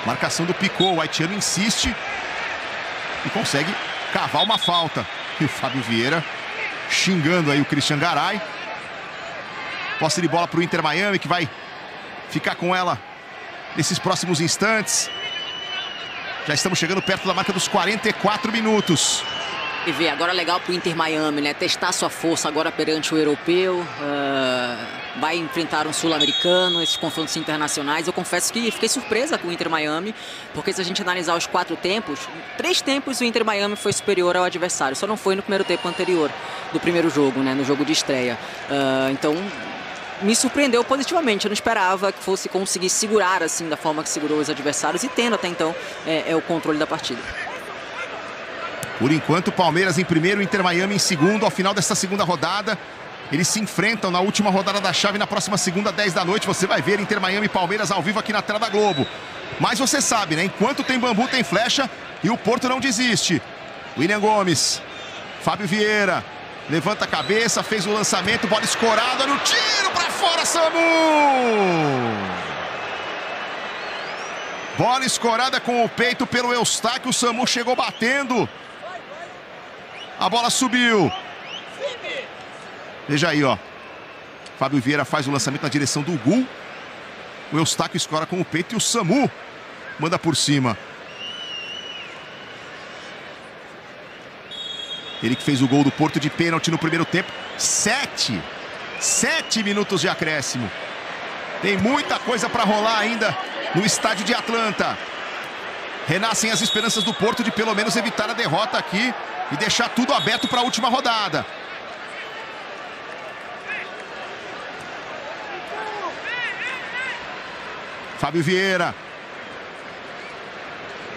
Marcação do Picot. O haitiano insiste e consegue cavar uma falta. E o Fábio Vieira xingando aí o Christian Garay. Posse de bola para o Inter Miami, que vai ficar com ela nesses próximos instantes. Já estamos chegando perto da marca dos 44 minutos. E vê, agora legal pro Inter Miami, né? Testar sua força agora perante o europeu. Vai enfrentar um sul-americano, esses confrontos internacionais. Eu confesso que fiquei surpresa com o Inter Miami, porque se a gente analisar os 4 tempos, 3 tempos o Inter Miami foi superior ao adversário. Só não foi no primeiro tempo anterior do primeiro jogo, né? No jogo de estreia. Então, me surpreendeu positivamente. Eu não esperava que fosse conseguir segurar assim da forma que segurou os adversários, e tendo até então o controle da partida. Por enquanto, Palmeiras em primeiro, Inter Miami em segundo. Ao final desta segunda rodada, eles se enfrentam na última rodada da chave na próxima segunda, 10 da noite. Você vai ver Inter Miami e Palmeiras ao vivo aqui na tela da Globo. Mas você sabe, né? Enquanto tem bambu, tem flecha, e o Porto não desiste. William Gomes, Fábio Vieira, levanta a cabeça, fez o lançamento, bola escorada no tiro para fora, Samu! Bola escorada com o peito pelo Eustáquio, o Samu chegou batendo. A bola subiu. Veja aí, ó. Fábio Vieira faz o lançamento na direção do Gul. O Eustáquio escora com o peito e o Samu manda por cima. Ele que fez o gol do Porto de pênalti no primeiro tempo. 7 minutos de acréscimo. Tem muita coisa para rolar ainda no estádio de Atlanta. Renascem as esperanças do Porto de pelo menos evitar a derrota aqui e deixar tudo aberto para a última rodada. Fábio Vieira.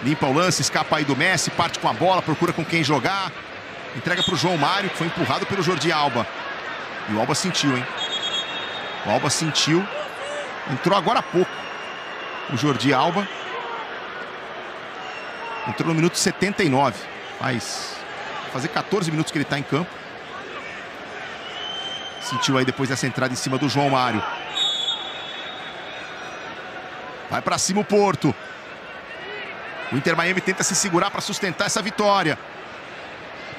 Limpa o lance, escapa aí do Messi, parte com a bola, procura com quem jogar. Entrega para o João Mário, que foi empurrado pelo Jordi Alba. E o Alba sentiu, hein? O Alba sentiu. Entrou agora há pouco o Jordi Alba. Entrou no minuto 79. Vai fazer 14 minutos que ele está em campo. Sentiu aí depois dessa entrada em cima do João Mário. Vai para cima o Porto. O Inter Miami tenta se segurar para sustentar essa vitória.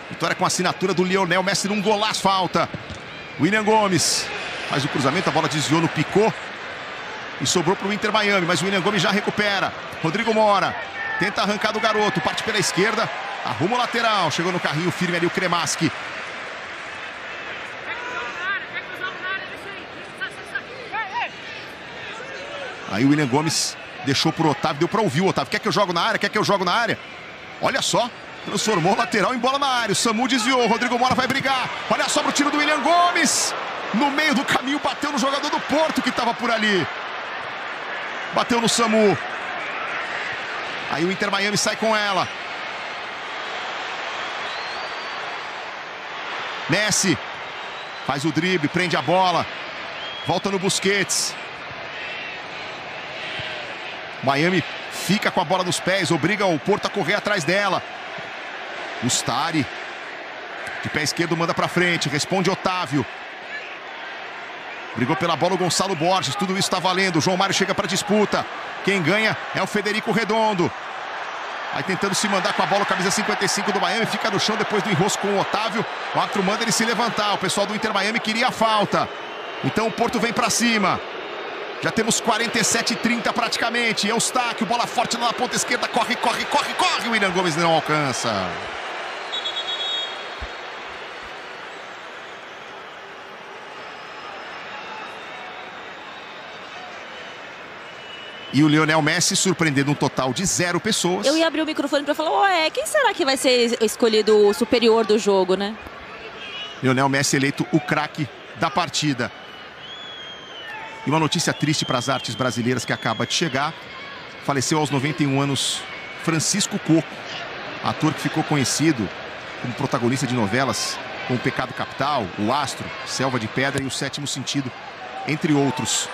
Vitória com a assinatura do Lionel Messi num golaço, falta. William Gomes faz o cruzamento, a bola desviou no Picot e sobrou para o Inter Miami, mas o William Gomes já recupera. Rodrigo Mora tenta arrancar do garoto, parte pela esquerda, arruma o lateral, chegou no carrinho firme ali o Kremaski. Aí o William Gomes deixou pro Otávio, deu para ouvir o Otávio. Quer que eu jogo na área? Quer que eu jogo na área? Olha só, transformou o lateral em bola na área. O Samu desviou, o Rodrigo Mora vai brigar. Olha só pro tiro do William Gomes. No meio do caminho, bateu no jogador do Porto que estava por ali. Bateu no Samu. Aí o Inter Miami sai com ela. Messi faz o drible, prende a bola. Volta no Busquets. Miami fica com a bola nos pés, obriga o Porto a correr atrás dela. Ustari, de pé esquerdo, manda pra frente, responde Otávio. Brigou pela bola o Gonçalo Borges, tudo isso tá valendo. O João Mário chega pra disputa. Quem ganha é o Federico Redondo. Aí tentando se mandar com a bola, camisa 55 do Miami, fica no chão depois do enrosco com o Otávio. O árbitro manda ele se levantar. O pessoal do Inter Miami queria a falta. Então o Porto vem pra cima. Já temos 47-30 praticamente. Eustáquio, bola forte na ponta esquerda. Corre, corre, corre, corre. O William Gomes não alcança. E o Lionel Messi surpreendendo um total de 0 pessoas. Eu ia abrir o microfone para falar, ué, quem será que vai ser escolhido o superior do jogo, né? Lionel Messi eleito o craque da partida. E uma notícia triste para as artes brasileiras que acaba de chegar. Faleceu aos 91 anos Francisco Coco, ator que ficou conhecido como protagonista de novelas como Pecado Capital, O Astro, Selva de Pedra e O Sétimo Sentido, entre outros.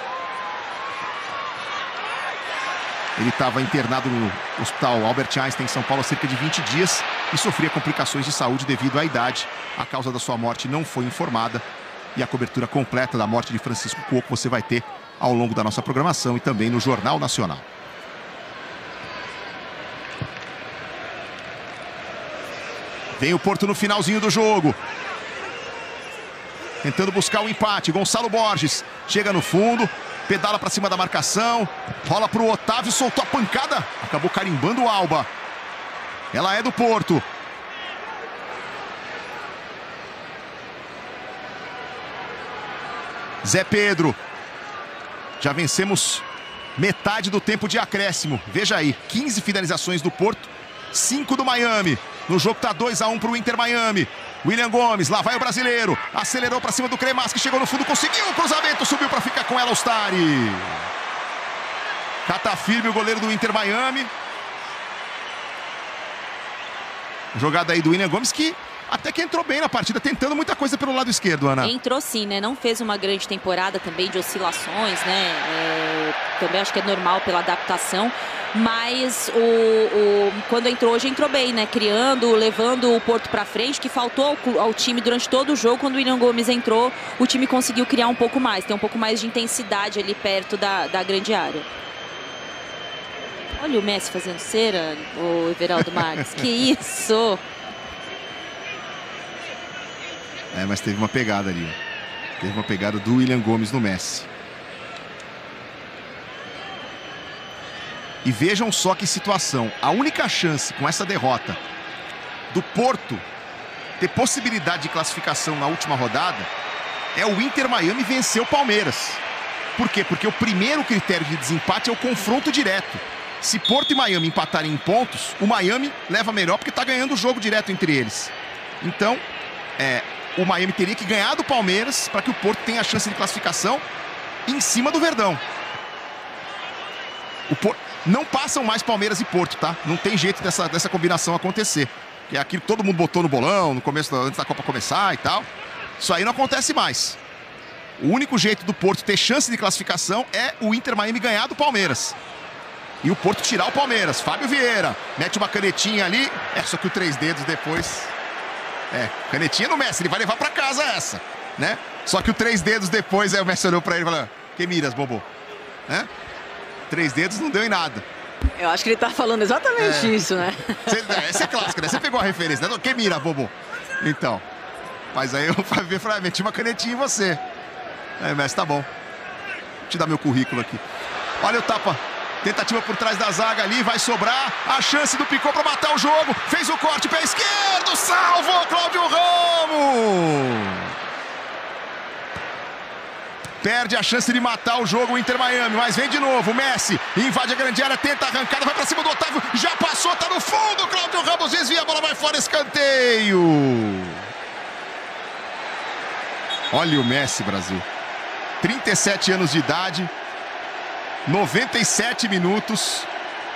Ele estava internado no Hospital Albert Einstein, em São Paulo, há cerca de 20 dias e sofria complicações de saúde devido à idade. A causa da sua morte não foi informada e a cobertura completa da morte de Francisco Coco você vai ter ao longo da nossa programação e também no Jornal Nacional. Vem o Porto no finalzinho do jogo. Tentando buscar o empate. Gonçalo Borges chega no fundo. Pedala para cima da marcação. Rola para o Otávio. Soltou a pancada. Acabou carimbando o Alba. Ela é do Porto. Zé Pedro. Já vencemos metade do tempo de acréscimo. Veja aí. 15 finalizações do Porto. 5 do Miami. No jogo tá 2-1 para o Inter Miami. William Gomes, lá vai o brasileiro. Acelerou para cima do Cremas, que chegou no fundo, conseguiu o cruzamento, subiu para ficar com ela o Ustari. Cata firme o goleiro do Inter Miami. Jogada aí do William Gomes, que até que entrou bem na partida, tentando muita coisa pelo lado esquerdo, Ana. Entrou sim, né? Não fez uma grande temporada também de oscilações, né? Também acho que é normal pela adaptação. Mas quando entrou hoje, entrou bem, né? Criando, levando o Porto para frente, que faltou ao time durante todo o jogo. Quando o William Gomes entrou, o time conseguiu criar um pouco mais, ter um pouco mais de intensidade ali perto da grande área. Olha o Messi fazendo cera, o Everaldo Marques. Que isso! Mas teve uma pegada ali. Teve uma pegada do William Gomes no Messi. E vejam só que situação. A única chance com essa derrota do Porto ter possibilidade de classificação na última rodada é o Inter Miami vencer o Palmeiras. Por quê? Porque o primeiro critério de desempate é o confronto direto. Se Porto e Miami empatarem em pontos, o Miami leva melhor porque está ganhando o jogo direto entre eles. Então, o Miami teria que ganhar do Palmeiras para que o Porto tenha a chance de classificação em cima do Verdão. Não passam mais Palmeiras e Porto, tá? Não tem jeito dessa combinação acontecer. Que é aquilo que todo mundo botou no bolão, no começo, antes da Copa começar e tal. Isso aí não acontece mais. O único jeito do Porto ter chance de classificação é o Inter Miami ganhar do Palmeiras. E o Porto tirar o Palmeiras. Fábio Vieira mete uma canetinha ali. Só que o 3 dedos depois... canetinha no Messi, ele vai levar pra casa essa, né? Só que o 3 dedos depois, o Messi olhou pra ele e falou: que miras, bobo, né? 3 dedos não deu em nada. Eu acho que ele tá falando exatamente isso, né? Essa é clássica, né? Você pegou a referência, né? Que mira, bobo. Então, mas aí eu falei, meti uma canetinha em você. Messi, tá bom. Vou te dar meu currículo aqui. Olha o tapa. Tentativa por trás da zaga ali, vai sobrar. A chance do Picô para matar o jogo. Fez o corte, pé esquerdo, salvou Cláudio Ramos. Perde a chance de matar o jogo o Inter Miami, mas vem de novo. Messi invade a grande área, tenta a arrancada, vai para cima do Otávio. Já passou, tá no fundo. Cláudio Ramos desvia, a bola vai fora, escanteio. Olha o Messi, Brasil. 37 anos de idade. 97 minutos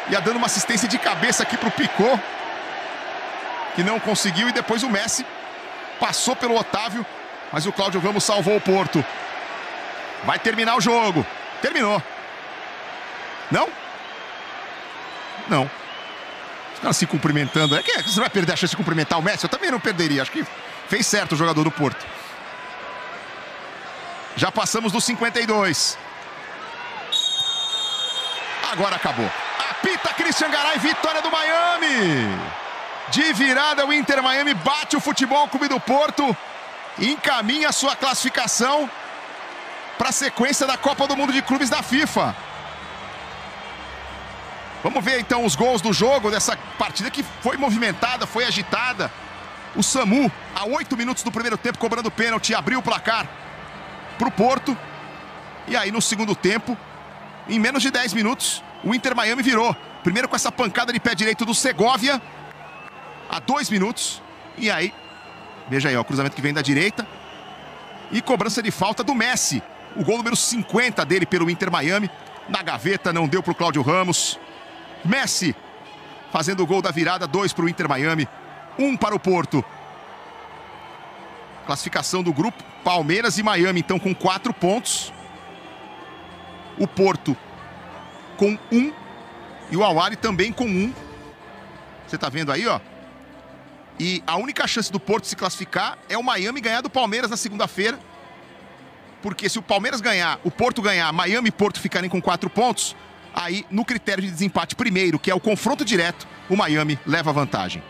Ia dando uma assistência de cabeça aqui pro Picot, que não conseguiu, e depois o Messi passou pelo Otávio, mas o Cláudio Ramos salvou o Porto. Vai terminar o jogo. Terminou. Não? Não. Os caras se cumprimentando. É que você vai perder a chance de cumprimentar o Messi? Eu também não perderia. Acho que fez certo o jogador do Porto. Já passamos dos 52. Agora acabou. Apita Christian Garay, vitória do Miami. De virada, o Inter Miami bate o Futebol Clube do Porto e encaminha a sua classificação para a sequência da Copa do Mundo de Clubes da FIFA. Vamos ver então os gols do jogo dessa partida que foi movimentada, foi agitada. O Samu, a 8 minutos do primeiro tempo, cobrando pênalti, abriu o placar para o Porto. E aí no segundo tempo, em menos de 10 minutos, o Inter Miami virou. Primeiro com essa pancada de pé direito do Segovia, a 2 minutos. E aí, veja aí, ó, o cruzamento que vem da direita. E cobrança de falta do Messi. O gol número 50 dele pelo Inter Miami. Na gaveta, não deu para o Cláudio Ramos. Messi fazendo o gol da virada, 2 para o Inter Miami, 1 para o Porto. Classificação do grupo, Palmeiras e Miami, então com 4 pontos. O Porto com 1 e o Al Ahly também com 1. Você tá vendo aí, ó. E a única chance do Porto se classificar é o Miami ganhar do Palmeiras na segunda-feira. Porque se o Palmeiras ganhar, o Porto ganhar, Miami e Porto ficarem com 4 pontos, aí no critério de desempate primeiro, que é o confronto direto, o Miami leva vantagem.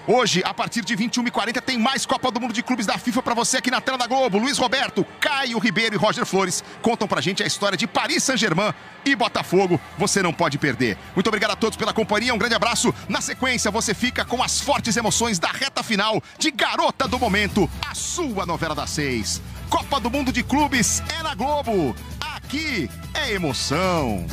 Hoje, a partir de 21h40, tem mais Copa do Mundo de Clubes da FIFA para você aqui na tela da Globo. Luiz Roberto, Caio Ribeiro e Roger Flores contam pra gente a história de Paris Saint-Germain e Botafogo. Você não pode perder. Muito obrigado a todos pela companhia, um grande abraço. Na sequência, você fica com as fortes emoções da reta final de Garota do Momento, a sua novela das 6. Copa do Mundo de Clubes é na Globo. Aqui é emoção.